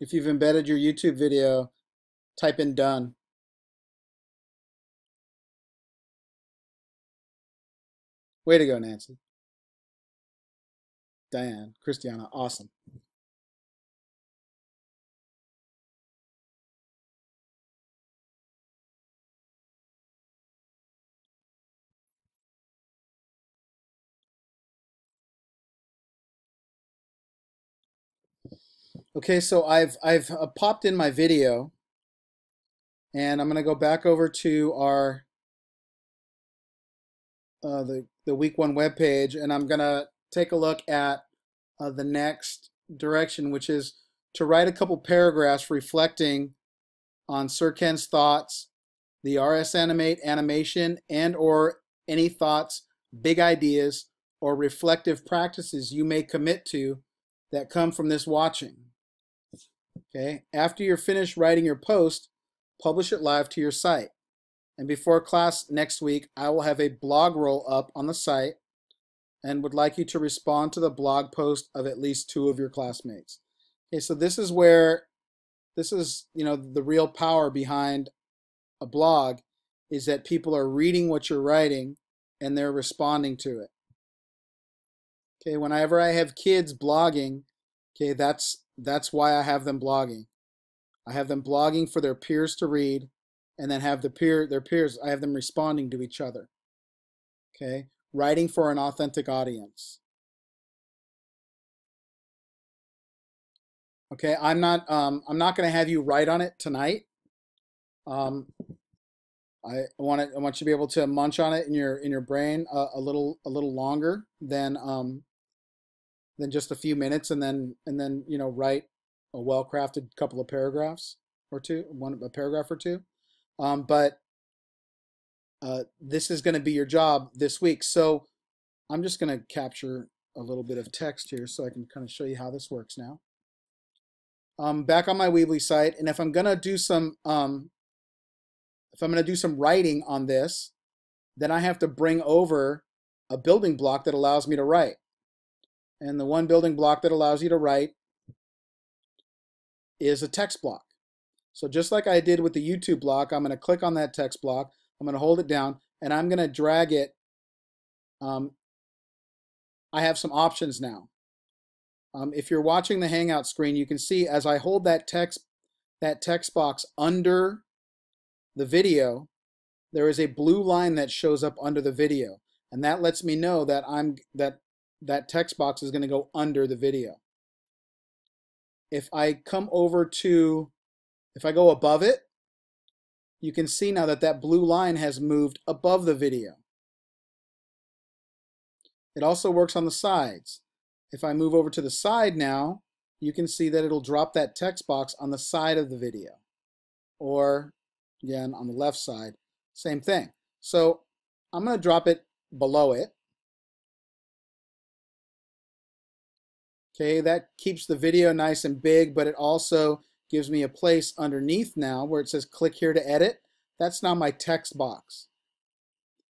If you've embedded your YouTube video, type in done. Way to go, Nancy. Diane, Christiana, awesome. Okay, so I've popped in my video, and I'm going to go back over to our the week 1 web page, and I'm going to take a look at the next direction, which is to write a couple paragraphs reflecting on Sir Ken's thoughts, the RS Animate animation, and or any thoughts, big ideas, or reflective practices you may commit to that come from this watching. Okay, after you're finished writing your post, publish it live to your site. And before class next week, I will have a blog roll up on the site and would like you to respond to the blog post of at least 2 of your classmates. Okay, so this is the real power behind a blog, is that people are reading what you're writing and they're responding to it. Okay, whenever I have kids blogging, okay, that's why I have them blogging. I have them blogging for their peers to read, and then have their peers, I have them responding to each other. Okay, writing for an authentic audience. Okay, I'm not going to have you write on it tonight. I want you to be able to munch on it in your brain a little longer than just a few minutes, and then write a well-crafted couple of paragraphs or two, a paragraph or two. But this is going to be your job this week. So I'm just going to capture a little bit of text here so I can kind of show you how this works now. Back on my Weebly site, and if I'm going to do some writing on this, then I have to bring over a building block that allows me to write. And the one building block that allows you to write is a text block. So just like I did with the YouTube block, I'm going to click on that text block, I'm going to hold it down, and I'm going to drag it. I have some options now. If you're watching the Hangout screen, you can see as I hold that text box under the video, there is a blue line that shows up under the video, and that lets me know that that text box is going to go under the video. If I come over to, if I go above it, you can see now that that blue line has moved above the video. It also works on the sides. If I move over to the side now, you can see that it'll drop that text box on the side of the video. Or, again, on the left side, same thing. So I'm going to drop it below it. Okay, that keeps the video nice and big, but it also gives me a place underneath now where it says click here to edit. That's now my text box.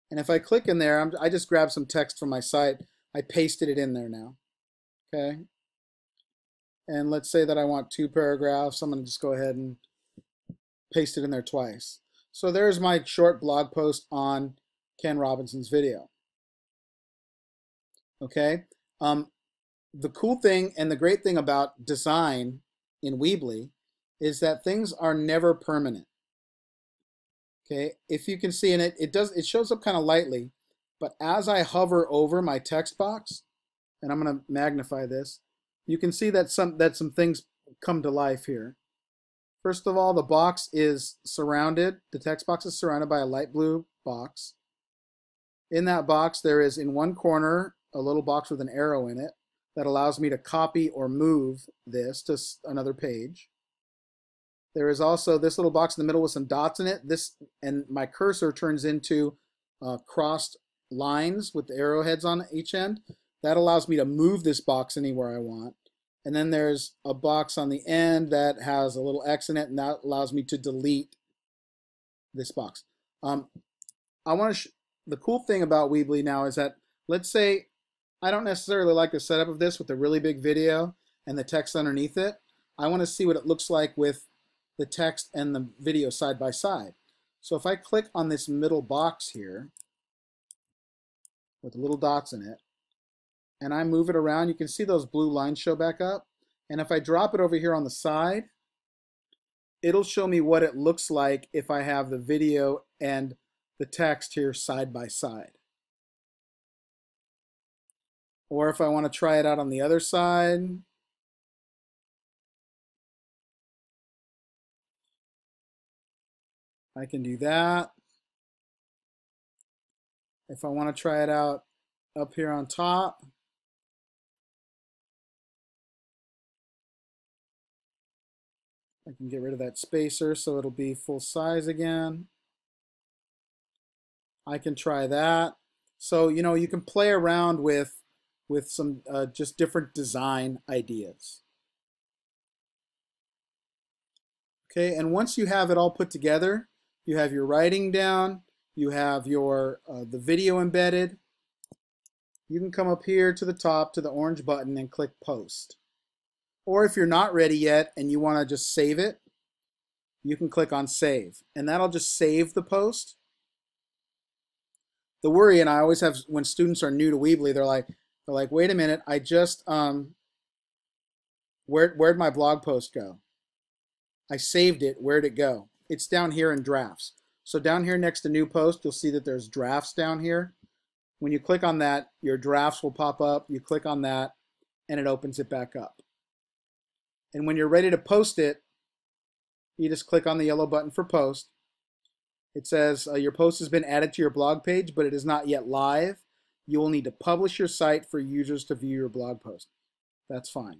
And if I click in there, I just grabbed some text from my site. I pasted it in there now. Okay. And let's say that I want 2 paragraphs. I'm going to just go ahead and paste it in there twice. So there's my short blog post on Ken Robinson's video. Okay. The cool thing and the great thing about design in Weebly is that things are never permanent. Okay, if you can see in it, it shows up kind of lightly, but as I hover over my text box, and I'm going to magnify this, you can see that some things come to life here. First of all, the box is surrounded, the text box is surrounded by a light blue box. In that box, there is in one corner a little box with an arrow in it that allows me to copy or move this to another page. There is also this little box in the middle with some dots in it. And my cursor turns into crossed lines with the arrowheads on each end. That allows me to move this box anywhere I want. And then there's a box on the end that has a little X in it, and that allows me to delete this box. The cool thing about Weebly now is that, let's say I don't necessarily like the setup of this with a really big video and the text underneath it. I want to see what it looks like with the text and the video side by side. So if I click on this middle box here with the little dots in it, and I move it around, you can see those blue lines show back up. And if I drop it over here on the side, it'll show me what it looks like if I have the video and the text here side by side. Or if I want to try it out on the other side, I can do that. If I want to try it out up here on top, I can get rid of that spacer so it'll be full size again. I can try that. So, you know, you can play around with some just different design ideas. Okay, and once you have it all put together, you have your writing down, you have your the video embedded. You can come up here to the top to the orange button and click post. Or if you're not ready yet and you want to just save it, you can click on save, and that'll just save the post. The worry, and I always have when students are new to Weebly, they're like, wait a minute, I just where'd my blog post go? I saved it, where'd it go? It's down here in drafts. So down here next to new post, you'll see that there's drafts down here. When you click on that, your drafts will pop up. You click on that and it opens it back up. And when you're ready to post it, you just click on the yellow button for post. It says your post has been added to your blog page, but it is not yet live. You will need to publish your site for users to view your blog post. That's fine.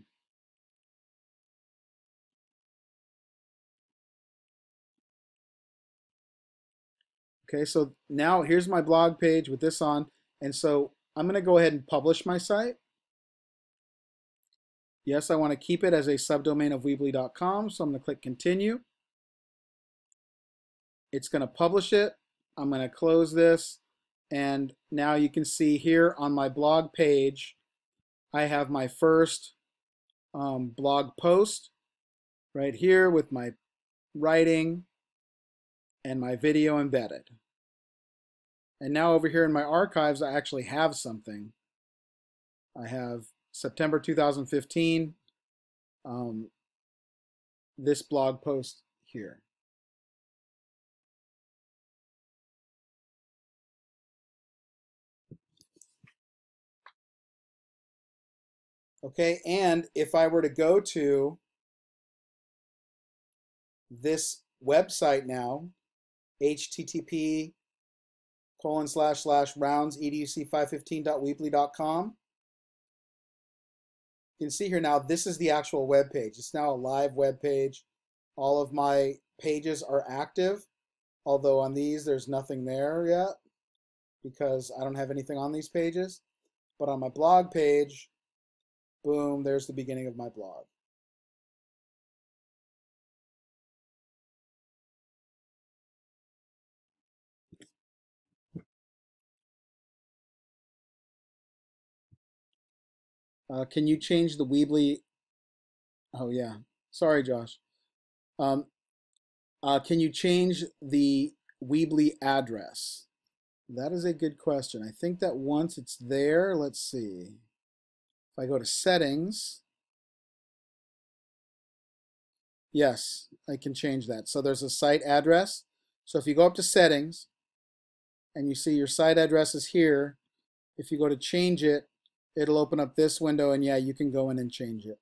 Okay, so now here's my blog page with this on, and so I'm going to go ahead and publish my site. Yes, I want to keep it as a subdomain of Weebly.com, so I'm going to click continue. It's going to publish it. I'm going to close this. And now you can see here on my blog page, I have my first blog post right here with my writing and my video embedded. And now over here in my archives, I actually have something. I have September 2015, this blog post here. Okay, and if I were to go to this website now, http://rounds/educ515.weebly.com, you can see here now, this is the actual web page. It's now a live web page. All of my pages are active, although on these there's nothing there yet because I don't have anything on these pages. But on my blog page, boom, there's the beginning of my blog. Can you change the Weebly? Oh yeah, sorry, Josh. Can you change the Weebly address? That is a good question. I think that once it's there, let's see. If I go to settings, yes, I can change that. So there's a site address. So if you go up to settings and you see your site address is here, if you go to change it, it'll open up this window and yeah, you can go in and change it.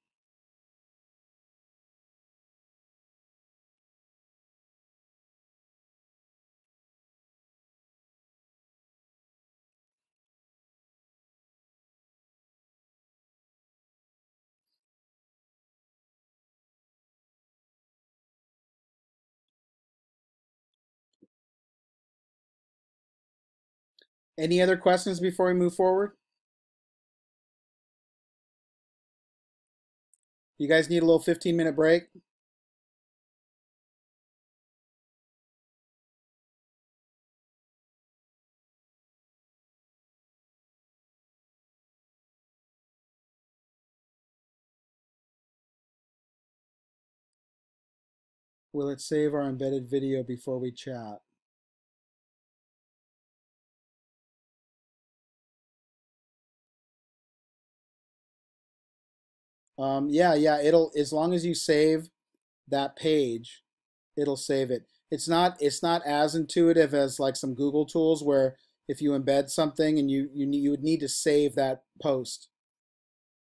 Any other questions before we move forward? You guys need a little 15-minute break? Will it save our embedded video before we chat? Yeah, it'll, as long as you save that page, it'll save it. It's not as intuitive as like some Google tools where if you embed something and you would need to save that post.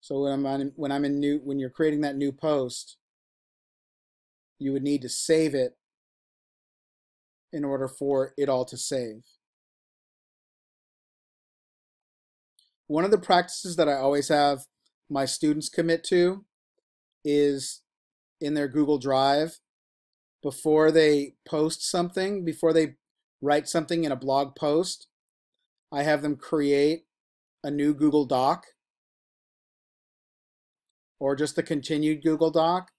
So when you're creating that new post, you would need to save it in order for it all to save. One of the practices that I always have my students commit to is in their Google Drive, before they post something, before they write something in a blog post, I have them create a new Google Doc or just a continued Google Doc.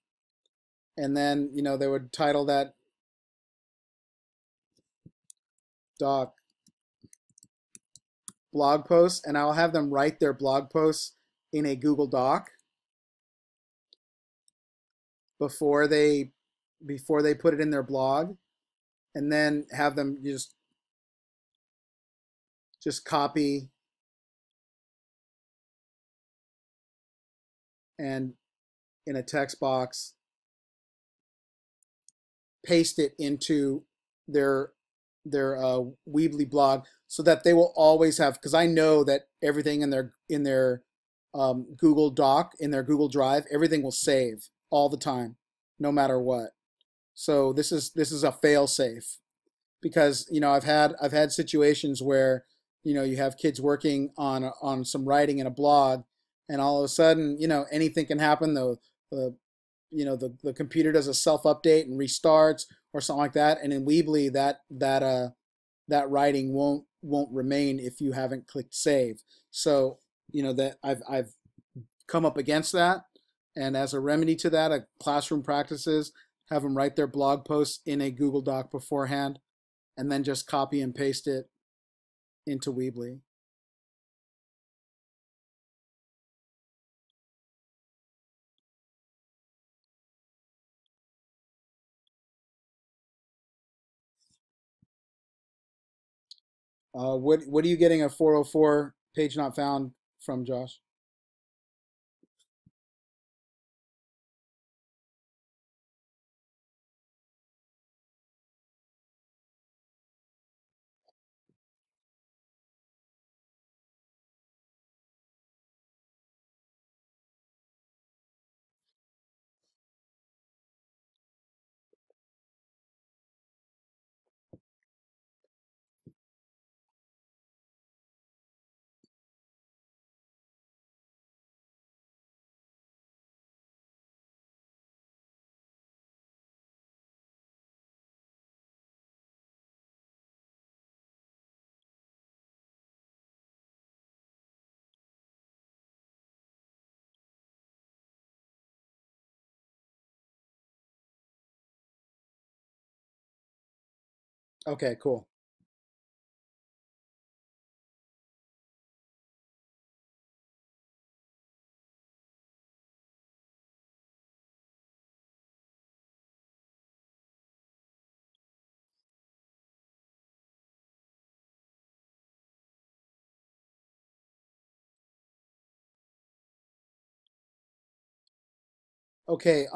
And then, you know, they would title that doc blog post, and I'll have them write their blog posts in a Google Doc before they put it in their blog, and then have them just copy and in a text box paste it into their Weebly blog, so that they will always have, because I know that everything in their Google Doc, in their Google Drive, everything will save all the time, no matter what. So this is a fail safe, because you know I've had situations where you know you have kids working on some writing in a blog, and all of a sudden you know anything can happen. The computer does a self-update and restarts or something like that, and in Weebly that writing won't remain if you haven't clicked save. So you know that I've come up against that, and as a remedy to that, a classroom practices have them write their blog posts in a Google Doc beforehand, and then just copy and paste it into Weebly. What are you getting a 404 page not found from, Josh? Okay, cool. Okay,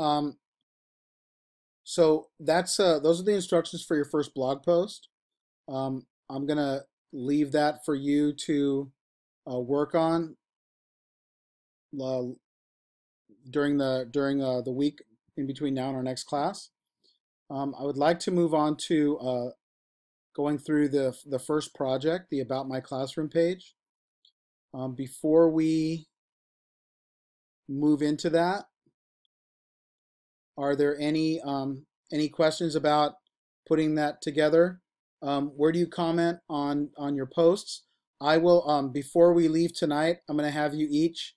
so that's those are the instructions for your first blog post. I'm gonna leave that for you to work on during the week in between now and our next class. I would like to move on to going through the first project, the About My Classroom page. Before we move into that, are there any questions about putting that together? Where do you comment on your posts? I will, before we leave tonight, I'm going to have you each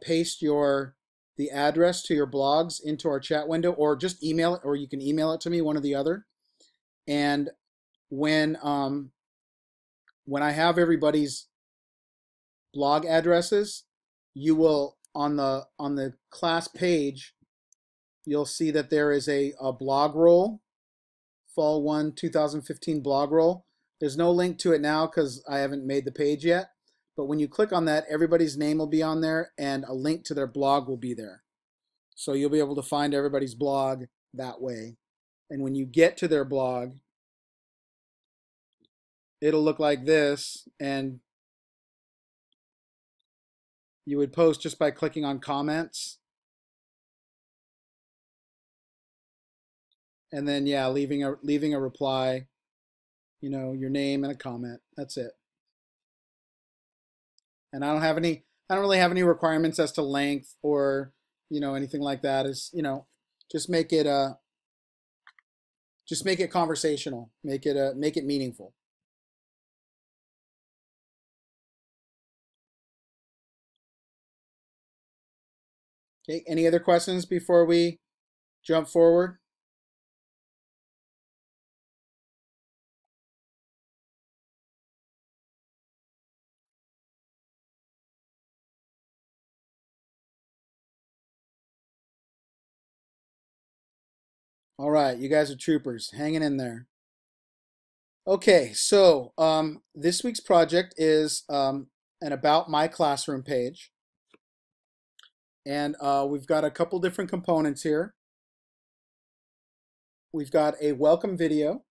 paste the address to your blogs into our chat window, or just email it, or you can email it to me, one or the other. And when I have everybody's blog addresses, you will, on the class page, you'll see that there is a blog roll, Fall 1 2015 blog roll. There's no link to it now because I haven't made the page yet. But when you click on that, everybody's name will be on there and a link to their blog will be there. So you'll be able to find everybody's blog that way. And when you get to their blog, it'll look like this, and you would post just by clicking on comments. And then, yeah, leaving a reply, you know, your name and a comment. That's it. And I don't really have any requirements as to length or, you know, anything like that. Is, you know, just make it conversational, make it meaningful. Okay, any other questions before we jump forward? All right, you guys are troopers, hanging in there. Okay, so this week's project is an About My Classroom page. And we've got a couple different components here. We've got a welcome video,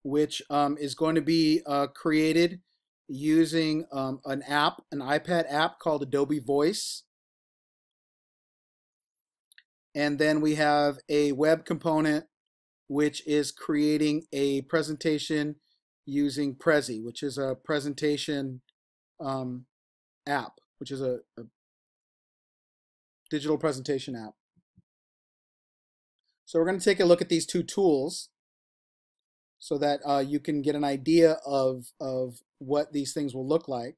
which is going to be created using an iPad app called Adobe Voice. And then we have a web component, which is creating a presentation using Prezi, which is a presentation app, which is a digital presentation app. So we're going to take a look at these two tools so that you can get an idea of what these things will look like.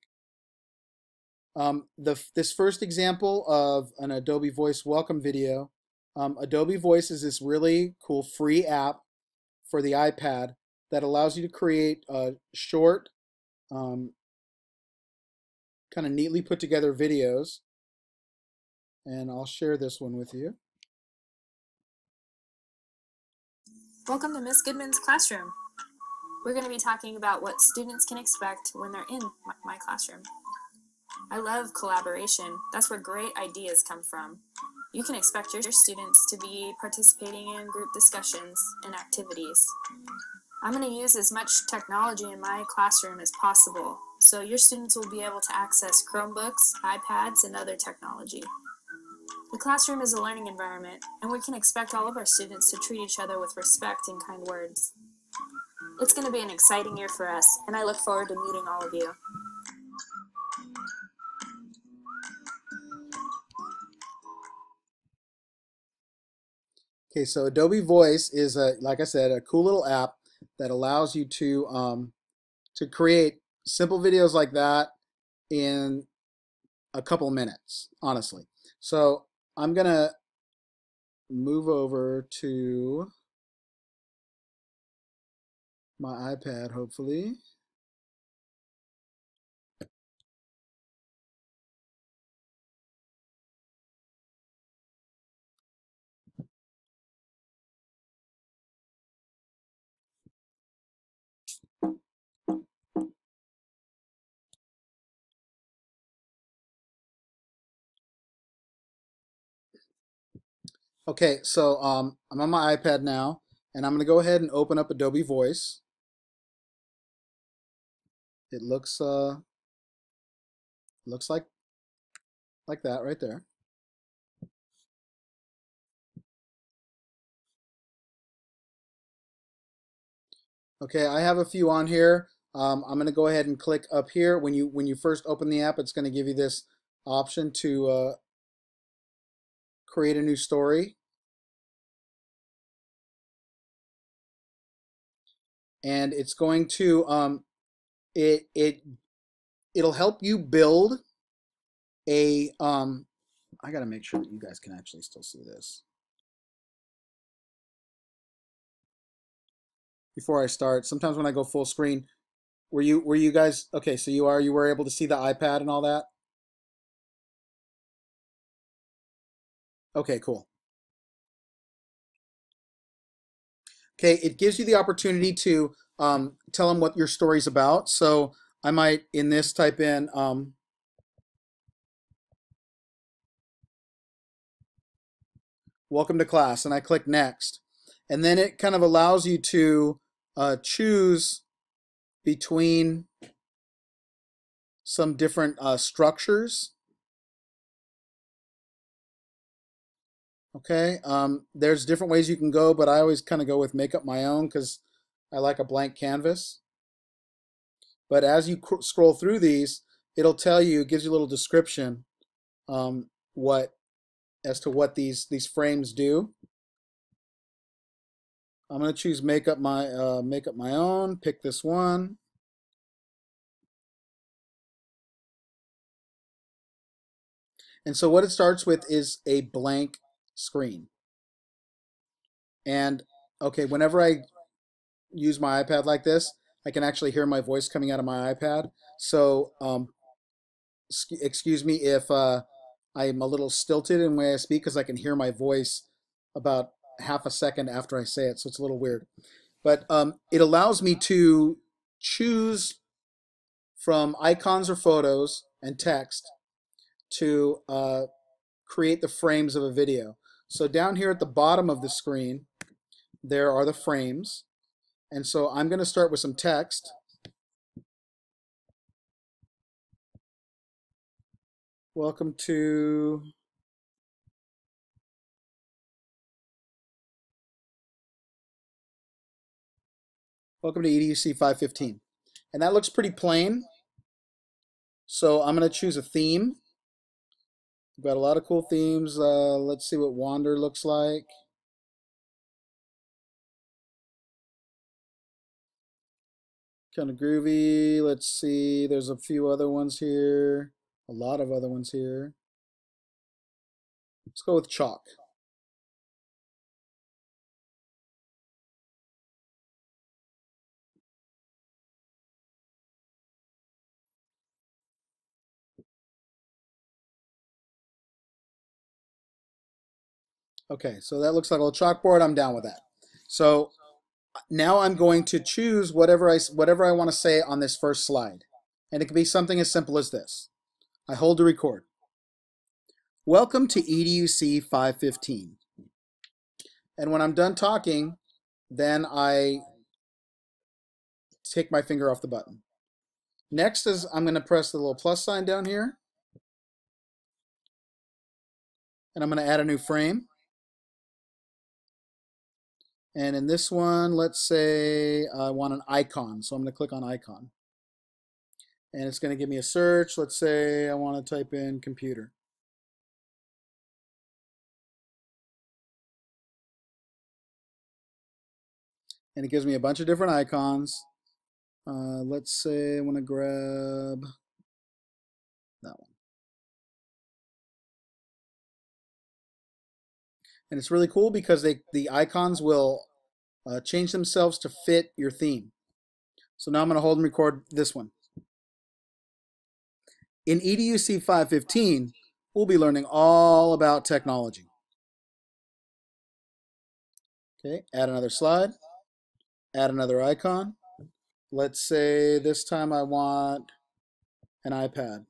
This first example of an Adobe Voice welcome video, Adobe Voice is this really cool free app for the iPad that allows you to create short, kind of neatly put together videos. And I'll share this one with you. Welcome to Miss Goodman's classroom. We're going to be talking about what students can expect when they're in my classroom. I love collaboration. That's where great ideas come from. You can expect your students to be participating in group discussions and activities. I'm going to use as much technology in my classroom as possible, so your students will be able to access Chromebooks, iPads, and other technology. The classroom is a learning environment, and we can expect all of our students to treat each other with respect and kind words. It's going to be an exciting year for us, and I look forward to meeting all of you. Okay, so Adobe Voice is, like I said, a cool little app that allows you to create simple videos like that in a couple minutes, honestly. So I'm going to move over to my iPad, hopefully. Okay, so I'm on my iPad now, and I'm going to go ahead and open up Adobe Voice. It looks like that right there. Okay, I have a few on here. I'm going to go ahead and click up here. When you first open the app, it's going to give you this option to create a new story. And it's going to it'll help you build a I got to make sure that you guys can actually still see this. Before I start, sometimes when I go full screen, were you guys okay? So you were able to see the iPad and all that? Okay, cool. Okay, it gives you the opportunity to tell them what your story's about. So I might, in this, type in welcome to class, and I click next. And then it kind of allows you to choose between some different structures. Okay, there's different ways you can go, but I always kind of go with make up my own because I like a blank canvas. But as you scroll through these, it'll tell you, it gives you a little description as to what these frames do. I'm going to choose make up my own. Pick this one. And so what it starts with is a blank screen. And okay, whenever I use my iPad like this, I can actually hear my voice coming out of my iPad. So excuse me if I'm a little stilted in the way I speak, because I can hear my voice about half a second after I say it, so it's a little weird. But it allows me to choose from icons or photos and text to create the frames of a video. So down here at the bottom of the screen, there are the frames. And so I'm going to start with some text. Welcome to EDUC 515. And that looks pretty plain. So I'm going to choose a theme. We've got a lot of cool themes. Let's see what Wander looks like. Kind of groovy. Let's see. There's a few other ones here. A lot of other ones here. Let's go with chalk. Okay, so that looks like a little chalkboard. I'm down with that. So now I'm going to choose whatever I want to say on this first slide. And it can be something as simple as this. I hold to record. Welcome to EDUC 515. And when I'm done talking, then I take my finger off the button. Next is I'm going to press the little plus sign down here. And I'm going to add a new frame. And in this one, let's say I want an icon. So I'm going to click on icon. And it's going to give me a search. Let's say I want to type in computer. And it gives me a bunch of different icons. Let's say I want to grab that one. And it's really cool because the icons will change themselves to fit your theme. So now I'm going to hold and record this one. In EDUC 515, we'll be learning all about technology. Okay, add another slide, add another icon. Let's say this time I want an iPad.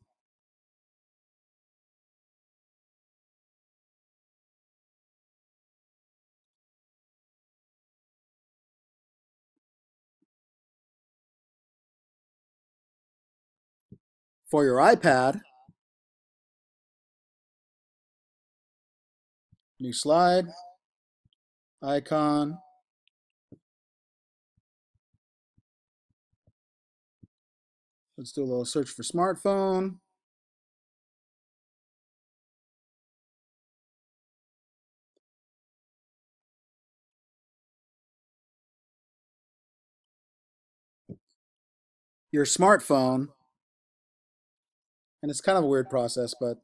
For your iPad, new slide, icon, let's do a little search for smartphone. Your smartphone, and it's kind of a weird process, but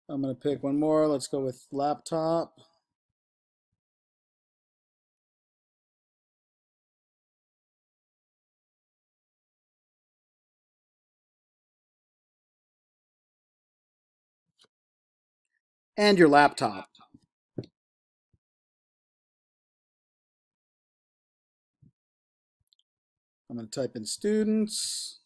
I'm going to pick one more. Let's go with laptop. And your laptop. I'm going to type in students.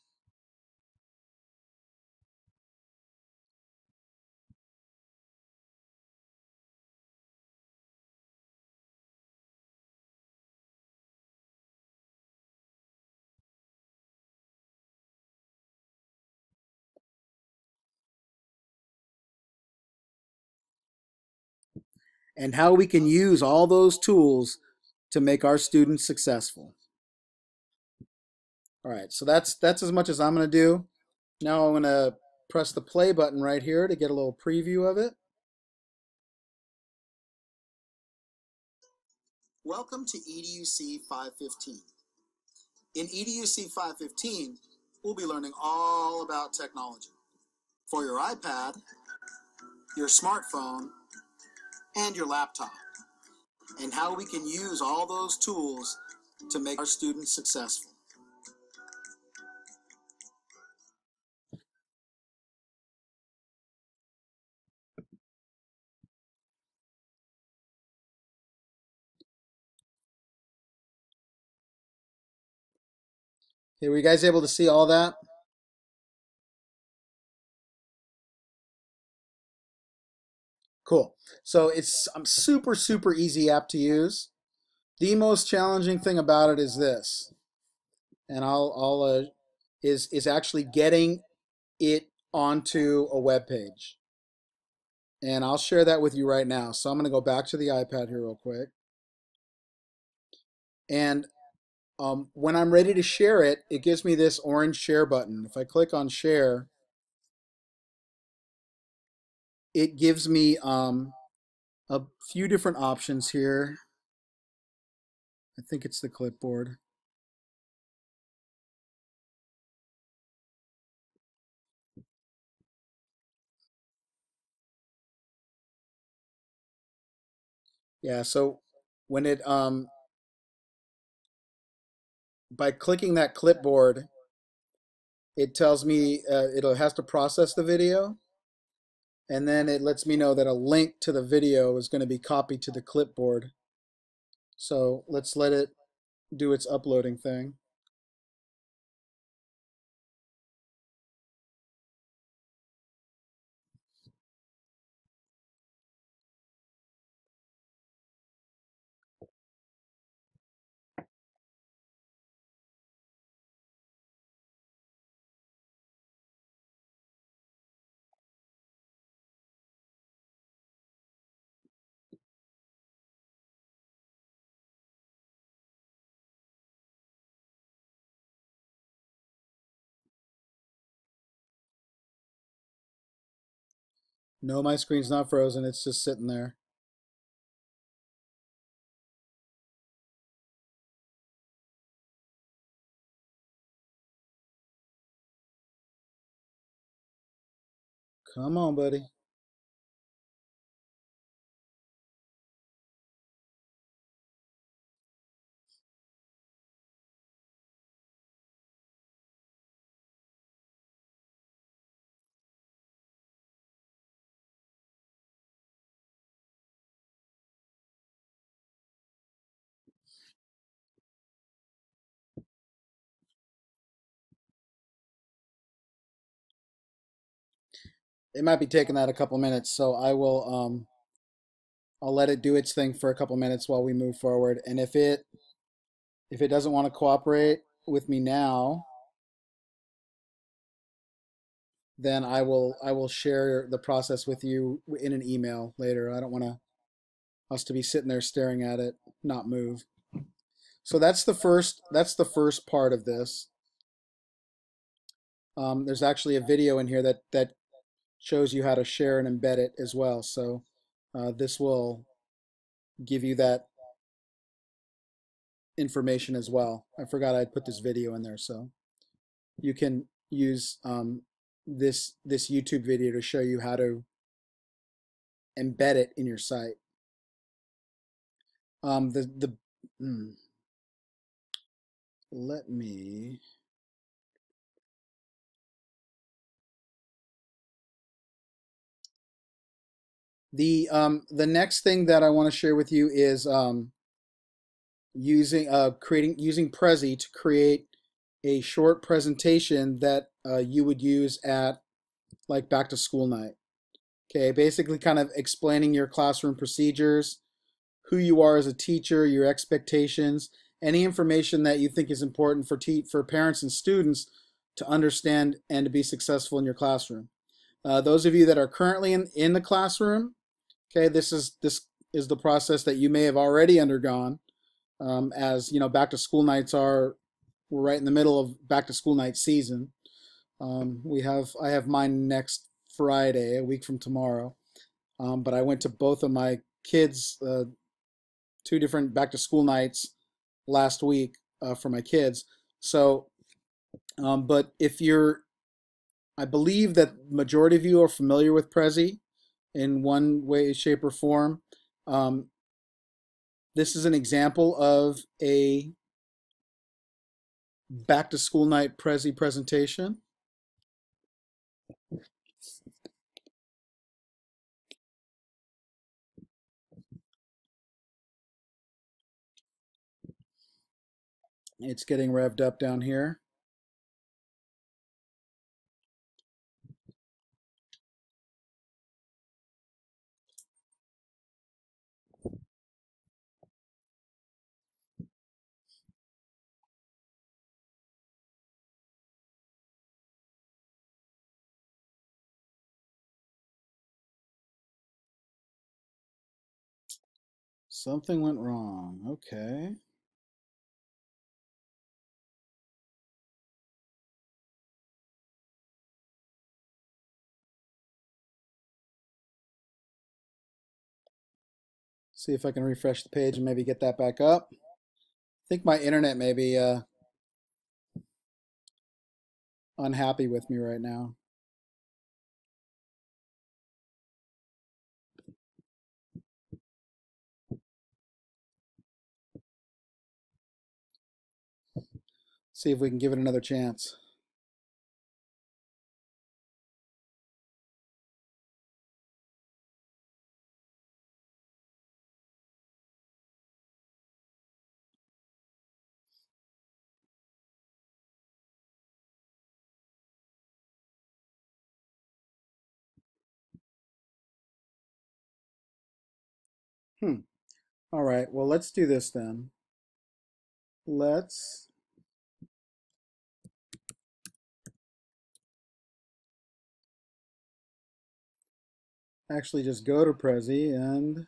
And how we can use all those tools to make our students successful. All right, so that's as much as I'm going to do. Now I'm going to press the play button right here to get a little preview of it. Welcome to EDUC 515. In EDUC 515, we'll be learning all about technology. For your iPad, your smartphone, and your laptop. And how we can use all those tools to make our students successful. Okay, were you guys able to see all that? Cool. So it's a super easy app to use. The most challenging thing about it is this, and is actually getting it onto a web page. And I'll share that with you right now. So I'm going to go back to the iPad here real quick. And when I'm ready to share it, it gives me this orange share button. If I click on share, it gives me a few different options here. I think it's the clipboard. Yeah, so when it by clicking that clipboard, it tells me it has to process the video, and then it lets me know that a link to the video is going to be copied to the clipboard. So let's let it do its uploading thing. No, my screen's not frozen, it's just sitting there. Come on, buddy. It might be taking that a couple minutes, so I'll let it do its thing for a couple minutes while we move forward. And if it doesn't want to cooperate with me now, then I will share the process with you in an email later. I don't want us to be sitting there staring at it, not move. So that's the first part of this. There's actually a video in here that shows you how to share and embed it as well. So this will give you that information as well. I forgot I'd put this video in there, so you can use this YouTube video to show you how to embed it in your site. Let me. The next thing that I want to share with you is using Prezi to create a short presentation that you would use at like back to school night. Okay, basically kind of explaining your classroom procedures, who you are as a teacher, your expectations, any information that you think is important for parents and students to understand and to be successful in your classroom. Those of you that are currently in the classroom, okay, this is the process that you may have already undergone. As you know, back to school nights we're right in the middle of back to school night season. I have mine next Friday, a week from tomorrow. But I went to both of my kids, 2 different back to school nights last week for my kids. So, but I believe that majority of you are familiar with Prezi in one way, shape, or form. This is an example of a back to school night Prezi presentation. It's getting revved up down here. Something went wrong. Okay. See if I can refresh the page and maybe get that back up. I think my internet may be unhappy with me right now. See if we can give it another chance. All right, well, let's do this then. Let's actually just go to Prezi and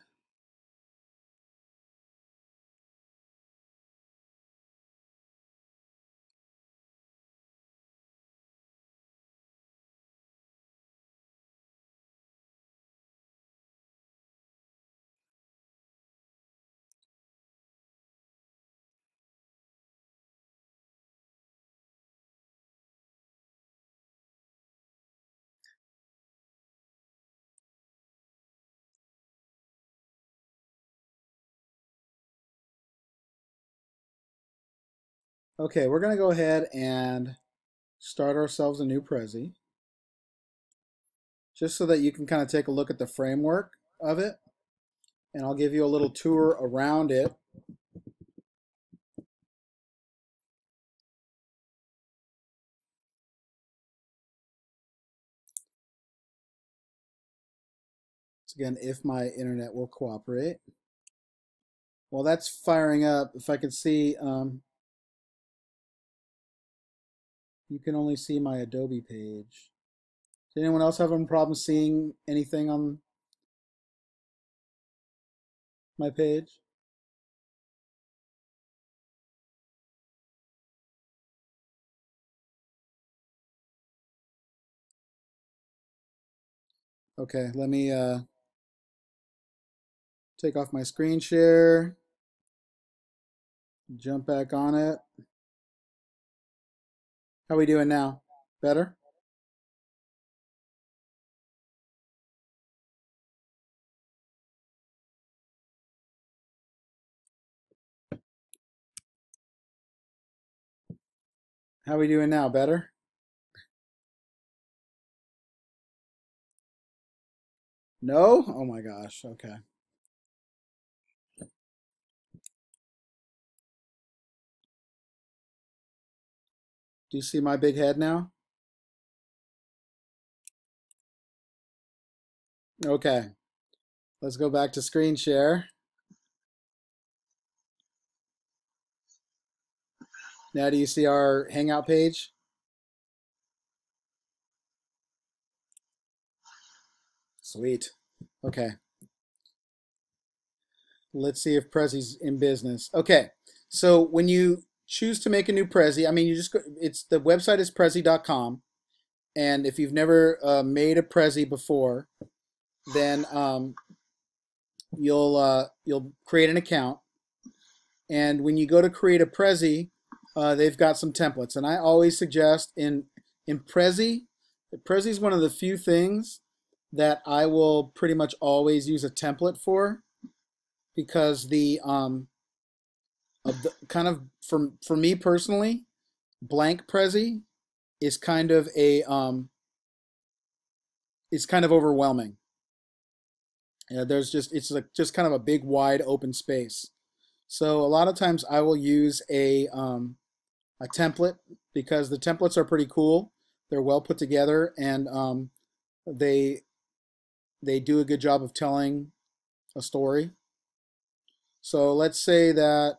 okay, we're going to go ahead and start ourselves a new Prezi, just so that you can kind of take a look at the framework of it, and I'll give you a little tour around it. So again, if my internet will cooperate. Well, that's firing up. If I can see, you can only see my Adobe page. Does anyone else have a problem seeing anything on my page? Okay, let me take off my screen share, jump back on it. How are we doing now? Better? How are we doing now? Better? No? Oh my gosh, okay. Do you see my big head now? Okay, let's go back to screen share. Now do you see our Hangout page? Sweet. Okay. Let's see if Prezi's in business. Okay, so when you choose to make a new Prezi, I mean, you just go, it's the website is prezi.com, and if you've never made a Prezi before, then you'll create an account, and when you go to create a Prezi, they've got some templates, and I always suggest in Prezi is one of the few things that I will pretty much always use a template for, because the kind of for me personally, blank Prezi is kind of a it's kind of overwhelming. Yeah, there's it's like just kind of a big wide open space. So a lot of times I will use a template, because the templates are pretty cool. They're well put together, and they do a good job of telling a story. So let's say that,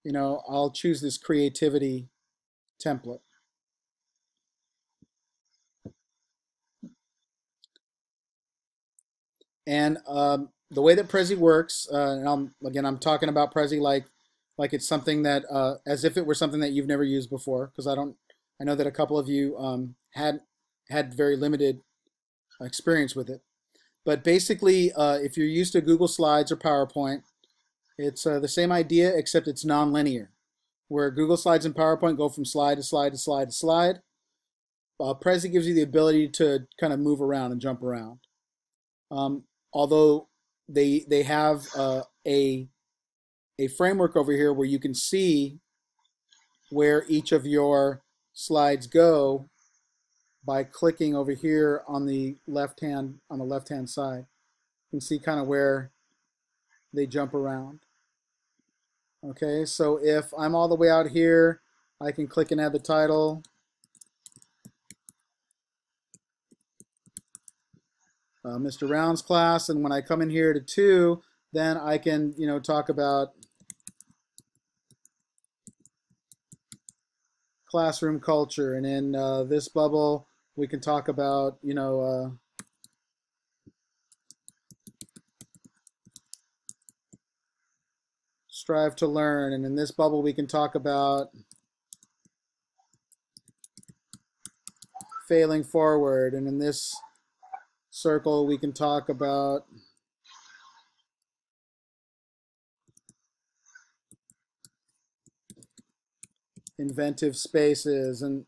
you know, I'll choose this creativity template. And the way that Prezi works, and I'm talking about Prezi like it's something that, as if it were something that you've never used before, because I know that a couple of you had very limited experience with it. But basically, if you're used to Google Slides or PowerPoint, it's the same idea, except it's non-linear, where Google Slides and PowerPoint go from slide to slide to slide to slide. Prezi gives you the ability to kind of move around and jump around. Although they have a framework over here where you can see where each of your slides go by clicking over here on the left hand side. You can see kind of where they jump around. Okay, so if I'm all the way out here, I can click and add the title. Mr. Round's class, and when I come in here to 2, then I can, talk about classroom culture. And in this bubble, we can talk about, strive to learn. And in this bubble, we can talk about failing forward. And in this circle, we can talk about inventive spaces. And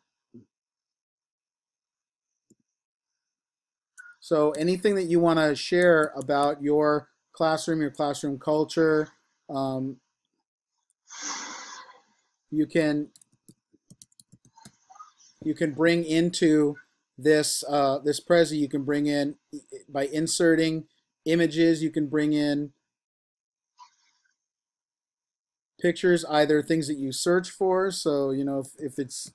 so anything that you want to share about your classroom culture, you can bring into this this Prezi. You can bring in, by inserting images, you can bring in pictures, either things that you search for. So if it's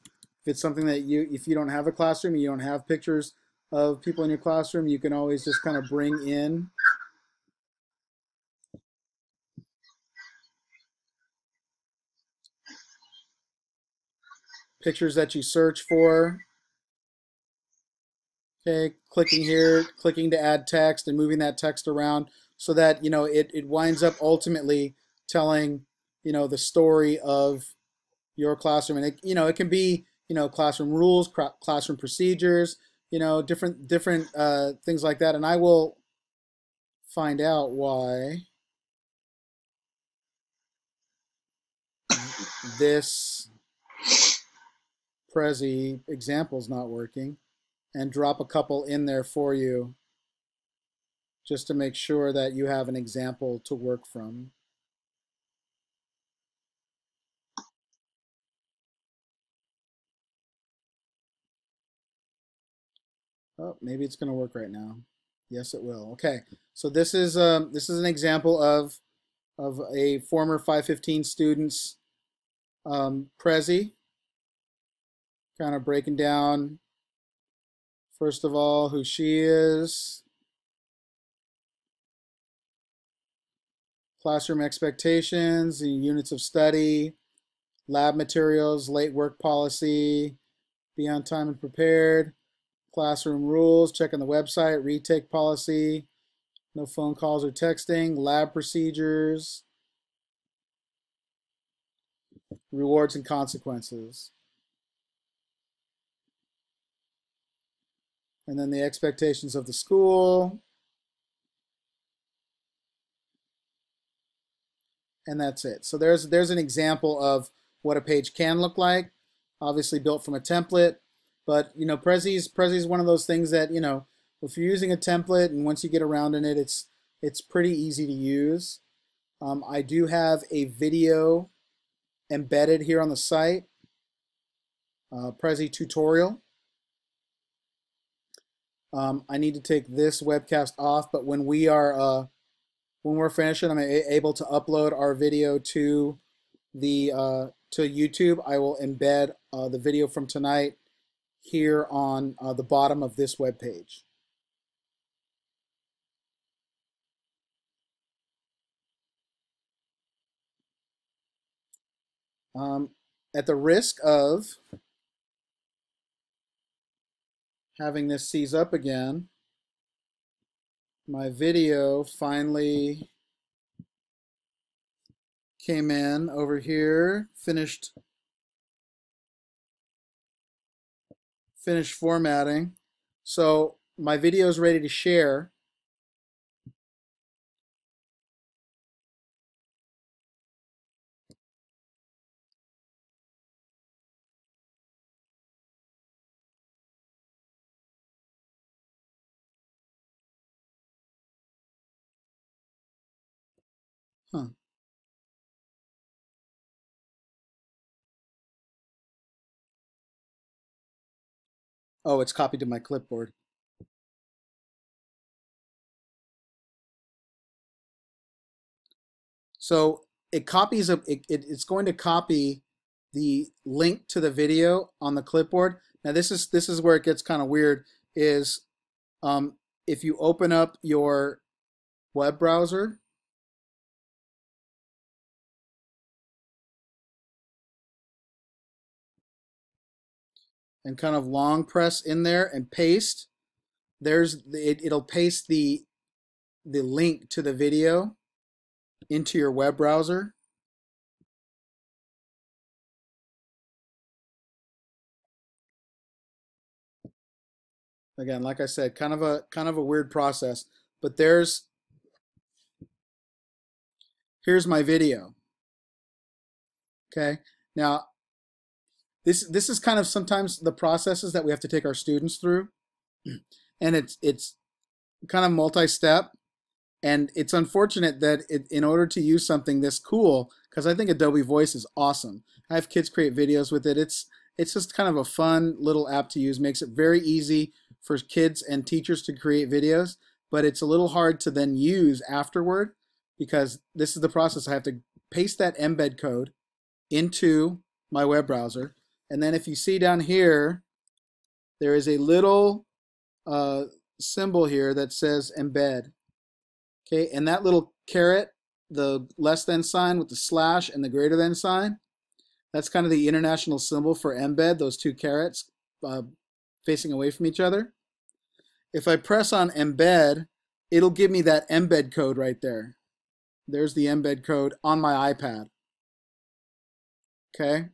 something that if you don't have a classroom, you don't have pictures of people in your classroom, you can always just kind of bring in pictures that you search for. Okay, clicking here, clicking to add text and moving that text around so that it winds up ultimately telling the story of your classroom. And it can be classroom rules, classroom procedures, different things like that. And I will find out why this Prezi example is not working, and drop a couple in there for you just to make sure that you have an example to work from. Oh, maybe it's going to work right now. Yes, it will. Okay, so this is an example of a former 515 student's Prezi, kind of breaking down, first of all, who she is, classroom expectations, the units of study, lab materials, late work policy, be on time and prepared, classroom rules, check on the website, retake policy, no phone calls or texting, lab procedures, rewards and consequences. And then the expectations of the school. And that's it. So there's an example of what a page can look like, obviously built from a template. But Prezi's one of those things that if you're using a template and once you get around in it, it's pretty easy to use. I do have a video embedded here on the site, Prezi tutorial. I need to take this webcast off, but when we're finished and I'm able to upload our video to the to YouTube, I will embed the video from tonight here on the bottom of this web page. At the risk of having this seize up again, my video finally came in over here, finished formatting. So my video is ready to share. Huh. Oh, it's copied to my clipboard. So it copies it's going to copy the link to the video on the clipboard. Now this is where it gets kind of weird. Is if you open up your web browser and kind of long press in there and paste. It'll paste the link to the video into your web browser. Again, like I said, kind of a weird process, but here's my video. Okay, now this is kind of sometimes the processes that we have to take our students through, and it's kind of multi-step, and it's unfortunate that in order to use something this cool, because I think Adobe Voice is awesome. I have kids create videos with it. It's just kind of a fun little app to use. Makes it very easy for kids and teachers to create videos, but it's a little hard to then use afterward, because this is the process. I have to paste that embed code into my web browser, and then if you see down here, there is a little symbol here that says embed. Okay, and that little caret, the less than sign with the slash and the greater than sign, that's kind of the international symbol for embed, those two carets facing away from each other. If I press on embed, it'll give me that embed code right there. There's the embed code on my iPad. Okay,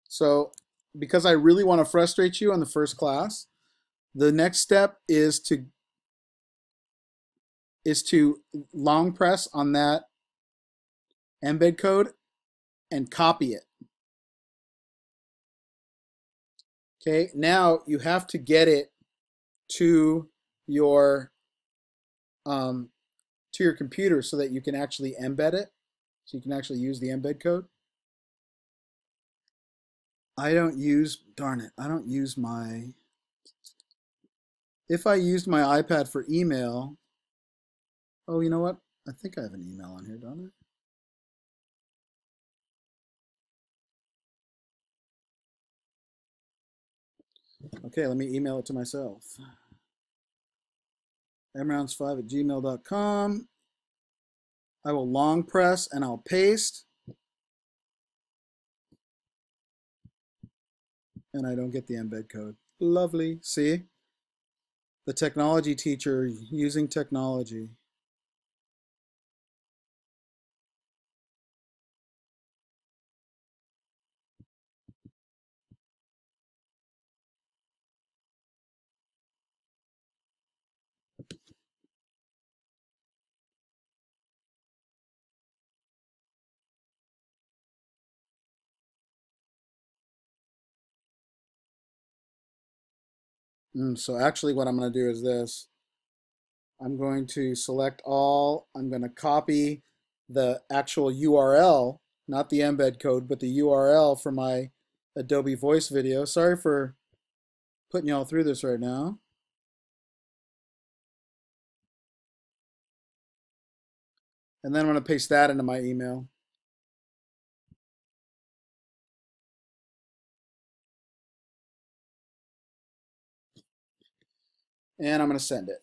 so because I really want to frustrate you on the first class, the next step is to long press on that embed code and copy it. Okay, now you have to get it to your computer so that you can actually embed it, so you can actually use the embed code. Darn it, I don't use my, if I used my iPad for email, oh, you know what? I think I have an email on here, don't I? Okay, let me email it to myself. mrounds5@gmail.com. I will long press and I'll paste. And I don't get the embed code. Lovely. See? The technology teacher using technology. So actually what I'm going to do is this. I'm going to select all. I'm going to copy the actual URL, not the embed code, but the URL for my Adobe Voice video. Sorry for putting you all through this right now. And then I'm going to paste that into my email. And I'm going to send it.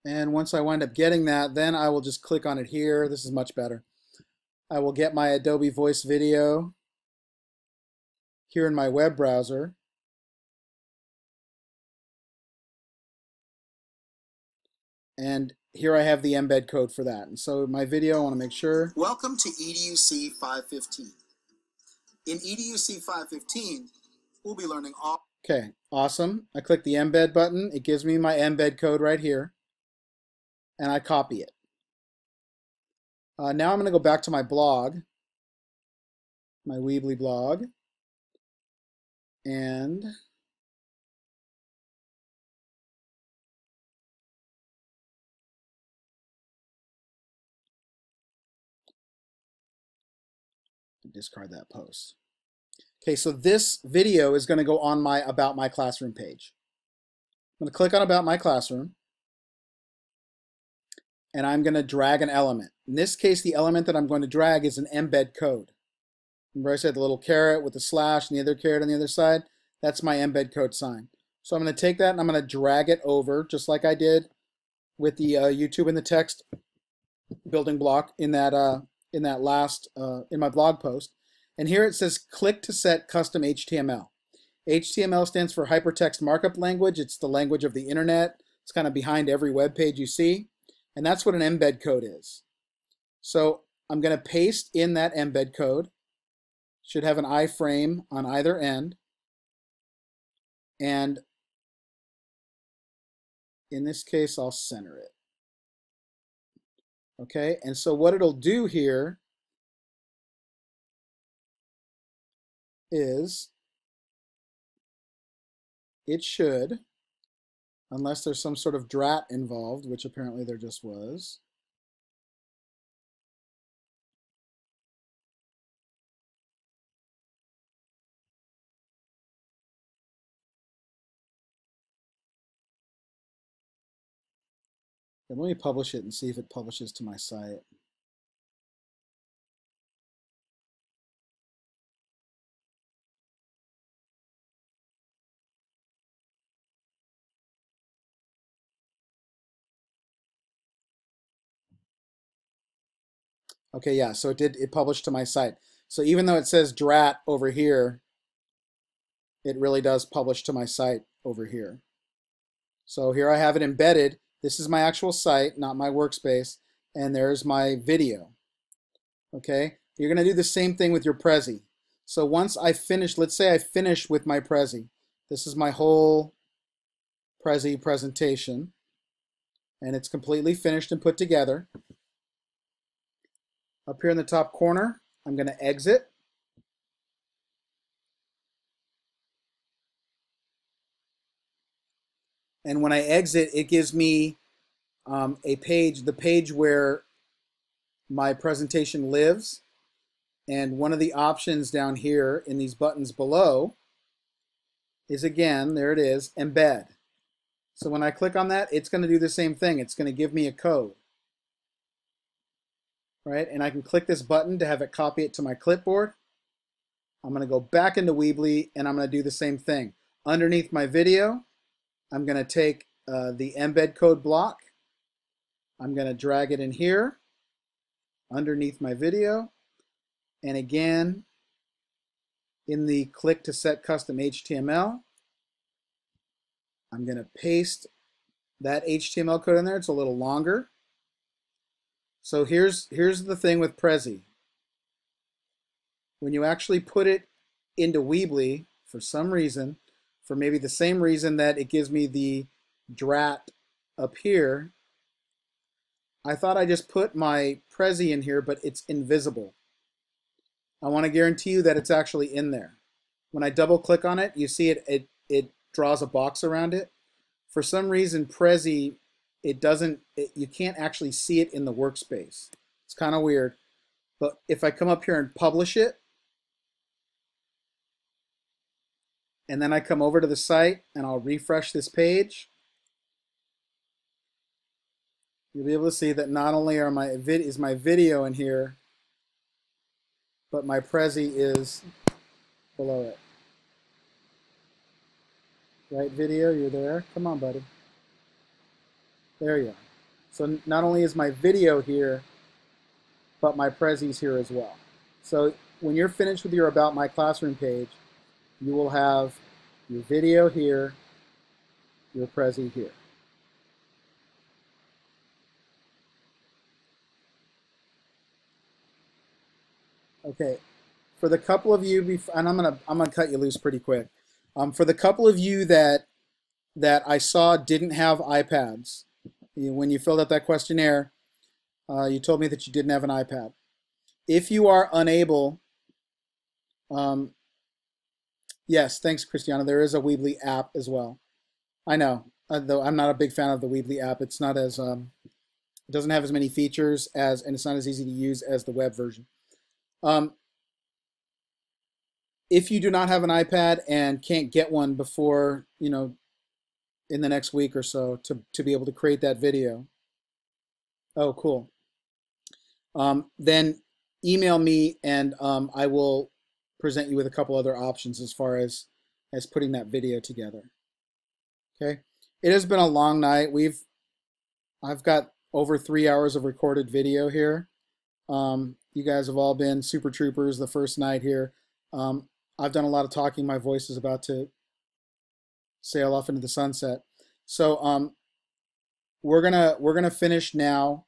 And once I wind up getting that, then I will just click on it here. This is much better. I will get my Adobe Voice video here in my web browser. And here I have the embed code for that. And so my video, I want to make sure. Welcome to EDUC 515. In EDUC 515, we'll be learning all. Okay, awesome. I click the embed button. It gives me my embed code right here. And I copy it. Now I'm going to go back to my blog, my Weebly blog. And discard that post. Okay, so this video is going to go on my About My Classroom page. I'm going to click on About My Classroom, and I'm going to drag an element. In this case, the element that I'm going to drag is an embed code. Remember I said the little caret with the slash and the other caret on the other side? That's my embed code sign. So I'm going to take that and I'm going to drag it over just like I did with the YouTube and the text building block in that last in my blog post. And here it says click to set custom HTML. HTML stands for Hypertext Markup Language. It's the language of the internet. It's kind of behind every web page you see. And that's what an embed code is. So I'm going to paste in that embed code. Should have an iframe on either end. And in this case, I'll center it. Okay, and so what it'll do here is it should, unless there's some sort of drat involved, which apparently there just was. And let me publish it and see if it publishes to my site. Okay, yeah, so it published to my site. So even though it says drat over here, it really does publish to my site over here. So here I have it embedded. This is my actual site, not my workspace, and there's my video. Okay, you're going to do the same thing with your Prezi. So once I finish, let's say I finish with my Prezi. This is my whole Prezi presentation, and it's completely finished and put together. Up here in the top corner, I'm going to exit. And when I exit, it gives me a page, the page where my presentation lives. And one of the options down here in these buttons below is, again, there it is, embed. So when I click on that, it's going to do the same thing. It's going to give me a code. Right? And I can click this button to have it copy it to my clipboard. I'm going to go back into Weebly and I'm going to do the same thing. Underneath my video, I'm going to take the embed code block. I'm going to drag it in here underneath my video. And again, in the click to set custom HTML, I'm going to paste that HTML code in there. It's a little longer. So here's the thing with Prezi. When you actually put it into Weebly, for some reason, for maybe the same reason that it gives me the drat up here, I thought I just put my Prezi in here, but it's invisible. I want to guarantee you that it's actually in there. When I double click on it, you see it draws a box around it. For some reason, Prezi, you can't actually see it in the workspace. It's kind of weird. But if I come up here and publish it, and then I come over to the site and I'll refresh this page, you'll be able to see that not only is my video in here, but my Prezi is below it. Right, video, you're there? Come on, buddy. There you are. So not only is my video here, but my Prezi's here as well. So when you're finished with your About My Classroom page, you will have your video here, your Prezi here. Okay, for the couple of you, and I'm gonna cut you loose pretty quick. For the couple of you that I saw didn't have iPads, when you filled out that questionnaire, you told me that you didn't have an iPad. If you are unable, yes, thanks, Christiana. There is a Weebly app as well. I know, though I'm not a big fan of the Weebly app. It's not as it doesn't have as many features and it's not as easy to use as the web version. If you do not have an iPad and can't get one before, in the next week or so to be able to create that video. Oh, cool. Then email me and I will present you with a couple other options as far as putting that video together. Okay, it has been a long night. I've got over 3 hours of recorded video here. You guys have all been super troopers the first night here. I've done a lot of talking. My voice is about to sail off into the sunset. So we're gonna finish now.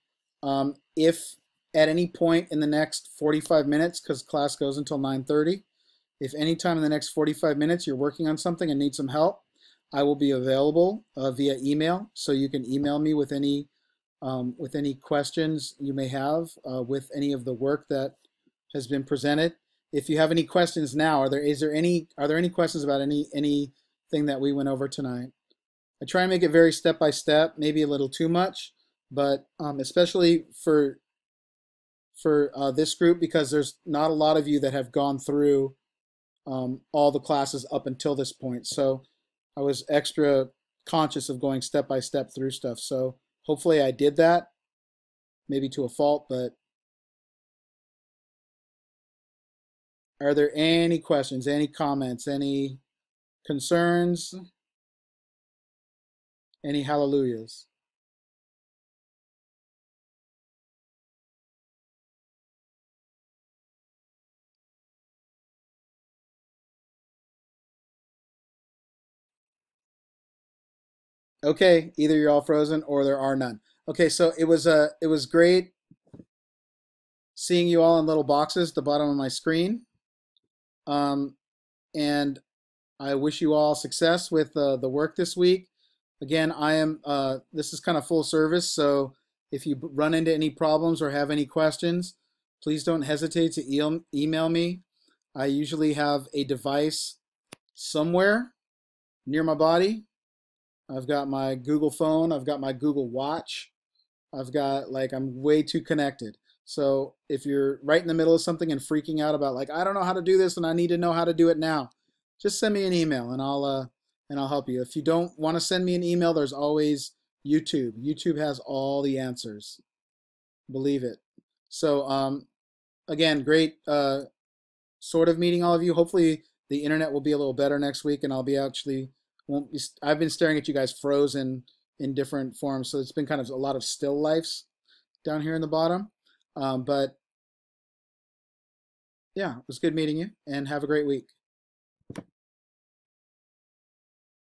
If at any point in the next 45 minutes, because class goes until 9:30, if any time in the next 45 minutes you're working on something and need some help, I will be available via email. So you can email me with any questions you may have with any of the work that has been presented. If you have any questions now, are there any questions about anything that we went over tonight? I try and make it very step by step, maybe a little too much, but especially for this group, because there's not a lot of you that have gone through all the classes up until this point. So I was extra conscious of going step by step through stuff. So hopefully I did that, maybe to a fault, but are there any questions, any comments, any concerns, any hallelujahs? Okay, either you're all frozen or there are none. Okay, so it was great seeing you all in little boxes at the bottom of my screen. And I wish you all success with the work this week. Again, this is kind of full service, so if you run into any problems or have any questions, please don't hesitate to email me. I usually have a device somewhere near my body. I've got my Google phone, I've got my Google Watch, I'm way too connected. So if you're right in the middle of something and freaking out about I don't know how to do this and I need to know how to do it now, just send me an email and I'll help you. If you don't want to send me an email, there's always YouTube. YouTube has all the answers. Believe it. So again, great sort of meeting all of you. Hopefully the internet will be a little better next week and I've been staring at you guys frozen in different forms, so it's been kind of a lot of still lifes down here in the bottom. But yeah, it was good meeting you, and have a great week.